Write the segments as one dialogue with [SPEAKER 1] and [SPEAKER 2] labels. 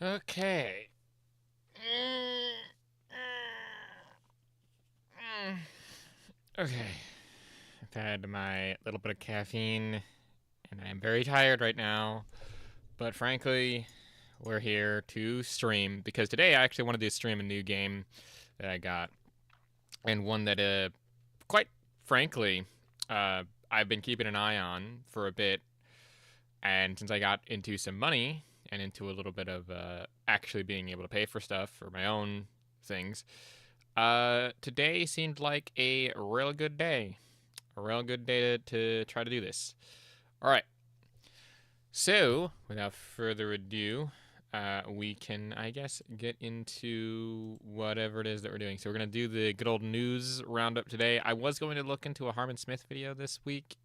[SPEAKER 1] Okay. Okay. I've had my little bit of caffeine, and I'm very tired right now. But frankly, we're here to stream because today I actually wanted to stream a new game that I got, and one that, quite frankly, I've been keeping an eye on for a bit. And since I got into some money and into a little bit of actually being able to pay for stuff for my own things, today seemed like a real good day. A real good day to try to do this. All right. So, without further ado, we can, I guess, get into whatever it is that we're doing. So, we're going to do the good old news roundup today. I was going to look into a Harmon Smith video this week,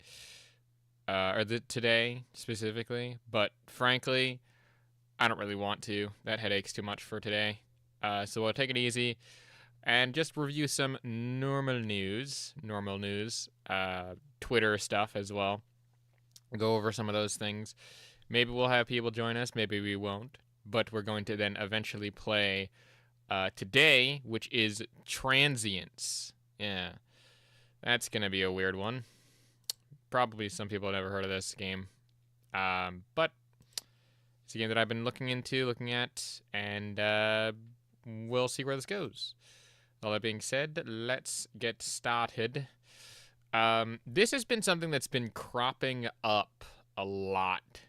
[SPEAKER 1] today specifically, but frankly, I don't really want to. That headache's too much for today. So, we'll take it easy and just review some normal news, Twitter stuff as well. Go over some of those things. Maybe we'll have people join us, maybe we won't. But we're going to then eventually play today, which is Transients. Yeah, that's going to be a weird one. Probably some people have never heard of this game. But it's a game that I've been looking at, and we'll see where this goes. All that being said, let's get started. This has been something that's been cropping up a lot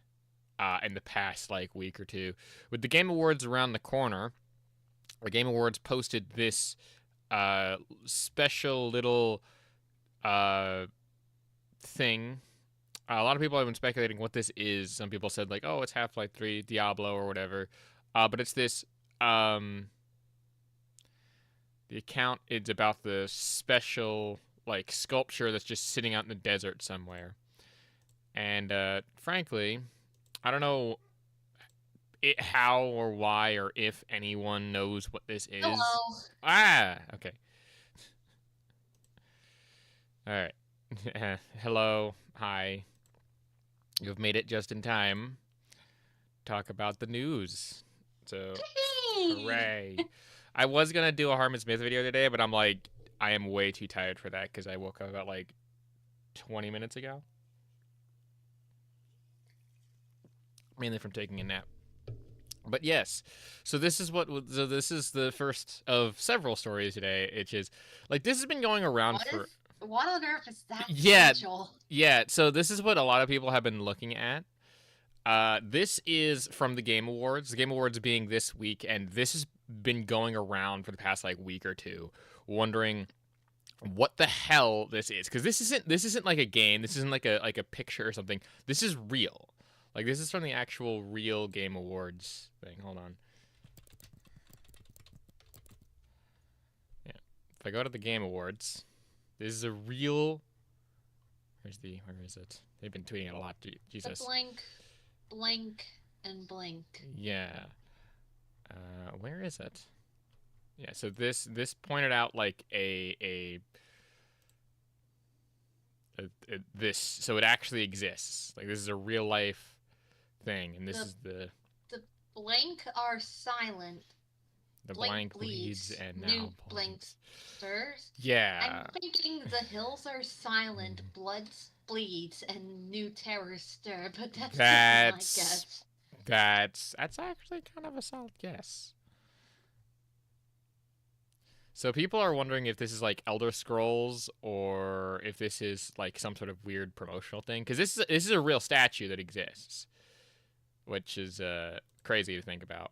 [SPEAKER 1] in the past week or two. With the Game Awards around the corner, the Game Awards posted this special little thing. A lot of people have been speculating what this is. Some people said oh, it's Half-Life 3, Diablo, or whatever. But it's this. The account is about the special sculpture that's just sitting out in the desert somewhere. And frankly, I don't know how or why or if anyone knows what this is.
[SPEAKER 2] Hello.
[SPEAKER 1] Okay. All right. Hello. Hi. You've made it just in time. Talk about the news. So, hooray. I was going to do a Harmon Smith video today, but I am way too tired for that because I woke up about 20 minutes ago. Mainly from taking a nap. But yes, so this is the first of several stories today. Which is this has been going around for.
[SPEAKER 2] What on earth is that?
[SPEAKER 1] Yeah,
[SPEAKER 2] potential?
[SPEAKER 1] yeah. So this is what a lot of people have been looking at. This is from the Game Awards. The Game Awards being this week, and this has been going around for the past week or two, wondering what the hell this is, because this isn't like a game. This isn't like a picture or something. This is real. This is from the actual real Game Awards thing. Hold on. Yeah. If I go to the Game Awards, this is a real. Where is it? They've been tweeting it a lot. Jesus.
[SPEAKER 2] The blank, and blink.
[SPEAKER 1] Yeah. Where is it? Yeah. So this pointed out this. So it actually exists. This is a real life thing, and this is the
[SPEAKER 2] blank are silent.
[SPEAKER 1] The blank bleeds and now
[SPEAKER 2] new blank stirs.
[SPEAKER 1] Yeah.
[SPEAKER 2] I'm thinking the hills are silent, blood bleeds, and new terrors stir. But that's my guess.
[SPEAKER 1] That's actually kind of a solid guess. So people are wondering if this is Elder Scrolls or if this is some sort of weird promotional thing, because this is a real statue that exists, which is crazy to think about.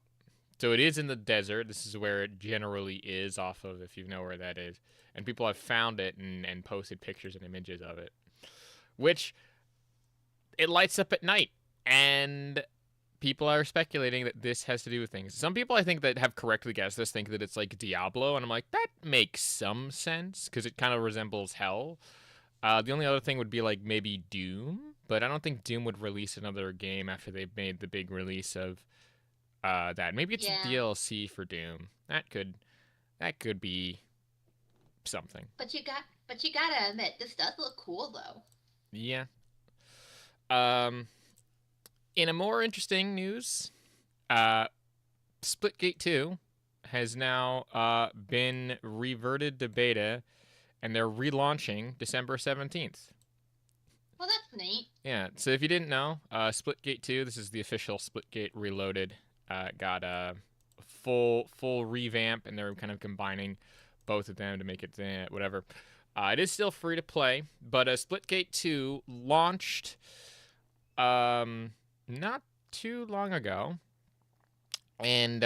[SPEAKER 1] So it is in the desert. This is where it generally is, off of, if you know where that is. And people have found it and posted pictures and images of it, which it lights up at night. And people are speculating that this has to do with things. Some people, I think, that have correctly guessed this think that it's Diablo. And I'm like, that makes some sense because it kind of resembles hell. The only other thing would be maybe Doom. But I don't think Doom would release another game after they've made the big release of that. Maybe it's a DLC for Doom. That could be something.
[SPEAKER 2] But you gotta admit, this does look cool though.
[SPEAKER 1] Yeah. In a more interesting news, Splitgate 2 has now been reverted to beta, and they're relaunching December 17th.
[SPEAKER 2] Well, that's neat.
[SPEAKER 1] Yeah, so if you didn't know, Splitgate 2, this is the official Splitgate Reloaded, got a full revamp, and they're kind of combining both of them to make it whatever. It is still free to play, but Splitgate 2 launched not too long ago, and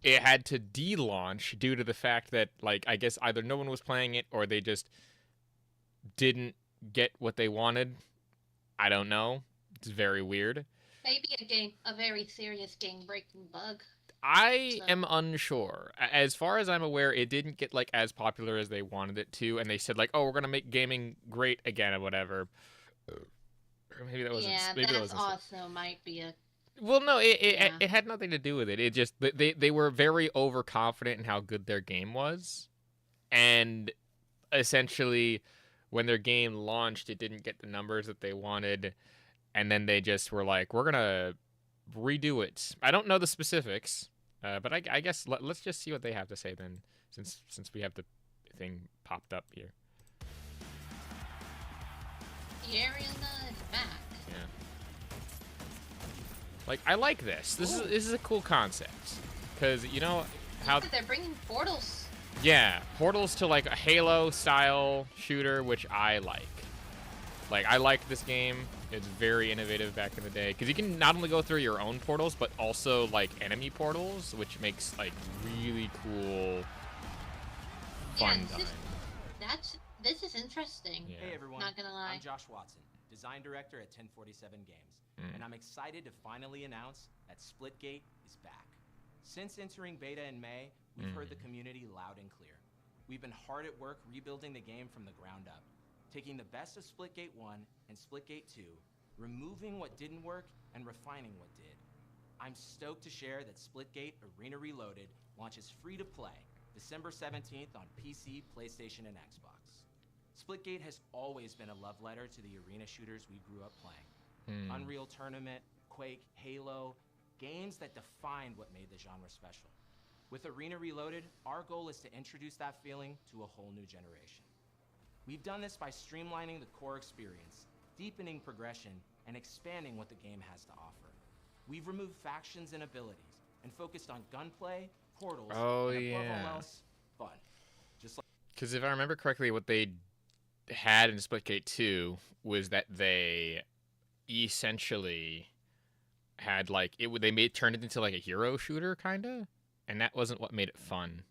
[SPEAKER 1] it had to de-launch due to the fact that, like, I guess either no one was playing it or they just didn't get what they wanted. I don't know. It's very weird.
[SPEAKER 2] Maybe a very serious game-breaking bug.
[SPEAKER 1] I am unsure. As far as I'm aware, it didn't get like as popular as they wanted it to, and they said like, "Oh, we're gonna make gaming great again" or whatever. Or maybe that wasn't.
[SPEAKER 2] Yeah,
[SPEAKER 1] maybe
[SPEAKER 2] that
[SPEAKER 1] wasn't.
[SPEAKER 2] also might be a.
[SPEAKER 1] Well, no, it had nothing to do with it. It just they were very overconfident in how good their game was, and essentially, when their game launched, it didn't get the numbers that they wanted, and then they just were like, "We're gonna redo it." I don't know the specifics, but I guess let's just see what they have to say then, since we have the thing popped up here.
[SPEAKER 2] The area is back.
[SPEAKER 1] Yeah. Like, I like this. This is a cool concept, because you know how
[SPEAKER 2] they're bringing portals.
[SPEAKER 1] Yeah, portals to like a Halo style shooter, which I like. Like, I like this game. It's very innovative back in the day, because you can not only go through your own portals, but also like enemy portals, which makes like really cool fun time.
[SPEAKER 2] This is interesting.
[SPEAKER 3] Yeah. Hey everyone,
[SPEAKER 2] not gonna lie.
[SPEAKER 3] I'm Josh Watson, design director at 1047 Games, and I'm excited to finally announce that Splitgate is back. Since entering beta in May, we've heard the community loud and clear. We've been hard at work rebuilding the game from the ground up, taking the best of Splitgate 1 and Splitgate 2, removing what didn't work and refining what did. I'm stoked to share that Splitgate Arena Reloaded launches free to play December 17th on PC, PlayStation, and Xbox. Splitgate has always been a love letter to the arena shooters we grew up playing. Unreal Tournament, Quake, Halo, games that defined what made the genre special. With Arena Reloaded, our goal is to introduce that feeling to a whole new generation. We've done this by streamlining the core experience, deepening progression, and expanding what the game has to offer. We've removed factions and abilities, and focused on gunplay, portals, and above all else, fun. Just like,
[SPEAKER 1] because if I remember correctly, what they had in Splitgate 2 was that they essentially had like turned it into like a hero shooter kinda, and that wasn't what made it fun.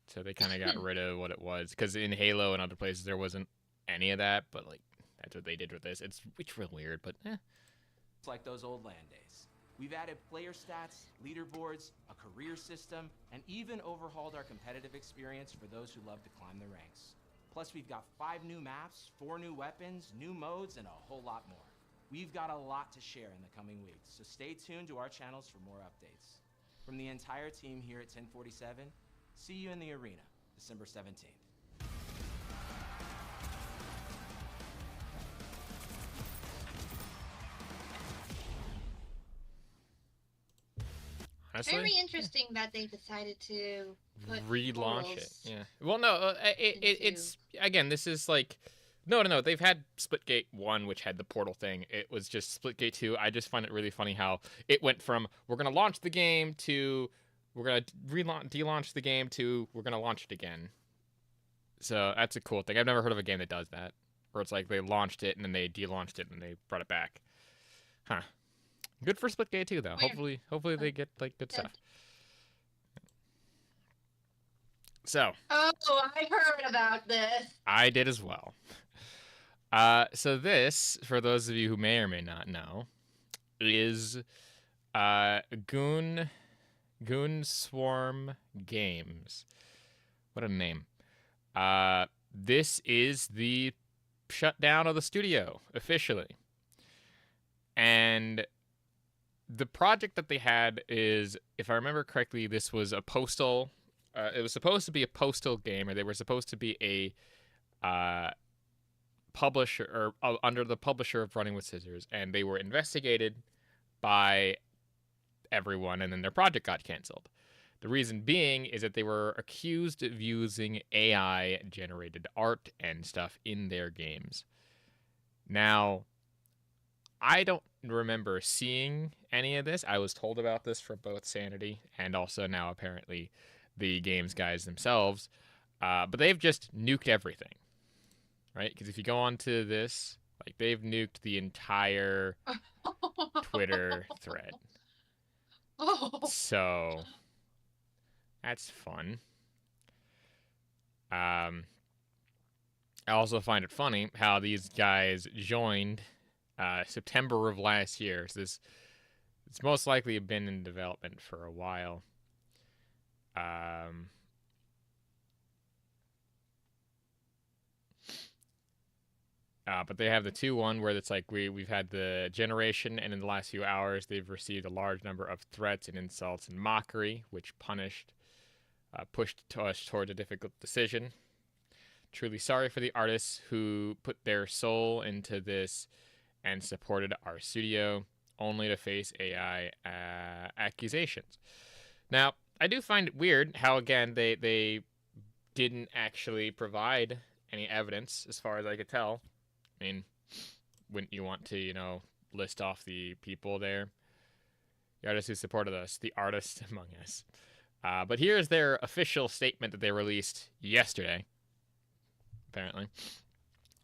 [SPEAKER 1] So they kind of got rid of what it was, because in Halo and other places there wasn't any of that, but like that's what they did with this. It's real weird, but
[SPEAKER 3] It's like those old LAN days. We've added player stats, leaderboards, a career system, and even overhauled our competitive experience for those who love to climb the ranks. Plus, we've got 5 new maps, 4 new weapons, new modes, and a whole lot more. We've got a lot to share in the coming weeks, so stay tuned to our channels for more updates. From the entire team here at 1047, see you in the arena, December 17th.
[SPEAKER 1] honestly,
[SPEAKER 2] very interesting that they decided to
[SPEAKER 1] relaunch it. Yeah. Well, no, it's again. This is like, no. They've had Splitgate 1, which had the portal thing. It was just Splitgate 2. I just find it really funny how it went from we're gonna launch the game to we're gonna de-launch the game to we're gonna launch it again. So that's a cool thing. I've never heard of a game that does that, where it's like they launched it and then they de-launched it and they brought it back. Huh. Good for Splitgate 2 though.
[SPEAKER 2] Weird.
[SPEAKER 1] Hopefully they get like good stuff. So.
[SPEAKER 2] Oh, I heard about this.
[SPEAKER 1] I did as well. So this, for those of you who may or may not know, is Goon Swarm Games. What a name. This is the shutdown of the studio officially. And the project that they had is, if I remember correctly, this was a postal. It was supposed to be a postal game, or they were supposed to be a publisher, or under the publisher of Running with Scissors, and they were investigated by everyone, and then their project got canceled. The reason being is that they were accused of using AI-generated art and stuff in their games. Now, I don't remember seeing any of this. I was told about this from both Sanity and also now apparently the games guys themselves. But they've just nuked everything, right? Because if you go on to this, like, they've nuked the entire Twitter thread. So that's fun. I also find it funny how these guys joined September of last year. So it's most likely been in development for a while. But they have the 2-1 where it's like we've had the generation, and in the last few hours they've received a large number of threats and insults and mockery, which pushed us toward a difficult decision. Truly sorry for the artists who put their soul into this and supported our studio, only to face AI accusations. Now, I do find it weird how, again, they didn't actually provide any evidence, as far as I could tell. I mean, wouldn't you want to, list off the people there? The artists who supported us, the artists among us. But here's their official statement that they released yesterday, apparently.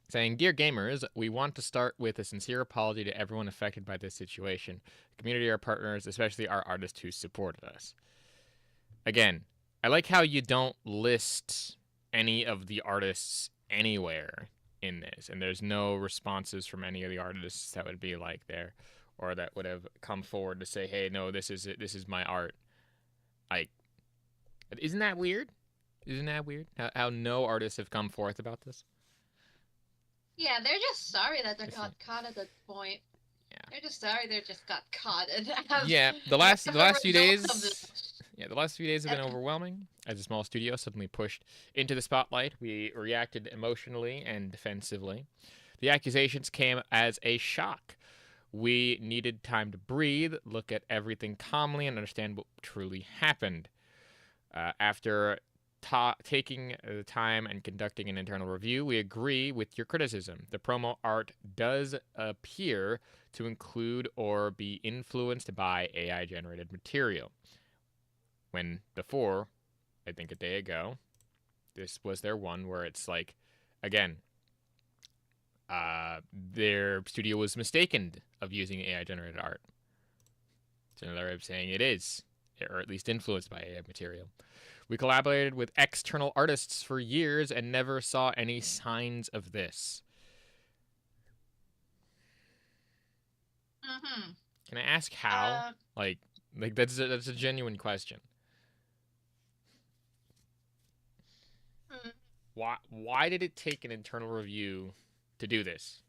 [SPEAKER 1] Saying, "Dear gamers, we want to start with a sincere apology to everyone affected by this situation. The community, our partners, especially our artists who supported us." Again, I like how you don't list any of the artists anywhere in this, and there's no responses from any of the artists that would be like there, or that would have come forward to say, "Hey, no, this is it. This is my art." Like, isn't that weird? Isn't that weird? How no artists have come forth about this?
[SPEAKER 2] Yeah, they're just sorry that they got caught at that point. Yeah. They're just sorry they just got caught.
[SPEAKER 1] Yeah, the last few days. Yeah, the last few days have been overwhelming. As a small studio suddenly pushed into the spotlight, we reacted emotionally and defensively. The accusations came as a shock. We needed time to breathe, look at everything calmly, and understand what truly happened. After taking the time and conducting an internal review, we agree with your criticism. The promo art does appear to include or be influenced by AI-generated material. When before, I think a day ago, this was their one where it's like, again, their studio was mistaken of using AI-generated art. So another way of saying it is, or at least influenced by AI material. We collaborated with external artists for years and never saw any signs of this.
[SPEAKER 2] Mm-hmm.
[SPEAKER 1] Can I ask how? Like that's a genuine question. Why did it take an internal review to do this?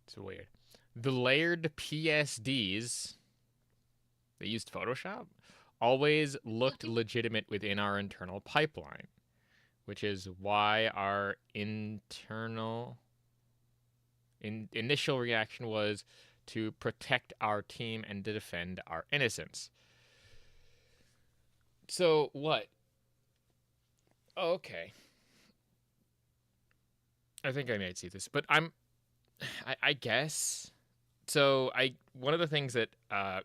[SPEAKER 1] It's weird. The layered PSDs, they used Photoshop, always looked legitimate within our internal pipeline, which is why our initial reaction was to protect our team and to defend our innocence. So what? Oh, okay. I think I might see this, but I guess. So one of the things that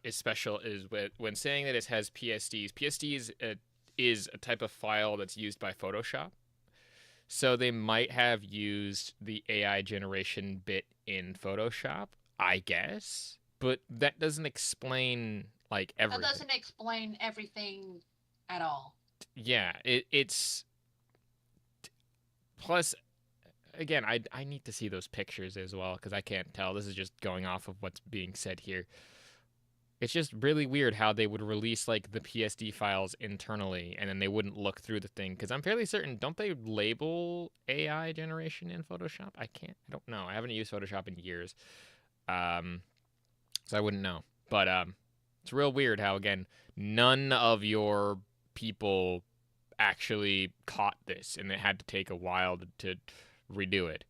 [SPEAKER 1] is special is when saying that it has PSDs. PSDs is a type of file that's used by Photoshop. So they might have used the AI generation bit in Photoshop, I guess. But that doesn't explain everything.
[SPEAKER 2] That doesn't explain everything at all.
[SPEAKER 1] Yeah, it's. Plus, again, I need to see those pictures as well because I can't tell. This is just going off of what's being said here. It's just really weird how they would release the PSD files internally and then they wouldn't look through the thing because I'm fairly certain, don't they label AI generation in Photoshop? I don't know. I haven't used Photoshop in years, so I wouldn't know. But it's real weird how, again, none of your people actually caught this and it had to take a while to redo it.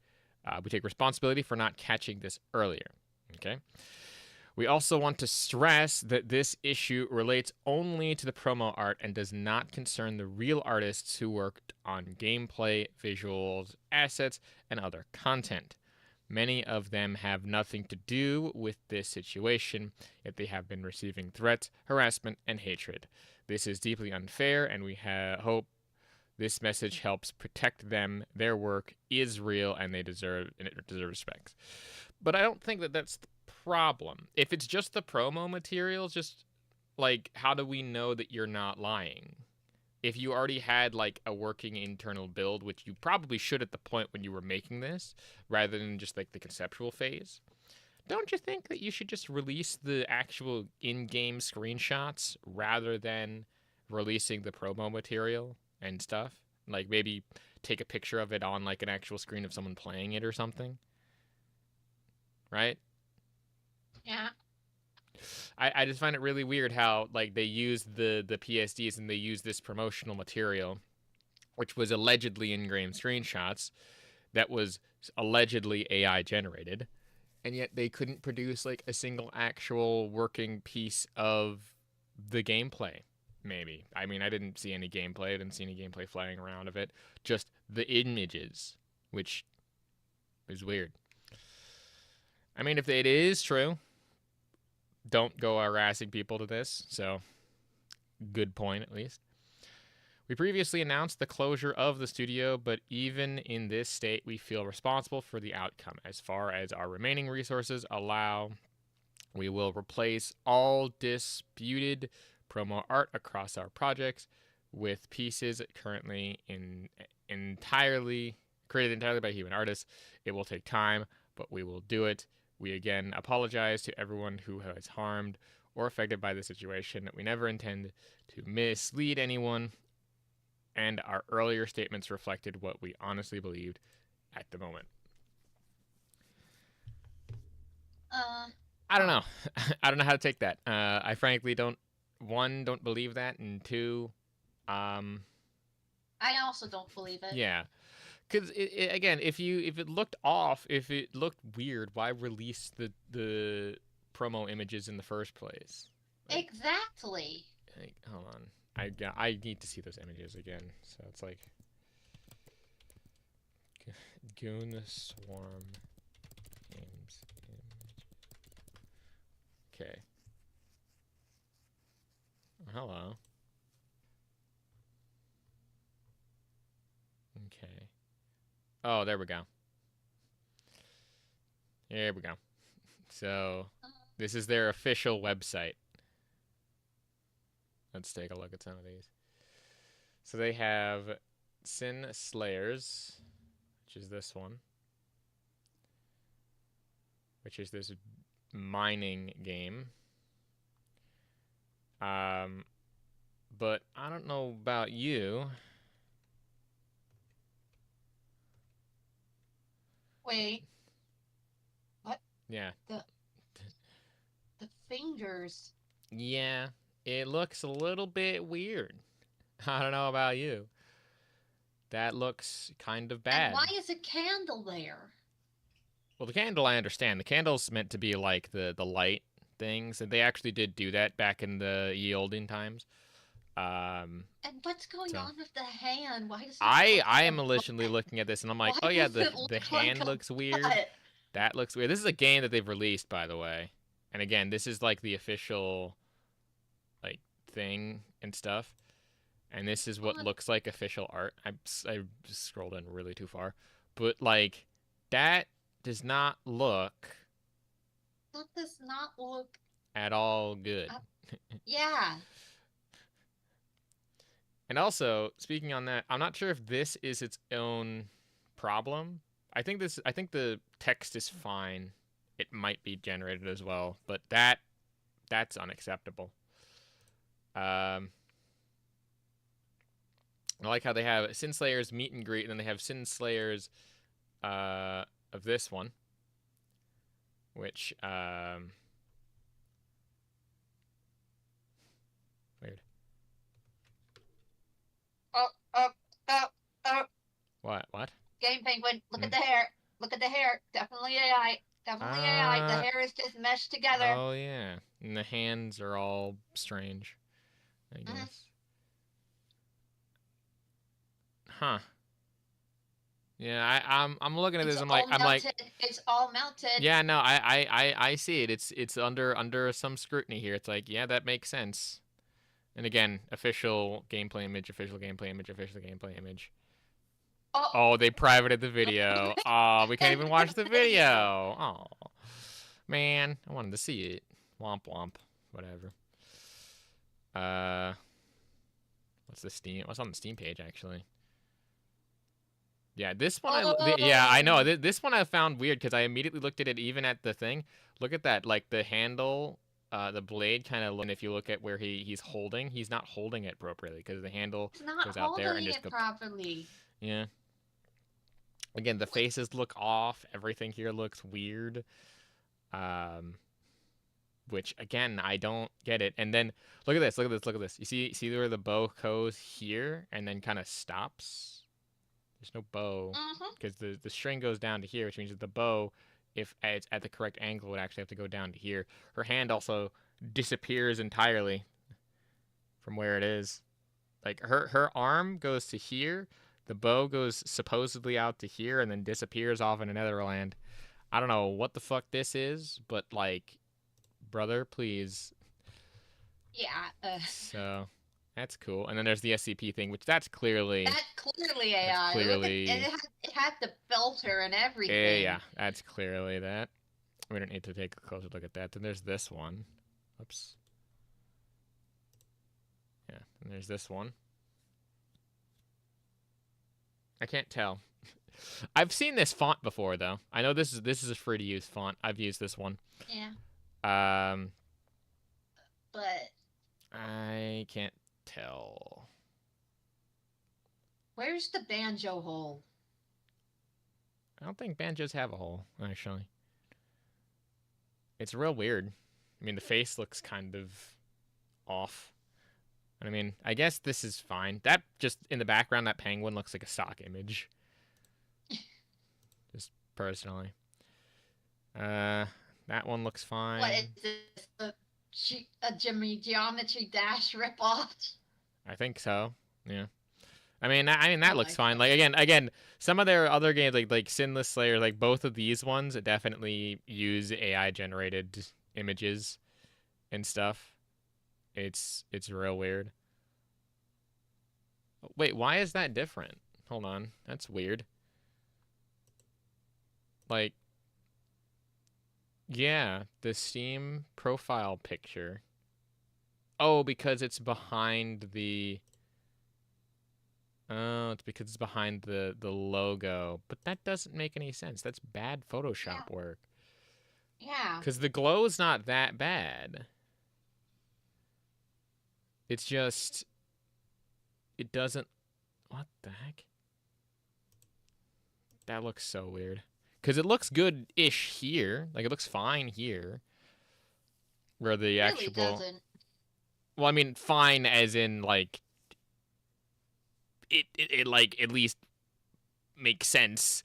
[SPEAKER 1] We take responsibility for not catching this earlier. Okay. We also want to stress that this issue relates only to the promo art and does not concern the real artists who worked on gameplay, visuals, assets, and other content. Many of them have nothing to do with this situation, yet they have been receiving threats, harassment, and hatred. This is deeply unfair, and we hope this message helps protect them. Their work is real, and it deserves respect. But I don't think that that's the problem. If it's just the promo materials, just like, how do we know that you're not lying? If you already had like a working internal build, which you probably should at the point when you were making this, rather than just like the conceptual phase, don't you think that you should just release the actual in-game screenshots rather than releasing the promo material and stuff? Like maybe take a picture of it on like an actual screen of someone playing it or something. Right?
[SPEAKER 2] Yeah.
[SPEAKER 1] I just find it really weird how like they use the PSDs and they use this promotional material, which was allegedly in-game screenshots, that was allegedly AI generated, and yet they couldn't produce like a single actual working piece of the gameplay. Maybe. I mean, I didn't see any gameplay. I didn't see any gameplay flying around of it. Just the images, which is weird. I mean, if it is true, don't go harassing people to this, so good point at least. We previously announced the closure of the studio, but even in this state, we feel responsible for the outcome. As far as our remaining resources allow, we will replace all disputed promo art across our projects with pieces currently created entirely by human artists. It will take time, but we will do it. We again apologize to everyone who was harmed or affected by the situation. We never intend to mislead anyone, and our earlier statements reflected what we honestly believed at the moment. I don't know. I don't know how to take that. I frankly don't believe that, and two,
[SPEAKER 2] I also don't believe it.
[SPEAKER 1] Yeah. Because again, if it looked off, if it looked weird, why release the promo images in the first place? Like,
[SPEAKER 2] exactly.
[SPEAKER 1] Like, hold on, I need to see those images again. So it's like Goon Swarm Games image. Okay. Hello. Okay. Oh, there we go. There we go. So, this is their official website. Let's take a look at some of these. So they have Sin Slayers, which is this one, which is this mining game. But I don't know about you.
[SPEAKER 2] Wait. What?
[SPEAKER 1] Yeah.
[SPEAKER 2] The fingers.
[SPEAKER 1] Yeah, it looks a little bit weird. I don't know about you. That looks kind of bad.
[SPEAKER 2] And why is a candle there?
[SPEAKER 1] Well, the candle, I understand. The candle's meant to be like the light things, and they actually did do that back in the ye olden times.
[SPEAKER 2] And what's going on with the hand? Why does it
[SPEAKER 1] I am initially looking at this, and I'm like, oh yeah, the hand looks weird. That looks weird. This is a game that they've released, by the way. And again, this is like the official like thing and stuff. And this is what looks like official art. I scrolled in really too far. But like that does not look
[SPEAKER 2] That does not look
[SPEAKER 1] at all good.
[SPEAKER 2] Yeah.
[SPEAKER 1] And also, speaking on that, I'm not sure if this is its own problem. I think the text is fine. It might be generated as well, but that's unacceptable. I like how they have Sin Slayers meet and greet, and then they have Sin Slayers of this one, which weird.
[SPEAKER 2] Oh.
[SPEAKER 1] What?
[SPEAKER 2] Game Penguin, look at the hair. Look at the hair. Definitely AI. Definitely AI. The hair is just meshed together.
[SPEAKER 1] Oh, yeah. And the hands are all strange, I guess. Huh. Yeah, I'm looking at this. I'm like,
[SPEAKER 2] it's all melted.
[SPEAKER 1] Yeah, no, I see it. It's under some scrutiny here. It's like, yeah, that makes sense. And again, official gameplay image, official gameplay image, official gameplay image. Oh, they privated the video. Oh, we can't even watch the video. Oh, man, I wanted to see it. Womp womp. Whatever. What's the Steam? What's on the Steam page actually? Yeah, this one. Yeah, I know. This one I found weird because I immediately looked at it, even at the thing. Look at that, like the handle, the blade kind of. And if you look at where he's holding, he's not holding it appropriately because the handle goes out there and just
[SPEAKER 2] properly.
[SPEAKER 1] Yeah. Again, the faces look off. Everything here looks weird. Which again, I don't get it. And then look at this. Look at this. Look at this. You see where the bow goes here and then kind of stops. There's no bow because the string goes down to here, which means that the bow, if it's at the correct angle, would actually have to go down to here. Her hand also disappears entirely from where it is. Like her arm goes to here, the bow goes supposedly out to here, and then disappears off in another land. I don't know what the fuck this is, but like, brother, please.
[SPEAKER 2] Yeah.
[SPEAKER 1] So. That's cool. And then there's the SCP thing, which that's clearly
[SPEAKER 2] AI. That's clearly... It had the filter and everything.
[SPEAKER 1] Yeah, that's clearly that. We don't need to take a closer look at that. Then there's this one. Oops. Yeah, and there's this one. I can't tell. I've seen this font before, though. I know this is a free-to-use font. I've used this one.
[SPEAKER 2] Yeah. But
[SPEAKER 1] I can't tell.
[SPEAKER 2] Where's the banjo hole?
[SPEAKER 1] I don't think banjos have a hole, actually. It's real weird. I mean, the face looks kind of off. I mean, I guess this is fine. That just in the background, that penguin looks like a stock image. Just personally. That one looks fine.
[SPEAKER 2] What is this? A Geometry Dash ripoff?
[SPEAKER 1] I think so. Yeah. I mean that looks fine. Like again, some of their other games like Sinless Slayer, like both of these ones definitely use AI generated images and stuff. It's real weird. Wait, why is that different? Hold on. That's weird. Like, yeah, the Steam profile picture. Oh, because it's behind the... Oh, it's because it's behind the logo. But that doesn't make any sense. That's bad Photoshop work.
[SPEAKER 2] Yeah.
[SPEAKER 1] Because the glow's not that bad. It's just... It doesn't... What the heck? That looks so weird. Because it looks good-ish here. Like, it looks fine here. Where the
[SPEAKER 2] really
[SPEAKER 1] actual...
[SPEAKER 2] doesn't.
[SPEAKER 1] Well, I mean, fine as in, like... It like, at least makes sense.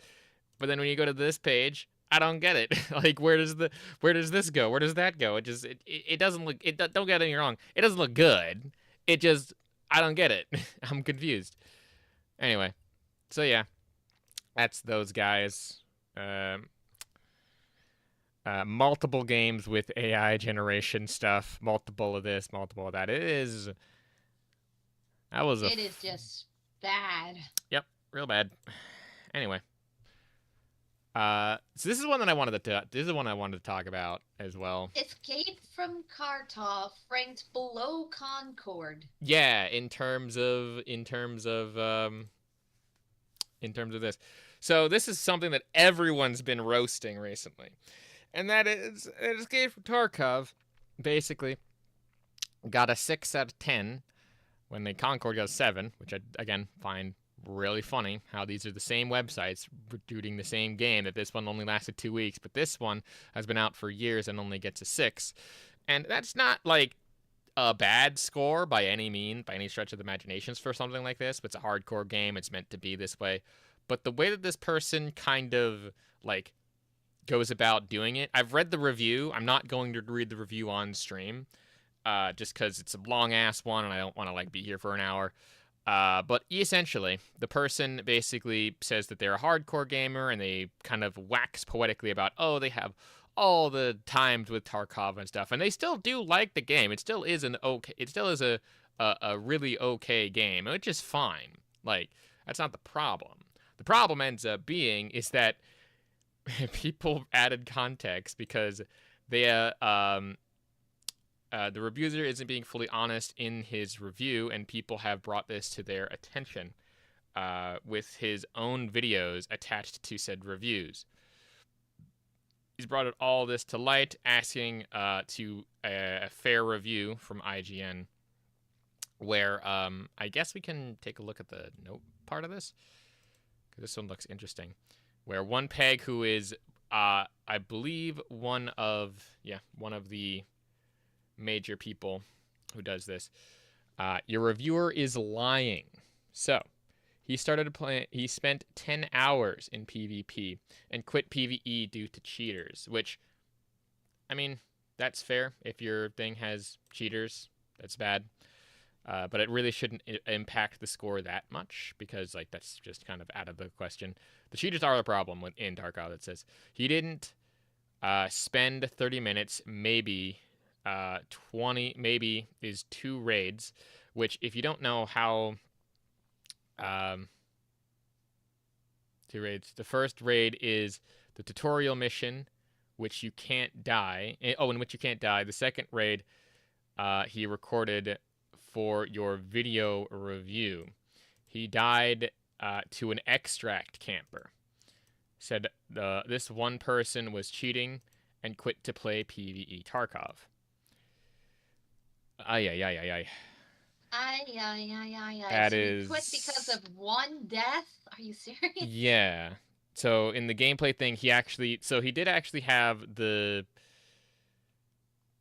[SPEAKER 1] But then when you go to this page, I don't get it. Like, where does this go? Where does that go? It doesn't look... Don't get me wrong. It doesn't look good. It just... I don't get it. I'm confused. Anyway. So, yeah. That's those guys. Multiple games with AI generation stuff. Multiple of this, multiple of that. It is
[SPEAKER 2] just bad.
[SPEAKER 1] Yep, real bad. Anyway. So this is one that I wanted to talk about as well.
[SPEAKER 2] Escape from Kartov ranks below Concord.
[SPEAKER 1] Yeah, in terms of this. So this is something that everyone's been roasting recently. And that is Escape from Tarkov basically got a 6 out of 10 when the Concord got a 7, which I again find really funny how these are the same websites shooting the same game, that this one only lasted 2 weeks, but this one has been out for years and only gets a 6. And that's not like a bad score by any stretch of the imaginations for something like this, but it's a hardcore game. It's meant to be this way. But the way that this person kind of like goes about doing it. I've read the review. I'm not going to read the review on stream, just because it's a long ass one and I don't want to like be here for an hour. But essentially, the person basically says that they're a hardcore gamer and they kind of wax poetically about, oh, they have all the times with Tarkov and stuff, and they still do like the game. It still is a really okay game, which is fine. Like, that's not the problem. The problem ends up being is that people added context because the reviewer isn't being fully honest in his review, and people have brought this to their attention with his own videos attached to said reviews. He's brought all this to light, asking to a fair review from IGN, where I guess we can take a look at the note part of this, because this one looks interesting. Where one peg, who is, I believe, one of the major people who does this, your reviewer is lying. So, he spent 10 hours in PvP and quit PvE due to cheaters, which, I mean, that's fair. If your thing has cheaters, that's bad. But it really shouldn't impact the score that much, because like that's just kind of out of the question. The cheaters are the problem in Tarkov. It says he didn't spend 30 minutes, maybe 20, maybe is 2 raids, which if you don't know how 2 raids. The first raid is the tutorial mission, which you can't die. In which you can't die. The second raid, he recorded for your video review. He died to an extract camper. Said this one person was cheating and quit to play PvE Tarkov. Ay. That
[SPEAKER 2] so
[SPEAKER 1] is...
[SPEAKER 2] he quit because of one death? Are you serious?
[SPEAKER 1] Yeah. So in the gameplay thing, he did actually have the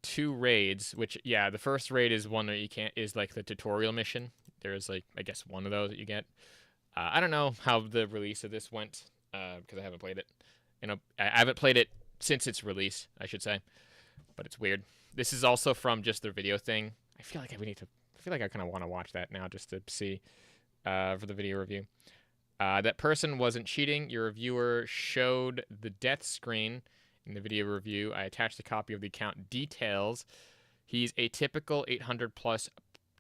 [SPEAKER 1] 2 raids, which, yeah, the first raid is one that is like the tutorial mission. There's like, I guess, one of those that you get. I don't know how the release of this went, because I haven't played it. I haven't played it since its release, I should say. But it's weird. This is also from just their video thing. I feel like I kind of want to watch that now just to see for the video review. That person wasn't cheating. Your reviewer showed the death screen in the video review. I attached a copy of the account details. He's a typical 800-plus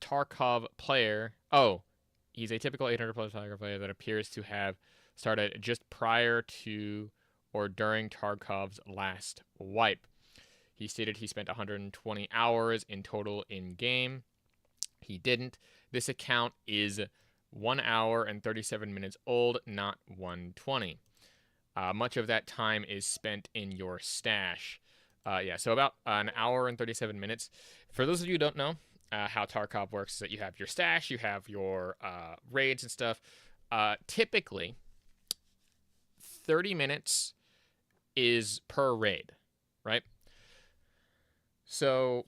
[SPEAKER 1] Tarkov player. Oh, he's a typical 800-plus Tarkov player that appears to have started just prior to or during Tarkov's last wipe. He stated he spent 120 hours in total in-game. He didn't. This account is 1 hour and 37 minutes old, not 120. Much of that time is spent in your stash. So about an hour and 37 minutes. For those of you who don't know how Tarkov works, is that you have your stash, you have your raids and stuff. Typically, 30 minutes is per raid, right? So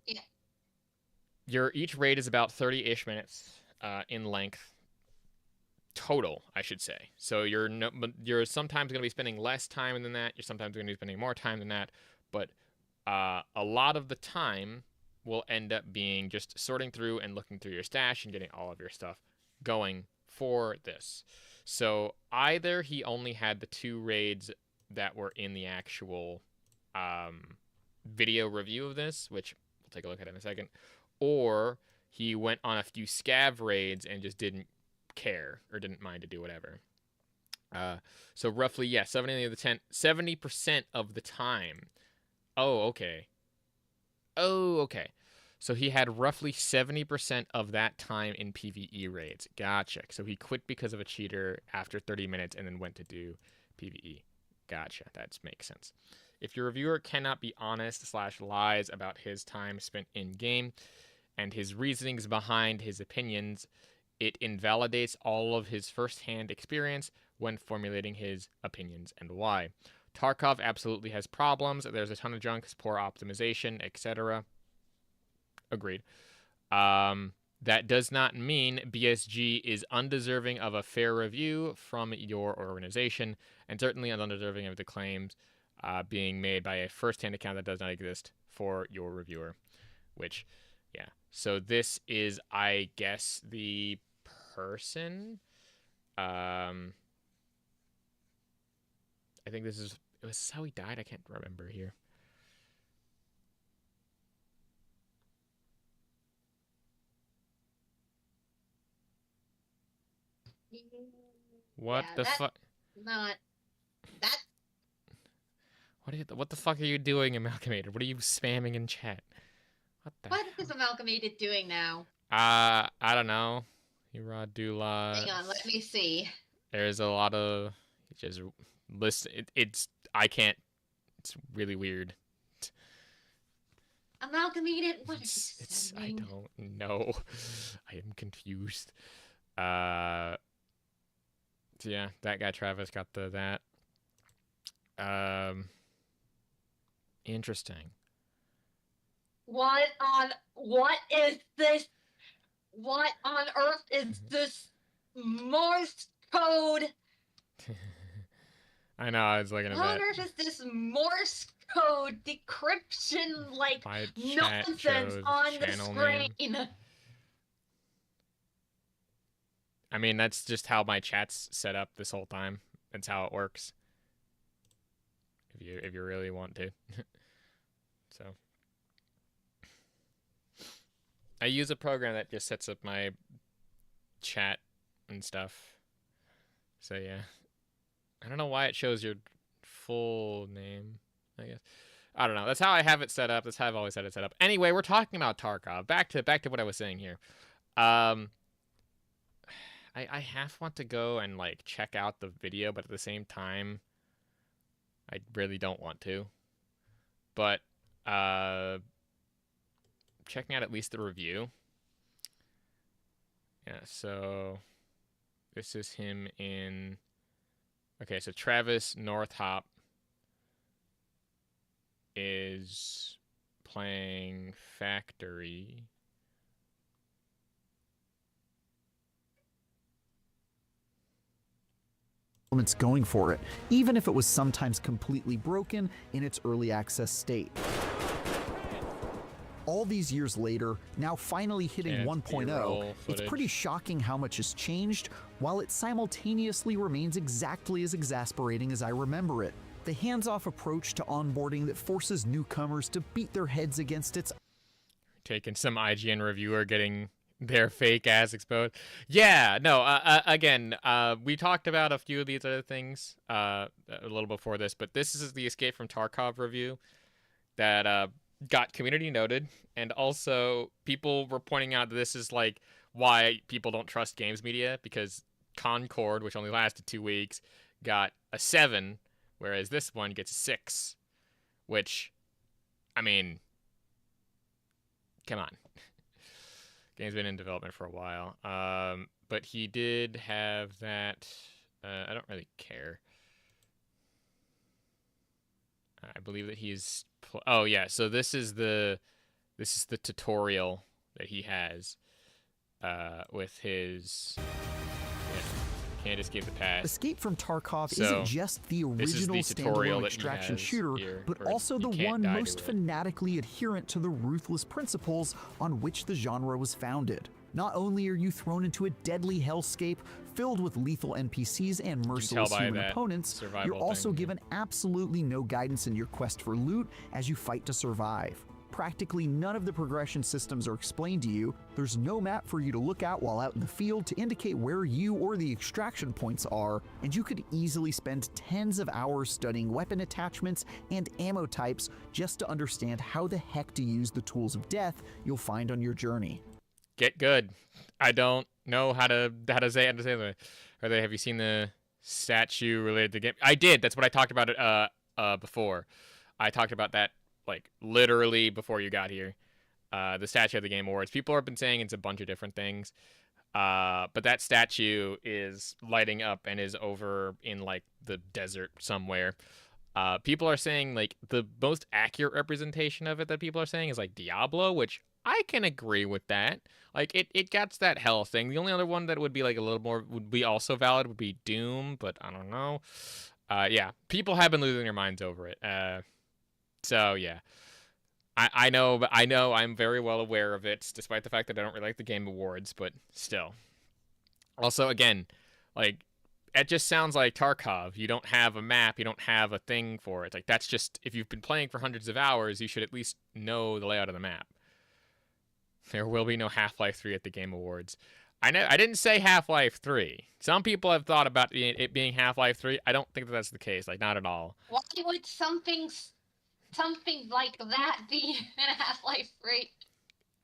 [SPEAKER 1] each raid is about 30-ish minutes in length. Total, I should say. So you're sometimes going to be spending less time than that. You're sometimes going to be spending more time than that. But a lot of the time will end up being just sorting through and looking through your stash and getting all of your stuff going for this. So either he only had the 2 raids that were in the actual video review of this, which we'll take a look at in a second, or he went on a few scav raids and just didn't care or didn't mind to do whatever. So roughly, 70% of the time. Oh, okay. So he had roughly 70% of that time in PvE raids. Gotcha. So he quit because of a cheater after 30 minutes and then went to do PvE. Gotcha. That makes sense. If your reviewer cannot be honest/lies about his time spent in-game and his reasonings behind his opinions, it invalidates all of his first-hand experience when formulating his opinions and why. Tarkov absolutely has problems. There's a ton of junk, poor optimization, etc. Agreed. That does not mean BSG is undeserving of a fair review from your organization, and certainly undeserving of the claims being made by a first-hand account that does not exist for your reviewer, which, yeah. So this is, I guess, the person. I think this is, it was how he died. I can't remember here. What the fuck?
[SPEAKER 2] Not that.
[SPEAKER 1] What the fuck are you doing, Amalgamated? What are you spamming in chat?
[SPEAKER 2] What is Amalgamated doing now?
[SPEAKER 1] I don't know. Iradula.
[SPEAKER 2] Hang on, let me see.
[SPEAKER 1] There's a lot of just list. It's I can't. It's really weird.
[SPEAKER 2] Amalgamated. What
[SPEAKER 1] it's I don't know. I am confused. So yeah, that guy Travis got that. Interesting.
[SPEAKER 2] What is this? What on earth is this Morse code?
[SPEAKER 1] I know, I was looking at that.
[SPEAKER 2] What on earth is this Morse code decryption nonsense on the screen? Name.
[SPEAKER 1] I mean, that's just how my chat's set up this whole time. That's how it works. If you really want to. So I use a program that just sets up my chat and stuff. So yeah. I don't know why it shows your full name, I guess. I don't know. That's how I have it set up. That's how I've always had it set up. Anyway, we're talking about Tarkov. Back to what I was saying here. I half want to go and like check out the video, but at the same time, I really don't want to. But checking out at least the review. Yeah, so this is him in. Okay, so Travis Northop is playing Factory.
[SPEAKER 4] Elements going for it, even if it was sometimes completely broken in its early access state. All these years later, now finally hitting 1.0, it's pretty shocking how much has changed, while it simultaneously remains exactly as exasperating as I remember it. The hands-off approach to onboarding that forces newcomers to beat their heads against its...
[SPEAKER 1] Taking some IGN reviewer getting their fake ass exposed. Yeah, no, again, we talked about a few of these other things a little before this, but this is the Escape from Tarkov review that got community noted, and also people were pointing out that this is like why people don't trust games media, because Concord, which only lasted 2 weeks, got a 7, whereas this one gets a 6, which, I mean, come on. Game's been in development for a while. But he did have that. I don't really care. I believe that he's. Oh yeah. So this is the tutorial that he has with his. Yeah, can't escape the past.
[SPEAKER 4] Escape from Tarkov isn't just the original standalone extraction shooter, but also the one most fanatically adherent to the ruthless principles on which the genre was founded. Not only are you thrown into a deadly hellscape filled with lethal NPCs and merciless human opponents, you're also given absolutely no guidance in your quest for loot as you fight to survive. Practically none of the progression systems are explained to you. There's no map for you to look at while out in the field to indicate where you or the extraction points are, and you could easily spend tens of hours studying weapon attachments and ammo types just to understand how the heck to use the tools of death you'll find on your journey.
[SPEAKER 1] Get good. I don't know how to say it. Have you seen the statue related to the game? I did. That's what I talked about it before. I talked about that like literally before you got here. The statue of the Game Awards. People have been saying it's a bunch of different things. But that statue is lighting up and is over in like the desert somewhere. People are saying like the most accurate representation of it that people are saying is like Diablo, which I can agree with that. Like it gets that hell thing. The only other one that would be like a little more would be also valid would be Doom, but I don't know. Yeah, people have been losing their minds over it. So yeah, I know, but I'm very well aware of it, despite the fact that I don't really like the Game Awards, but still. Also, again, like, it just sounds like Tarkov. You don't have a map, you don't have a thing for it. Like, that's just, if you've been playing for hundreds of hours, you should at least know the layout of the map. There will be no Half-Life 3 at the Game Awards. I didn't say Half-Life 3. Some people have thought about it being Half-Life 3. I don't think that's the case. Like, not at all.
[SPEAKER 2] Why would something like that be in Half-Life 3?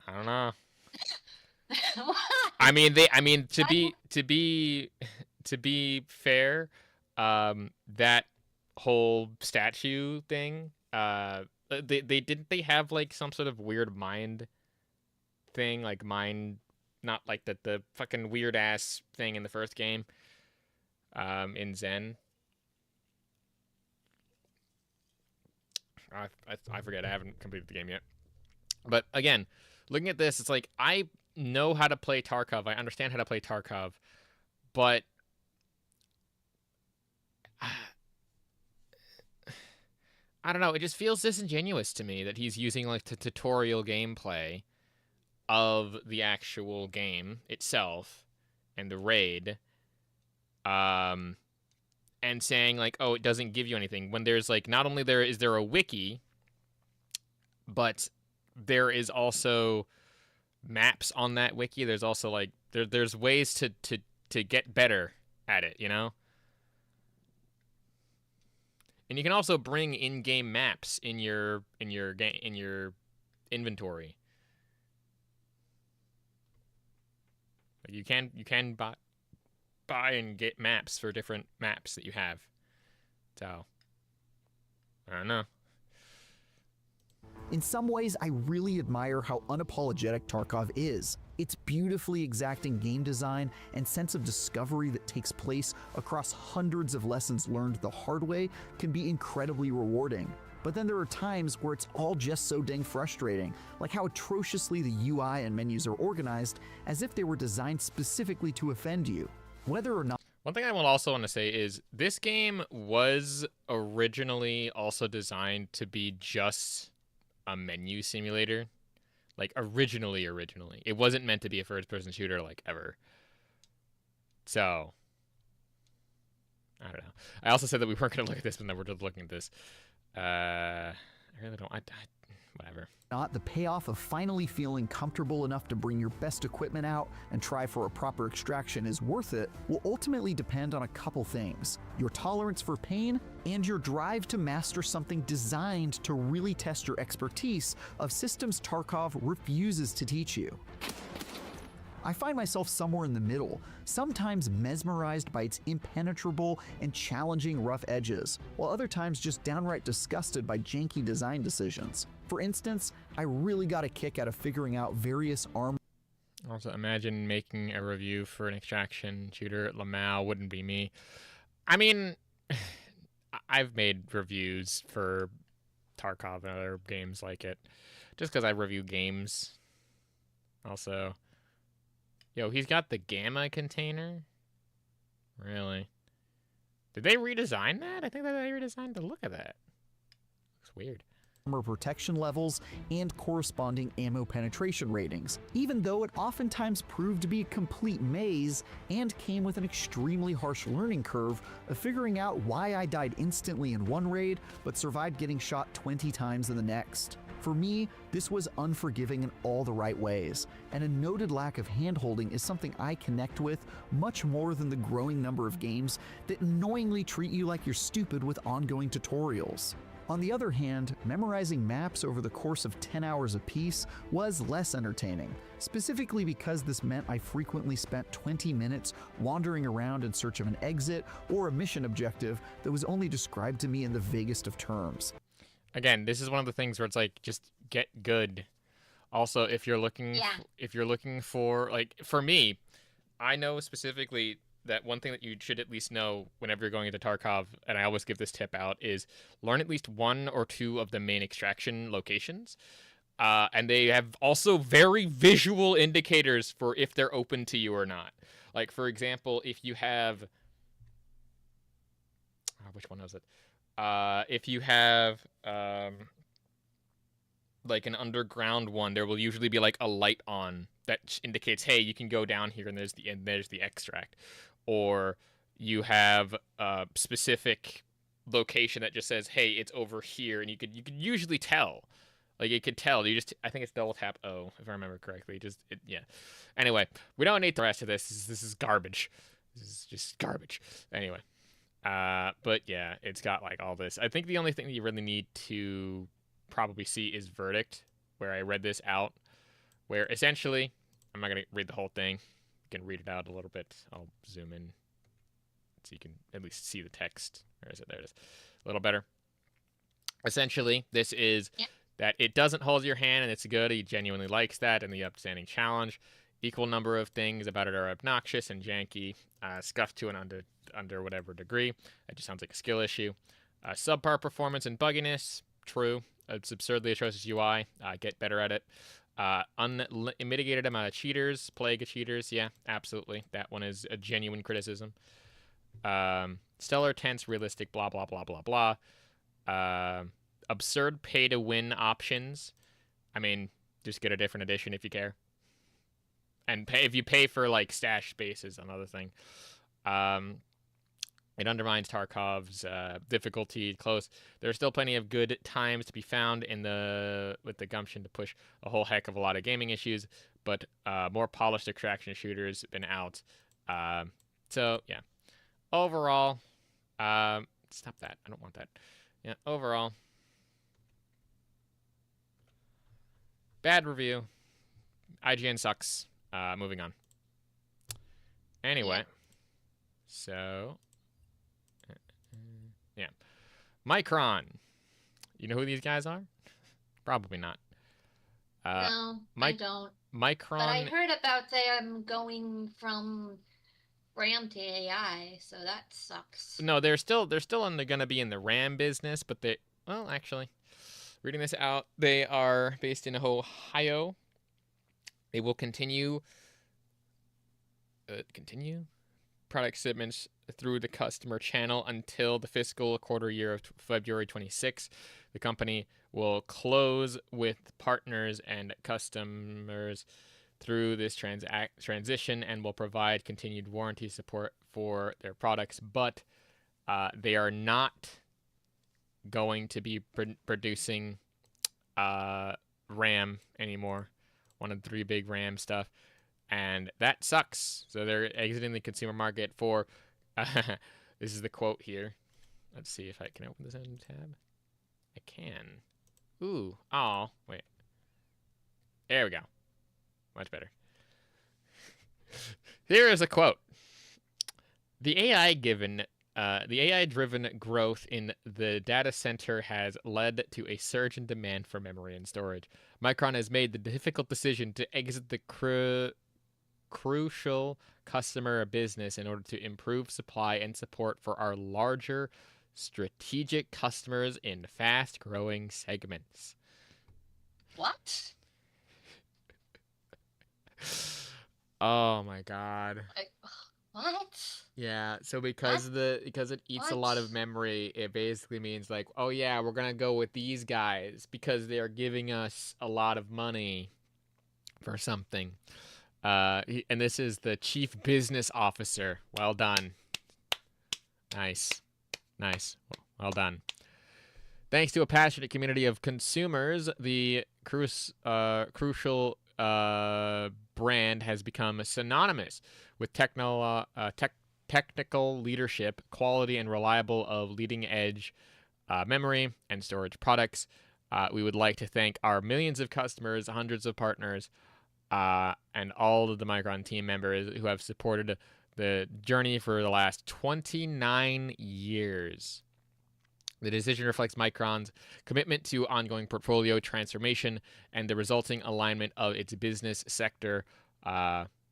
[SPEAKER 1] I don't know. I mean, to be fair, that whole statue thing, they have like some sort of weird mind thing, like mind, not like the fucking weird ass thing in the first game, in Zen. I forget. I haven't completed the game yet. But again, looking at this, it's like, I know how to play Tarkov. I understand how to play Tarkov, but I don't know. It just feels disingenuous to me that he's using like the tutorial gameplay of the actual game itself and the raid, and saying like, oh, it doesn't give you anything, when there's like, not only is there a wiki, but there is also maps on that wiki. There's also like there's ways to get better at it, you know? And you can also bring in-game maps in your inventory. Like, you can buy and get maps for different maps that you have. So I don't know.
[SPEAKER 4] In some ways, I really admire how unapologetic Tarkov is. Its beautifully exacting game design and sense of discovery that takes place across hundreds of lessons learned the hard way can be incredibly rewarding. But then there are times where it's all just so dang frustrating, like how atrociously the UI and menus are organized, as if they were designed specifically to offend you. Whether or not...
[SPEAKER 1] One thing I will also want to say is this game was originally also designed to be just a menu simulator. Like, originally. It wasn't meant to be a first-person shooter, like, ever. So, I don't know. I also said that we weren't going to look at this, but then we're just looking at this. I really don't... whatever.
[SPEAKER 4] The payoff of finally feeling comfortable enough to bring your best equipment out and try for a proper extraction is worth it will ultimately depend on a couple things: your tolerance for pain and your drive to master something designed to really test your expertise of systems Tarkov refuses to teach you. I find myself somewhere in the middle, sometimes mesmerized by its impenetrable and challenging rough edges, while other times just downright disgusted by janky design decisions. For instance, I really got a kick out of figuring out various armor.
[SPEAKER 1] Also, imagine making a review for an extraction shooter. Lamau wouldn't be me. I mean, I've made reviews for Tarkov and other games like it, just because I review games. Also, yo, he's got the Gamma container? Really? Did they redesign that? I think that they redesigned the look of that. Looks weird.
[SPEAKER 4] Armor protection levels and corresponding ammo penetration ratings, even though it oftentimes proved to be a complete maze and came with an extremely harsh learning curve of figuring out why I died instantly in one raid but survived getting shot 20 times in the next. For me, this was unforgiving in all the right ways, and a noted lack of handholding is something I connect with much more than the growing number of games that annoyingly treat you like you're stupid with ongoing tutorials. On the other hand, memorizing maps over the course of 10 hours apiece was less entertaining, specifically because this meant I frequently spent 20 minutes wandering around in search of an exit or a mission objective that was only described to me in the vaguest of terms.
[SPEAKER 1] Again, this is one of the things where it's like, just get good. Also, if you're looking for, like, for me, I know specifically that one thing that you should at least know whenever you're going into Tarkov, and I always give this tip out, is learn at least one or two of the main extraction locations. And they have also very visual indicators for if they're open to you or not. Like, for example, if you have... Oh which one was it? If you have like an underground one, there will usually be like a light on that indicates, hey, you can go down here and there's the extract. Or you have a specific location that just says, hey, it's over here, and you could usually tell. Like, it could tell. I think it's double tap O, if I remember correctly. Yeah. Anyway, we don't need the rest of this. This is garbage. This is just garbage. Anyway. But yeah, it's got like all this. I think the only thing that you really need to probably see is Verdict, where I read this out, where essentially, I'm not going to read the whole thing. You can read it out a little bit. I'll zoom in so you can at least see the text. Where is it? There it is. A little better. Essentially, this is that it doesn't hold your hand and it's good. He genuinely likes that, and the upstanding challenge. Equal number of things about it are obnoxious and janky, scuffed to an under whatever degree. It just sounds like a skill issue. Subpar performance and bugginess, true. It's absurdly atrocious UI. Get better at it. Unmitigated amount of cheaters, plague of cheaters. Yeah, absolutely. That one is a genuine criticism. Stellar, tense, realistic, blah, blah, blah, blah, blah. Absurd pay-to-win options. I mean, just get a different edition if you care. And if you pay for, like, stash spaces, another thing. It undermines Tarkov's difficulty close. There are still plenty of good times to be found with the gumption to push a whole heck of a lot of gaming issues, but more polished extraction shooters been out. So, yeah. Overall, stop that. I don't want that. Yeah, overall, bad review. IGN sucks. Moving on. Anyway, so, yeah. Micron. You know who these guys are? Probably not.
[SPEAKER 2] No, I don't.
[SPEAKER 1] Micron.
[SPEAKER 2] But I heard about them going from RAM to AI, so that sucks.
[SPEAKER 1] No, they're still gonna be in the RAM business, but actually, reading this out, they are based in Ohio. They will continue product shipments through the customer channel until the fiscal quarter year of February 26. The company will close with partners and customers through this transition and will provide continued warranty support for their products, but they are not going to be producing RAM anymore. One of the 3 big RAM stuff, and that sucks. So they're exiting the consumer market for this is the quote here. Let's see if I can open this in tab. I can. Ooh. Oh, wait. There we go. Much better. Here is a quote. The AI-driven growth in the data center has led to a surge in demand for memory and storage. Micron has made the difficult decision to exit the crucial customer business in order to improve supply and support for our larger strategic customers in fast-growing segments.
[SPEAKER 2] What?
[SPEAKER 1] Oh my god.
[SPEAKER 2] What?
[SPEAKER 1] Yeah, so because it eats a lot of memory, it basically means like, oh yeah, we're gonna go with these guys because they are giving us a lot of money for something. And this is the chief business officer. Well done. Nice. Well done. Thanks to a passionate community of consumers, the crucial brand has become synonymous with technical leadership, quality, and reliable of leading-edge memory and storage products. We would like to thank our millions of customers, hundreds of partners, and all of the Micron team members who have supported the journey for the last 29 years. The decision reflects Micron's commitment to ongoing portfolio transformation and the resulting alignment of its business sector,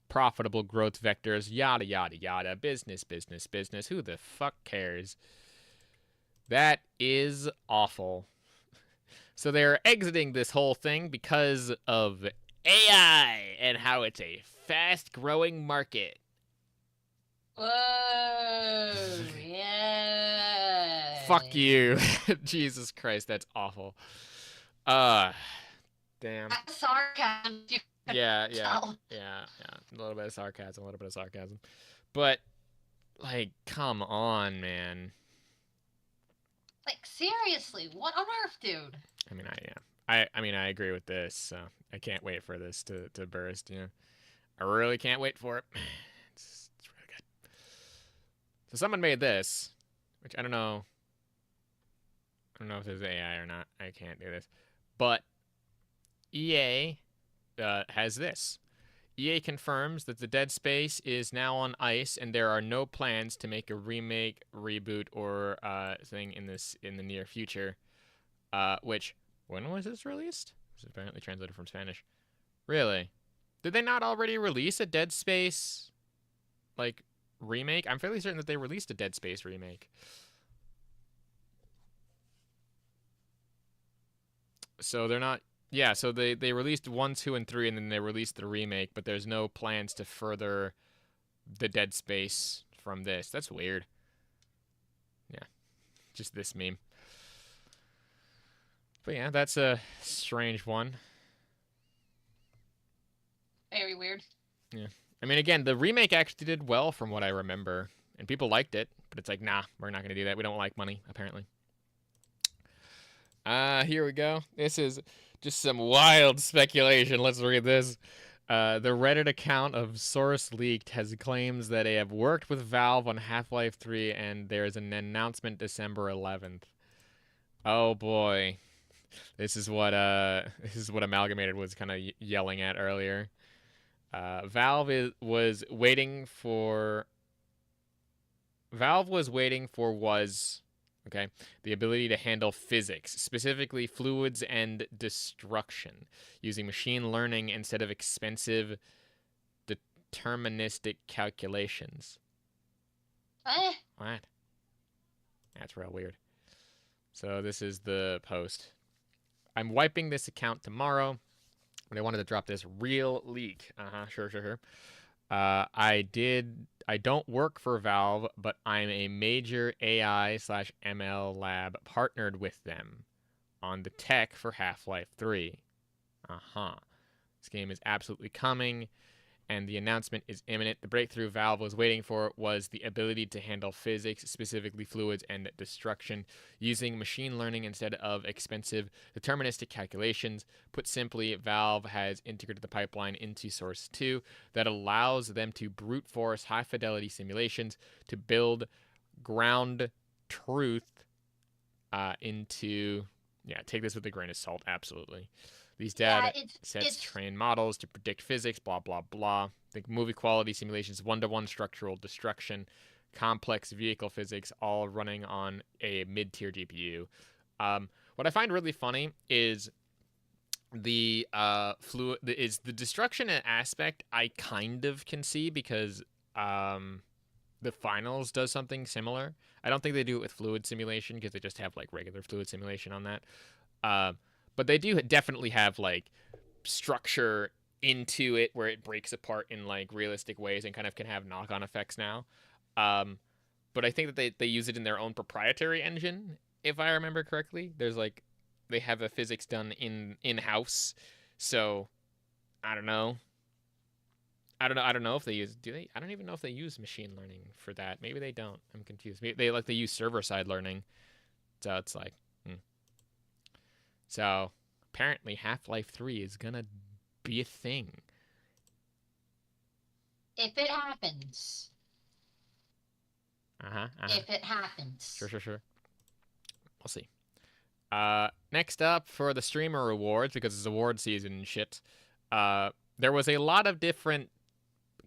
[SPEAKER 1] profitable growth vectors, yada, yada, yada, business. Who the fuck cares? That is awful. So they're exiting this whole thing because of AI and how it's a fast-growing market.
[SPEAKER 2] Whoa, yeah.
[SPEAKER 1] Fuck you. Jesus Christ, that's awful. Damn.
[SPEAKER 2] That's sarcasm.
[SPEAKER 1] Yeah. A little bit of sarcasm, But, like, come on, man.
[SPEAKER 2] Like, seriously, what on earth, dude?
[SPEAKER 1] I mean, I agree with this, so I can't wait for this to burst, you know. I really can't wait for it. It's really good. So someone made this, which I don't know if there's AI or not. I can't do this. But EA has this. EA confirms that the Dead Space is now on ice, and there are no plans to make a remake, reboot, or thing in the near future. Which, when was this released? It's apparently translated from Spanish. Really? Did they not already release a Dead Space, like, remake? I'm fairly certain that they released a Dead Space remake. So they're not... Yeah, so they released 1, 2, and 3, and then they released the remake, but there's no plans to further the Dead Space from this. That's weird. Yeah, just this meme. But yeah, that's a strange one.
[SPEAKER 2] Very weird.
[SPEAKER 1] Yeah. I mean, again, the remake actually did well from what I remember, and people liked it, but it's like, nah, we're not going to do that. We don't like money, apparently. Here we go. This is just some wild speculation. Let's read this. The Reddit account of Source Leaked has claims that they have worked with Valve on Half-Life 3, and there's an announcement December 11th. Oh boy. This is what Amalgamated was kind of yelling at earlier. Valve was waiting for the ability to handle physics, specifically fluids and destruction, using machine learning instead of expensive deterministic calculations. What? That's real weird. So this is the post. I'm wiping this account tomorrow, but I wanted to drop this real leak. Sure. I don't work for Valve, but I'm a major AI/ML lab partnered with them on the tech for Half-Life 3. This game is absolutely coming, and the announcement is imminent. The breakthrough Valve was waiting for was the ability to handle physics, specifically fluids and destruction, using machine learning instead of expensive deterministic calculations. Put simply, Valve has integrated the pipeline into Source 2 that allows them to brute force high-fidelity simulations to build ground truth into... Yeah, take this with a grain of salt, absolutely. These data sets train models to predict physics, blah, blah, blah. Think movie quality simulations, one-to-one structural destruction, complex vehicle physics, all running on a mid-tier GPU. What I find really funny is the destruction aspect I kind of can see because the Finals does something similar. I don't think they do it with fluid simulation because they just have like regular fluid simulation on that. But they do definitely have like structure into it where it breaks apart in like realistic ways and kind of can have knock-on effects now. But I think that they use it in their own proprietary engine, if I remember correctly. There's like they have the physics done in-house. So I don't know. I don't know if they use I don't even know if they use machine learning for that. Maybe they don't. I'm confused. Maybe they use server-side learning. So it's like So apparently Half-Life 3 is gonna be a thing.
[SPEAKER 2] If it happens. If it happens.
[SPEAKER 1] Sure. We'll see. Next up for the streamer rewards, because it's award season and shit. There was a lot of different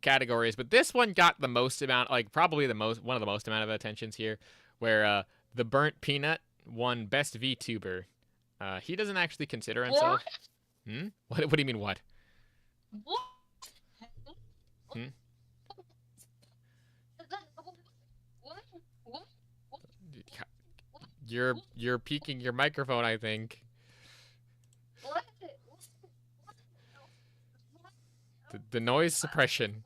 [SPEAKER 1] categories, but this one got the most amount, like probably one of the most amount of attentions here, where the Burnt Peanut won Best VTuber. He doesn't actually consider himself. What? What do you mean? What?
[SPEAKER 2] What?
[SPEAKER 1] You're peeking your microphone, I think. The noise suppression.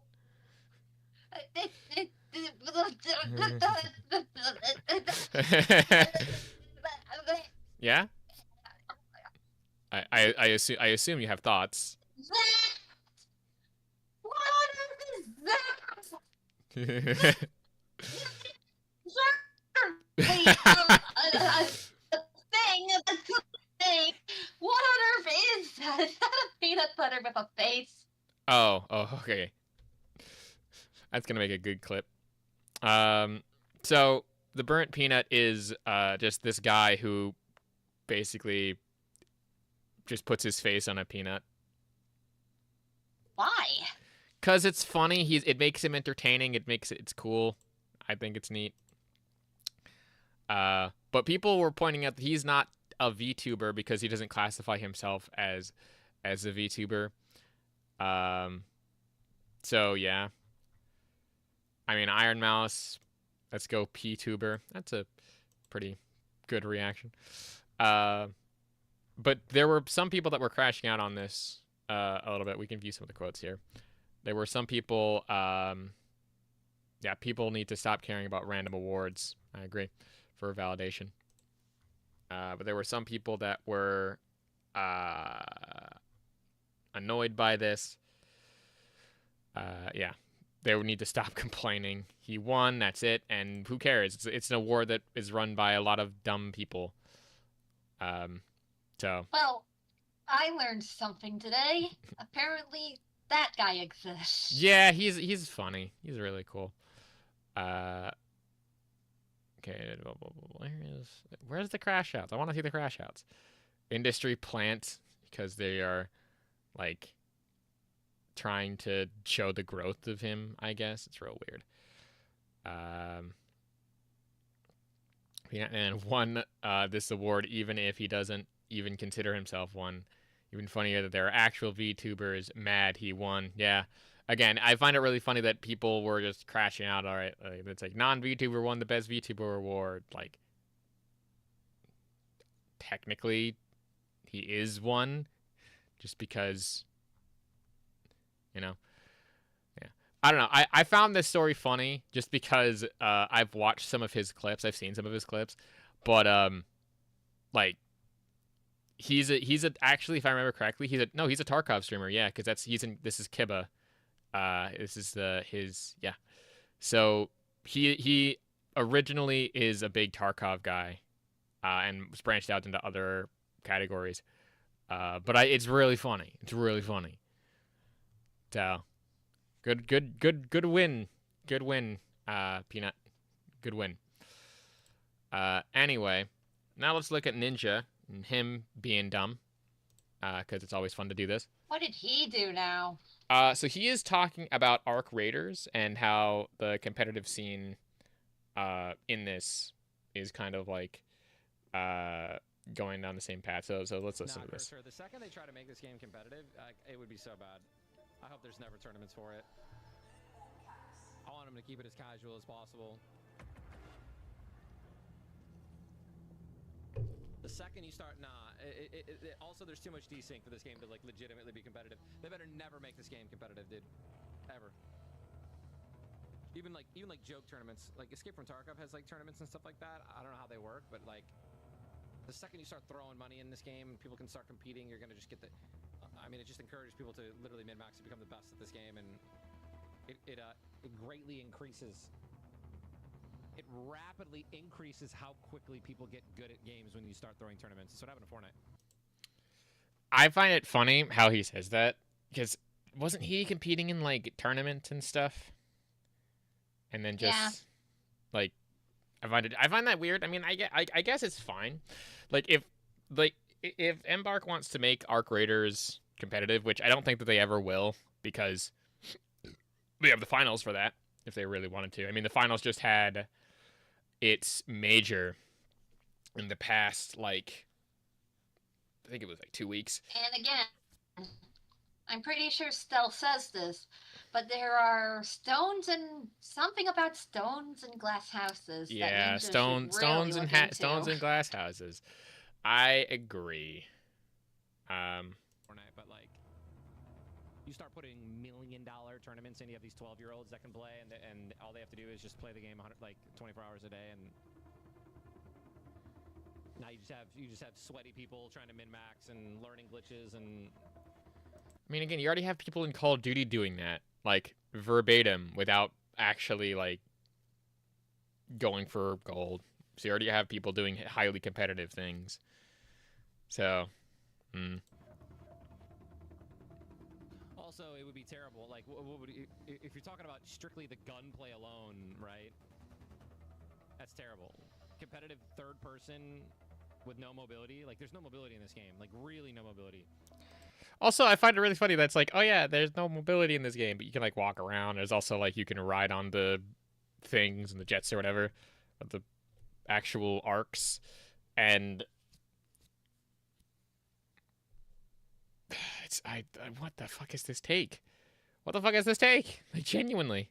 [SPEAKER 1] Yeah? I assume you have thoughts.
[SPEAKER 2] What is that? Thing. What on earth is that? Is that a peanut butter with a face?
[SPEAKER 1] Oh, okay. That's gonna make a good clip. So the burnt peanut is just this guy who basically just puts his face on a peanut.
[SPEAKER 2] Why?
[SPEAKER 1] 'Cause it's funny. It makes him entertaining. It's cool. I think it's neat. But people were pointing out that he's not a VTuber because he doesn't classify himself as a VTuber. So yeah. I mean, Iron Mouse, let's go PTuber. That's a pretty good reaction. But there were some people that were crashing out on this a little bit. We can view some of the quotes here. There were some people, yeah, people need to stop caring about random awards. I agree, for validation. But there were some people that were annoyed by this. Yeah. They would need to stop complaining. He won, that's it, and who cares? It's an award that is run by a lot of dumb people. So.
[SPEAKER 2] Well, I learned something today. Apparently, that guy exists.
[SPEAKER 1] Yeah, he's funny. He's really cool. Okay, where's the crash outs? I want to see the crash outs. Industry plant, because they are, like, trying to show the growth of him, I guess. It's real weird. Yeah, and won this award even if he doesn't even consider himself one. Even funnier that there are actual VTubers mad he won. Yeah. Again, I find it really funny that people were just crashing out. All right, it's like non-VTuber won the best VTuber award. Like, technically, he is one, just because, you know. Yeah, I don't know. I found this story funny just because I've watched some of his clips. I've seen some of his clips, but like. He's actually, if I remember correctly, he's a Tarkov streamer, yeah, because this is Kiba. This is his yeah. So he originally is a big Tarkov guy, and was branched out into other categories. But it's really funny. It's really funny. So good win. Good win, Peanut. Good win. Anyway, now let's look at Ninja. And him being dumb, because it's always fun to do this.
[SPEAKER 2] What did he do now?
[SPEAKER 1] So he is talking about Arc Raiders and how the competitive scene in this is kind of like going down the same path. So let's listen to this.
[SPEAKER 5] Sure. The second they try to make this game competitive, it would be so bad. I hope there's never tournaments for it. I want them to keep it as casual as possible. The second you start, also there's too much desync for this game to like legitimately be competitive. They better never make this game competitive, dude. Ever. Even like joke tournaments, like Escape from Tarkov has like tournaments and stuff like that. I don't know how they work, but like the second you start throwing money in this game, people can start competing. You're gonna just get the. I mean, it just encourages people to literally min-max to become the best at this game, and it greatly increases. It rapidly increases how quickly people get good at games when you start throwing tournaments. That's what happened to Fortnite.
[SPEAKER 1] I find it funny how he says that, because wasn't he competing in like tournaments and stuff? And then just like I find that weird. I mean, I guess it's fine. Like if Embark wants to make Arc Raiders competitive, which I don't think that they ever will, because we have the finals for that if they really wanted to. I mean, the finals just had its major in the past, like, I think it was like 2 weeks.
[SPEAKER 2] And again, I'm pretty sure Stealth says this, but there are stones and something about stones and glass houses.
[SPEAKER 1] Yeah,
[SPEAKER 2] that
[SPEAKER 1] stones and glass houses. I agree.
[SPEAKER 5] Fortnite, but like, you start putting $1 million tournaments in. You have these 12-year-olds that can play, and all they have to do is just play the game like 24 hours a day, and now you just have sweaty people trying to min-max and learning glitches. And
[SPEAKER 1] I mean, again, you already have people in Call of Duty doing that, like verbatim, without actually like going for gold. So you already have people doing highly competitive things. So,
[SPEAKER 5] Also, it would be terrible. Like, if you're talking about strictly the gunplay alone, right? That's terrible. Competitive third person with no mobility. Like, there's no mobility in this game. Like, really no mobility.
[SPEAKER 1] Also, I find it really funny that's like, oh yeah, there's no mobility in this game, but you can like walk around. There's also like you can ride on the things and the jets or whatever, the actual arcs, and it's what the fuck is this take? What the fuck is this take? Like, genuinely.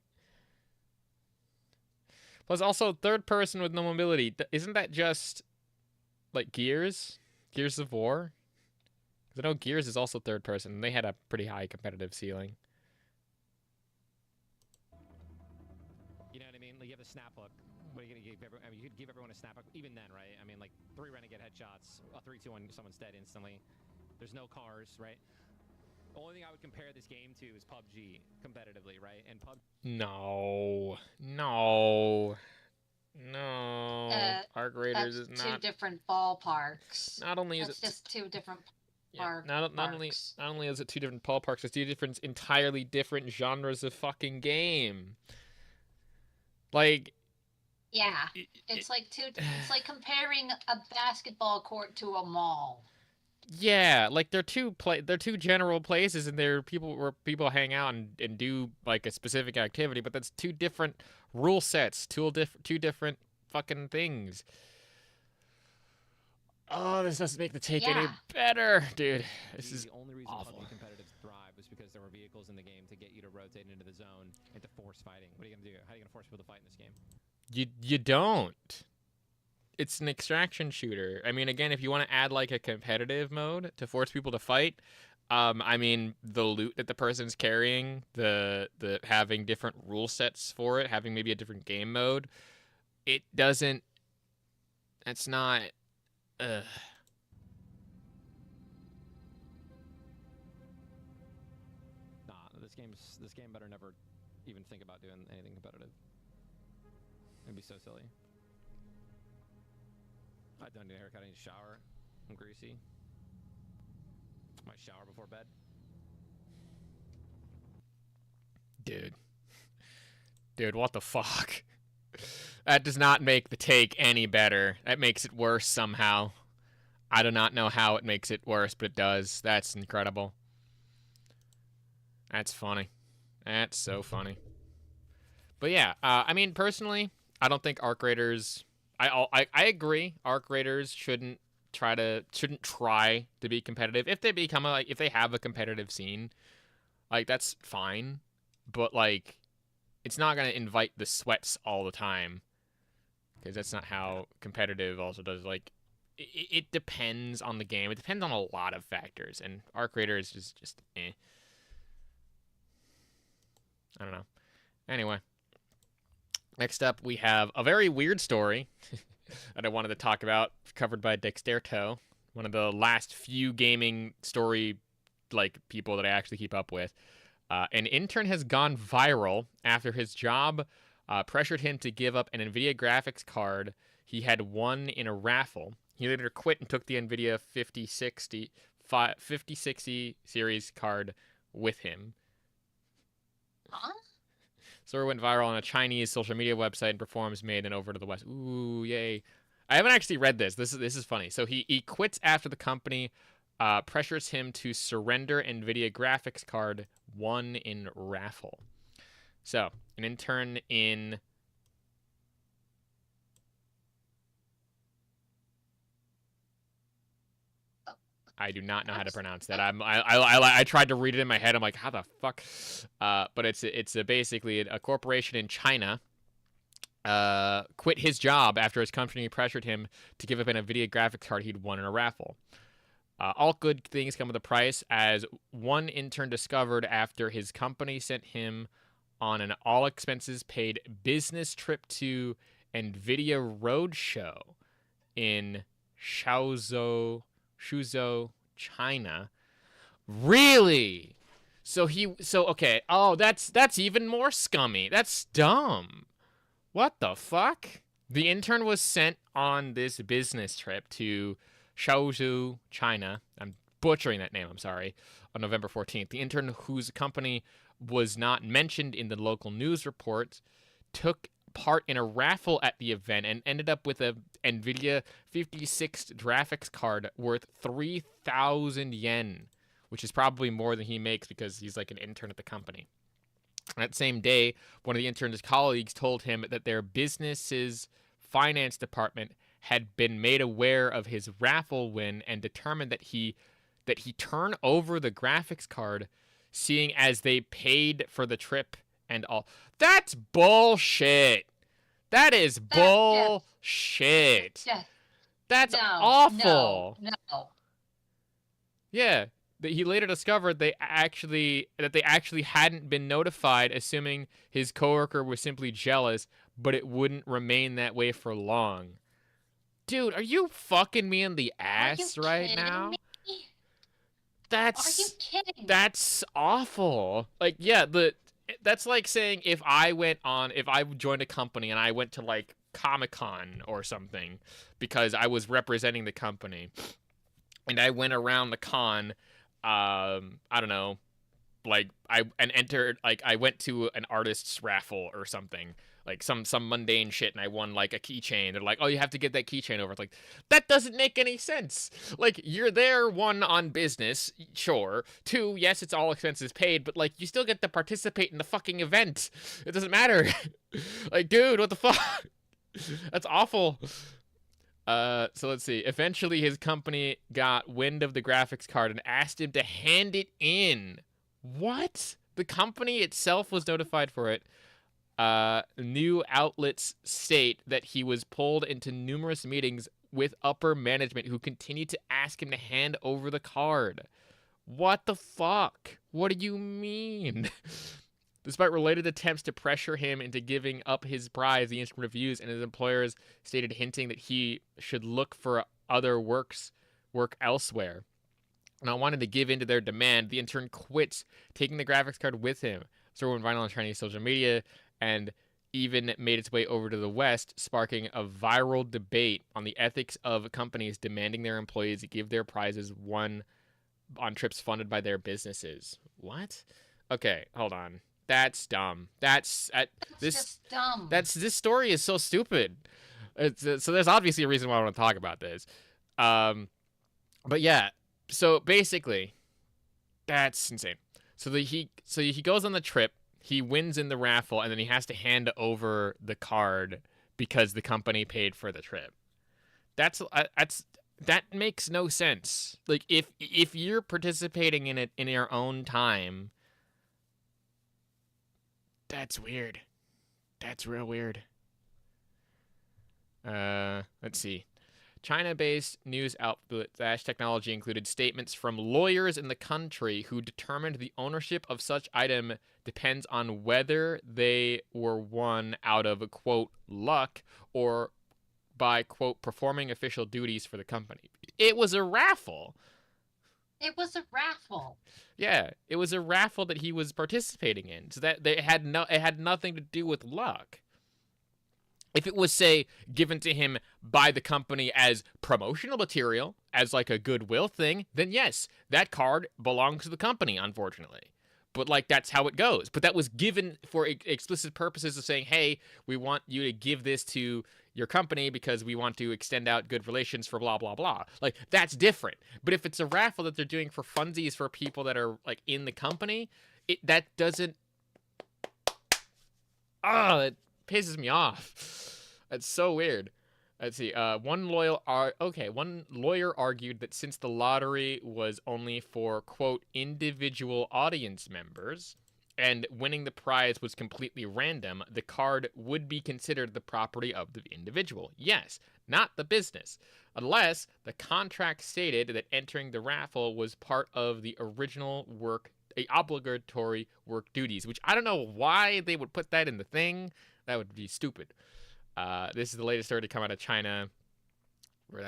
[SPEAKER 1] Plus, also third person with no mobility. Isn't that just like Gears of War? I know Gears is also third person, and they had a pretty high competitive ceiling.
[SPEAKER 5] You know what I mean? Like, you have the snap hook. What are you gonna give everyone? I mean, you could give everyone a snap hook even then, right? I mean, like 3 Renegade headshots, a 3-2-1, someone's dead instantly. There's no cars, right? The only thing I would compare this game to is PUBG competitively, right? And
[SPEAKER 1] No. Arc Raiders is not.
[SPEAKER 2] Two different ballparks.
[SPEAKER 1] Not only is
[SPEAKER 2] it's
[SPEAKER 1] it
[SPEAKER 2] just two different.
[SPEAKER 1] Yeah, not only is it two different ballparks, it's two different, entirely different genres of fucking game. Like,
[SPEAKER 2] yeah, it's like comparing a basketball court to a mall.
[SPEAKER 1] Yeah, like they're two general places, and they're where people hang out and do like a specific activity, but that's two different rule sets, two different fucking things. Oh, this doesn't make the take any better, dude. This is
[SPEAKER 5] the only reason
[SPEAKER 1] awful.
[SPEAKER 5] PUBG competitive thrived was because there were vehicles in the game to get you to rotate into the zone and to force fighting. What are you gonna do? How are you gonna force people to fight in this game?
[SPEAKER 1] You don't. It's an extraction shooter. I mean, again, if you want to add like a competitive mode to force people to fight, I mean, the loot that the person's carrying, the having different rule sets for it, having maybe a different game mode, it doesn't. It's not. Nah,
[SPEAKER 5] this game better never even think about doing anything competitive. It'd be so silly. I don't need a haircut. I need a shower. I'm greasy. Might shower before bed.
[SPEAKER 1] Dude, what the fuck? That does not make the take any better. That makes it worse somehow. I do not know how it makes it worse, but it does. That's incredible. That's funny. That's so funny. But yeah, I mean, personally, I don't think Arc Raiders. I agree. Arc Raiders shouldn't try to be competitive. If they if they have a competitive scene, like that's fine. But like, it's not gonna invite the sweats all the time, because that's not how competitive also does. Like, it depends on the game. It depends on a lot of factors, and Arc Raiders is just eh. I don't know. Anyway, next up we have a very weird story that I wanted to talk about, covered by Dexterto, one of the last few gaming story people that I actually keep up with. An intern has gone viral after his job pressured him to give up an NVIDIA graphics card he had won in a raffle. He later quit and took the NVIDIA 5060 series card with him.
[SPEAKER 2] Huh?
[SPEAKER 1] Story went viral on a Chinese social media website and performs made and over to the West. Ooh, yay. I haven't actually read this. This is funny. So he quits after the company pressures him to surrender NVIDIA graphics card won in raffle. So, an intern in... I do not know how to pronounce that. I tried to read it in my head. I'm like, how the fuck? But it's basically a corporation in China quit his job after his company pressured him to give up an NVIDIA graphics card he'd won in a raffle. All good things come with a price, as one intern discovered after his company sent him on an all-expenses-paid business trip to NVIDIA Roadshow in Suzhou, China. Really? So okay. Oh, that's even more scummy. That's dumb. What the fuck? The intern was sent on this business trip to Suzhou, China. I'm butchering that name, I'm sorry. On November 14th. The intern, whose company was not mentioned in the local news reports, took part in a raffle at the event and ended up with a NVIDIA 56 graphics card worth 3,000 yen, which is probably more than he makes because he's like an intern at the company. That same day, one of the intern's colleagues told him that their business's finance department had been made aware of his raffle win and determined that he turn over the graphics card, seeing as they paid for the trip and all. That's bullshit. That is bullshit. That's awful.
[SPEAKER 2] No.
[SPEAKER 1] Yeah. He later discovered they actually hadn't been notified, assuming his coworker was simply jealous, but it wouldn't remain that way for long. Dude, are you fucking me in the ass right now?
[SPEAKER 2] Me?
[SPEAKER 1] Are you kidding? That's awful. Like, yeah, that's like saying if I joined a company and I went to like Comic-Con or something because I was representing the company, and I went around the con, I don't know, like I went to an artist's raffle or something, like some mundane shit, and I won like a keychain. They're like, oh, you have to get that keychain over. It's like, that doesn't make any sense. Like, you're there, one, on business, sure. Two, yes, it's all expenses paid, but like, you still get to participate in the fucking event. It doesn't matter. Like, dude, what the fuck? That's awful. So let's see. Eventually, his company got wind of the graphics card and asked him to hand it in. What? The company itself was notified for it. New outlets state that he was pulled into numerous meetings with upper management who continued to ask him to hand over the card. What the fuck? What do you mean? Despite related attempts to pressure him into giving up his prize, the instant reviews and his employers stated, hinting that he should look for other work elsewhere. And I wanted to give in to their demand. The intern quits, taking the graphics card with him. So went viral on Chinese social media and even made its way over to the West, sparking a viral debate on the ethics of companies demanding their employees give their prizes won on trips funded by their businesses. What? Okay, hold on. That's dumb. That's
[SPEAKER 2] just dumb.
[SPEAKER 1] This story is so stupid. So there's obviously a reason why I want to talk about this. But yeah. So basically, that's insane. So he goes on the trip. He wins in the raffle, and then he has to hand over the card because the company paid for the trip. That makes no sense. Like, if you're participating in it in your own time, that's weird. That's real weird. Let's see. China-based news outlet Dash Technology included statements from lawyers in the country who determined the ownership of such item depends on whether they were won out of, quote, luck or by, quote, performing official duties for the company. It was a raffle.
[SPEAKER 2] It was a raffle.
[SPEAKER 1] Yeah, it was a raffle that he was participating in. So that it had nothing to do with luck. If it was, say, given to him by the company as promotional material, as like a goodwill thing, then yes, that card belongs to the company, unfortunately. But like, that's how it goes. But that was given for explicit purposes of saying, hey, we want you to give this to your company because we want to extend out good relations for blah, blah, blah. Like, that's different. But if it's a raffle that they're doing for funsies for people that are like in the company, that doesn't... it pisses me off. That's so weird. Let's see. One lawyer argued that since the lottery was only for, quote, individual audience members, and winning the prize was completely random, the card would be considered the property of the individual. Yes, not the business, unless the contract stated that entering the raffle was part of the original obligatory work duties, which I don't know why they would put that in the thing. That would be stupid. This is the latest story to come out of China. Where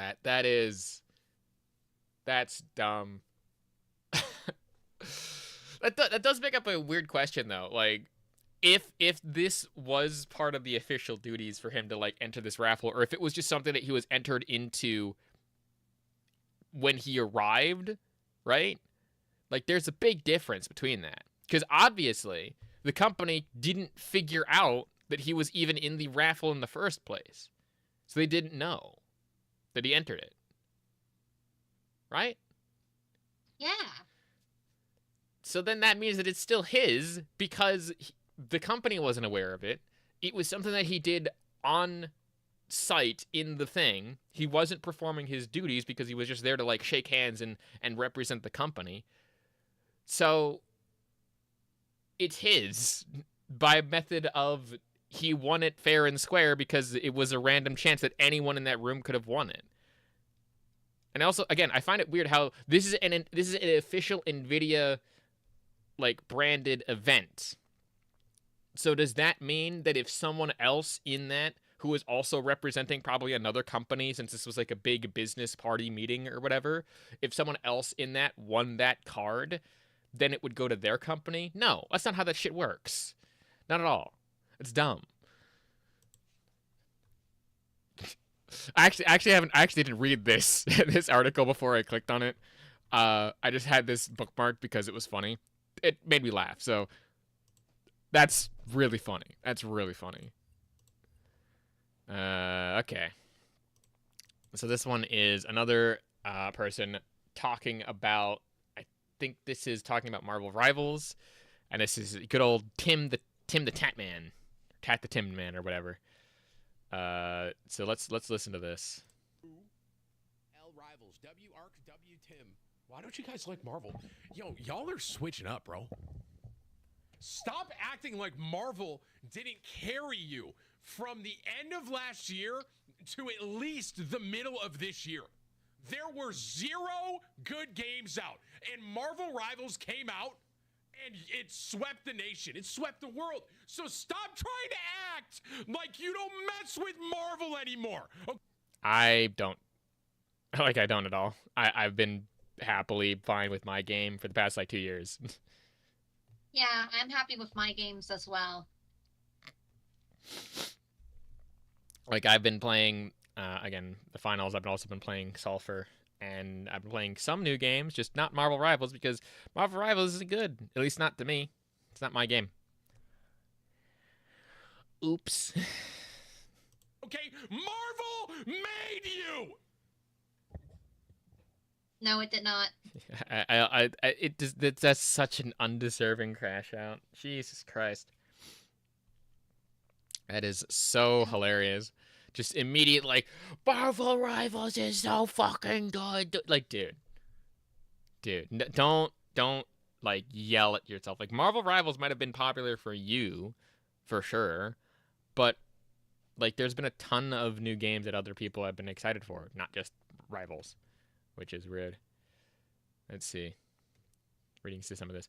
[SPEAKER 1] that's dumb. That does make up a weird question though. Like, if this was part of the official duties for him to like enter this raffle, or if it was just something that he was entered into when he arrived, right? Like, there's a big difference between that, because obviously the company didn't figure out that he was even in the raffle in the first place, so they didn't know that he entered it, right?
[SPEAKER 2] Yeah.
[SPEAKER 1] So then that means that it's still his, because the company wasn't aware of it. It was something that he did on site in the thing. He wasn't performing his duties because he was just there to like shake hands and represent the company. So it's his by method of he won it fair and square because it was a random chance that anyone in that room could have won it. And also, again, I find it weird how this is an official NVIDIA like branded event. So does that mean that if someone else in that who is also representing probably another company, since this was like a big business party meeting or whatever, if someone else in that won that card, then it would go to their company? No, that's not how that shit works. Not at all. It's dumb. I actually didn't read this this article before I clicked on it. I just had this bookmarked because it was funny. It made me laugh. So that's really funny. That's really funny. Okay. So this one is another person talking about, I think this is talking about Marvel Rivals, and this is good old Tim the Tat Man, Tat the Tim Man or whatever. So let's listen to this.
[SPEAKER 6] L Rivals, W Arc, W Tim. Why don't you guys like Marvel? Yo, y'all are switching up, bro. Stop acting like Marvel didn't carry you from the end of last year to at least the middle of this year. There were 0 good games out, and Marvel Rivals came out and it swept the nation. It swept the world. So stop trying to act like you don't mess with Marvel anymore. Okay?
[SPEAKER 1] I don't at all. I've been happily fine with my game for the past like 2 years.
[SPEAKER 2] Yeah, I'm happy with my games as well.
[SPEAKER 1] Like, I've been playing, again, the finals. I've also been playing Sulfur, and I've been playing some new games, just not Marvel Rivals, because Marvel Rivals isn't good. At least not to me. It's not my game. Oops.
[SPEAKER 6] Okay, Marvel made you!
[SPEAKER 2] No, it did not.
[SPEAKER 1] That's such an undeserving crash out. Jesus Christ. That is so hilarious. Just immediate, like, Marvel Rivals is so fucking good. Like, dude, don't like yell at yourself. Like, Marvel Rivals might have been popular for you, for sure, but like, there's been a ton of new games that other people have been excited for, not just Rivals, which is weird. Let's see. Reading through some of this.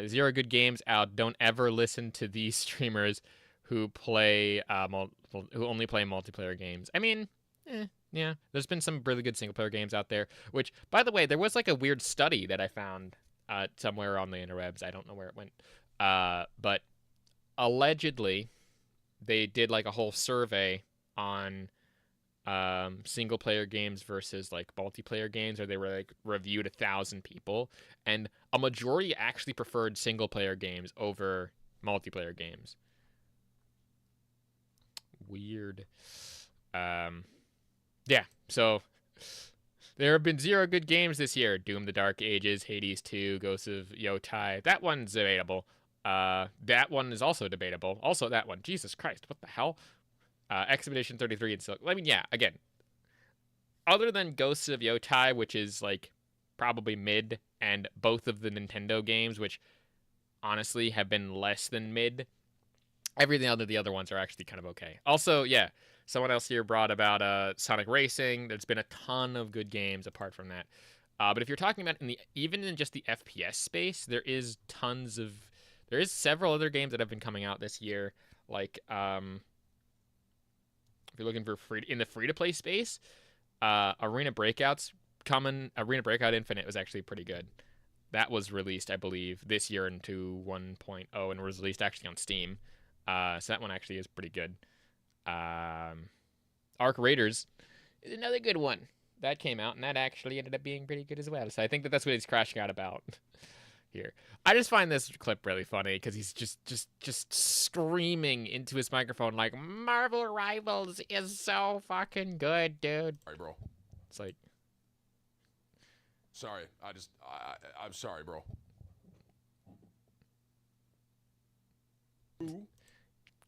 [SPEAKER 1] 0 good games out. Don't ever listen to these streamers who play who only play multiplayer games. I mean, yeah, there's been some really good single player games out there, which, by the way, there was like a weird study that I found somewhere on the interwebs. I don't know where it went, but allegedly they did like a whole survey on single player games versus like multiplayer games, where they were like reviewed 1,000 people, and a majority actually preferred single player games over multiplayer games. Weird. Yeah, so there have been 0 good games this year. Doom the Dark Ages, Hades 2, Ghosts of Yotai. That one's debatable. That one is also debatable. Also that one. Jesus Christ, what the hell? Expedition 33 and Silk. I mean, yeah, again, other than Ghosts of Yotai, which is like probably mid, and both of the Nintendo games, which honestly have been less than mid. Everything other the other ones are actually kind of okay. Also, yeah, someone else here brought about Sonic Racing. There's been a ton of good games apart from that. But if you're talking about even in just the FPS space, there is several other games that have been coming out this year. Like if you're looking for in the free-to-play space, Arena Breakout's coming. Arena Breakout Infinite was actually pretty good. That was released, I believe, this year into 1.0 and was released actually on Steam. So that one actually is pretty good. Arc Raiders is another good one. That came out, and that actually ended up being pretty good as well. So I think that's what he's crashing out about here. I just find this clip really funny because he's just screaming into his microphone like, Marvel Rivals is so fucking good, dude.
[SPEAKER 6] Sorry, bro.
[SPEAKER 1] It's like...
[SPEAKER 6] Sorry. I'm sorry, bro.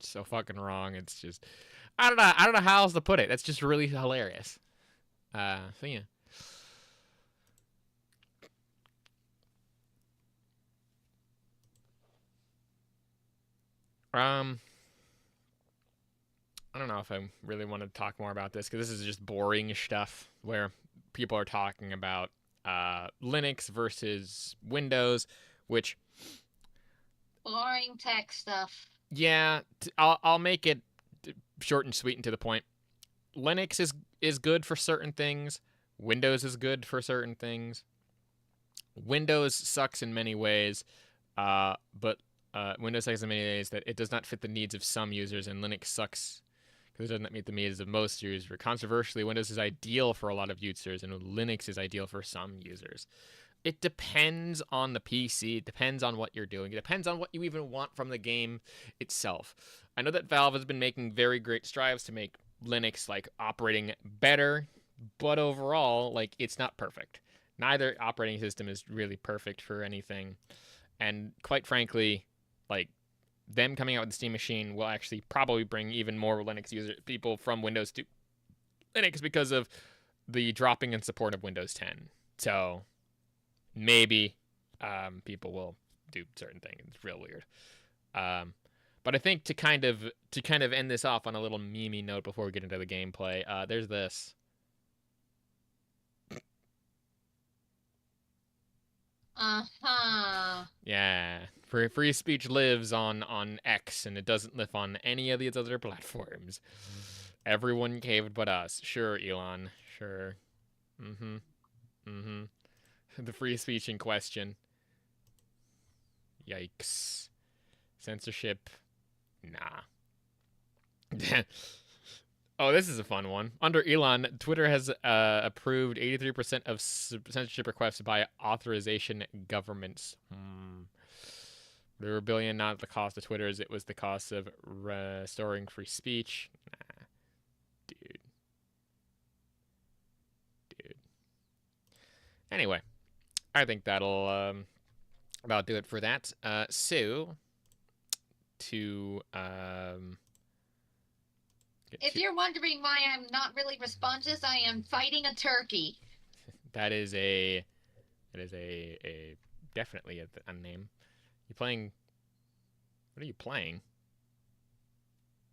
[SPEAKER 1] So fucking wrong. It's just... I don't know how else to put it. That's just really hilarious. So yeah. I don't know if I really want to talk more about this because this is just boring stuff where people are talking about Linux versus Windows, which
[SPEAKER 2] boring tech stuff.
[SPEAKER 1] Yeah, I'll make it short and sweet and to the point. Linux is good for certain things. Windows is good for certain things. Windows sucks in many ways, but Windows sucks in many ways that it does not fit the needs of some users, and Linux sucks because it doesn't meet the needs of most users. Controversially, Windows is ideal for a lot of users, and Linux is ideal for some users. It depends on the PC. It depends on what you're doing. It depends on what you even want from the game itself. I know that Valve has been making very great strides to make Linux like operating better, but overall, like, it's not perfect. Neither operating system is really perfect for anything. And quite frankly, like, them coming out with the Steam Machine will actually probably bring even more Linux people from Windows to Linux because of the dropping in support of Windows 10. So maybe people will do certain things. It's real weird. But I think to kind of end this off on a little meme note before we get into the gameplay, there's this. Yeah. Free speech lives on X, and it doesn't live on any of these other platforms. Everyone caved but us. Sure, Elon. Sure. The free speech in question. Yikes. Censorship. Nah. Oh, this is a fun one. Under Elon, Twitter has approved 83% of censorship requests by authorization governments. They were $1 billion, not the cost of Twitter's. It was the cost of restoring free speech. Nah. Dude. Anyway, I think that'll about do it for that. So,
[SPEAKER 2] if you're wondering why I'm not really responsive, I am fighting a turkey.
[SPEAKER 1] That is definitely a name. You playing? What are you playing?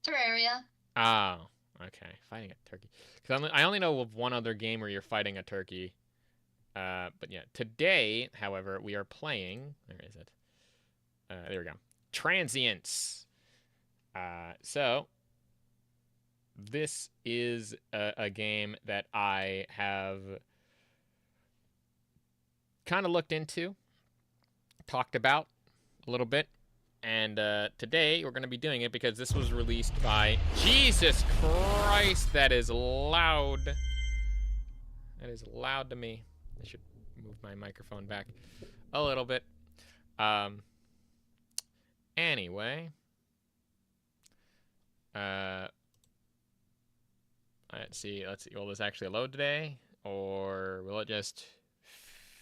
[SPEAKER 2] Terraria.
[SPEAKER 1] Oh, okay. Fighting a turkey. Because I only know of one other game where you're fighting a turkey. But yeah, today, however, we are playing. Where is it? There we go. Transients. So this is a game that I have kind of looked into, talked about a little bit, and today we're going to be doing it because this was released by... Jesus Christ, that is loud. That is loud to me. I should move my microphone back a little bit. Anyway. Let's see. Will this actually load today? Or will it just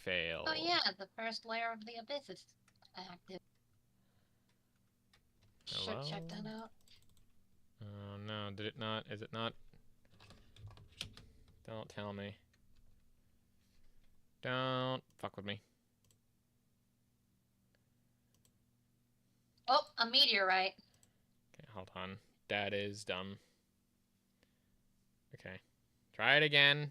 [SPEAKER 1] fail?
[SPEAKER 2] Oh yeah, the first layer of the abyss is active.
[SPEAKER 1] Hello?
[SPEAKER 2] Should check that out.
[SPEAKER 1] Oh no, did it not? Is it not? Don't tell me. Don't fuck with me.
[SPEAKER 2] meteorite.
[SPEAKER 1] Okay, hold on. That is dumb. Okay. Try it again.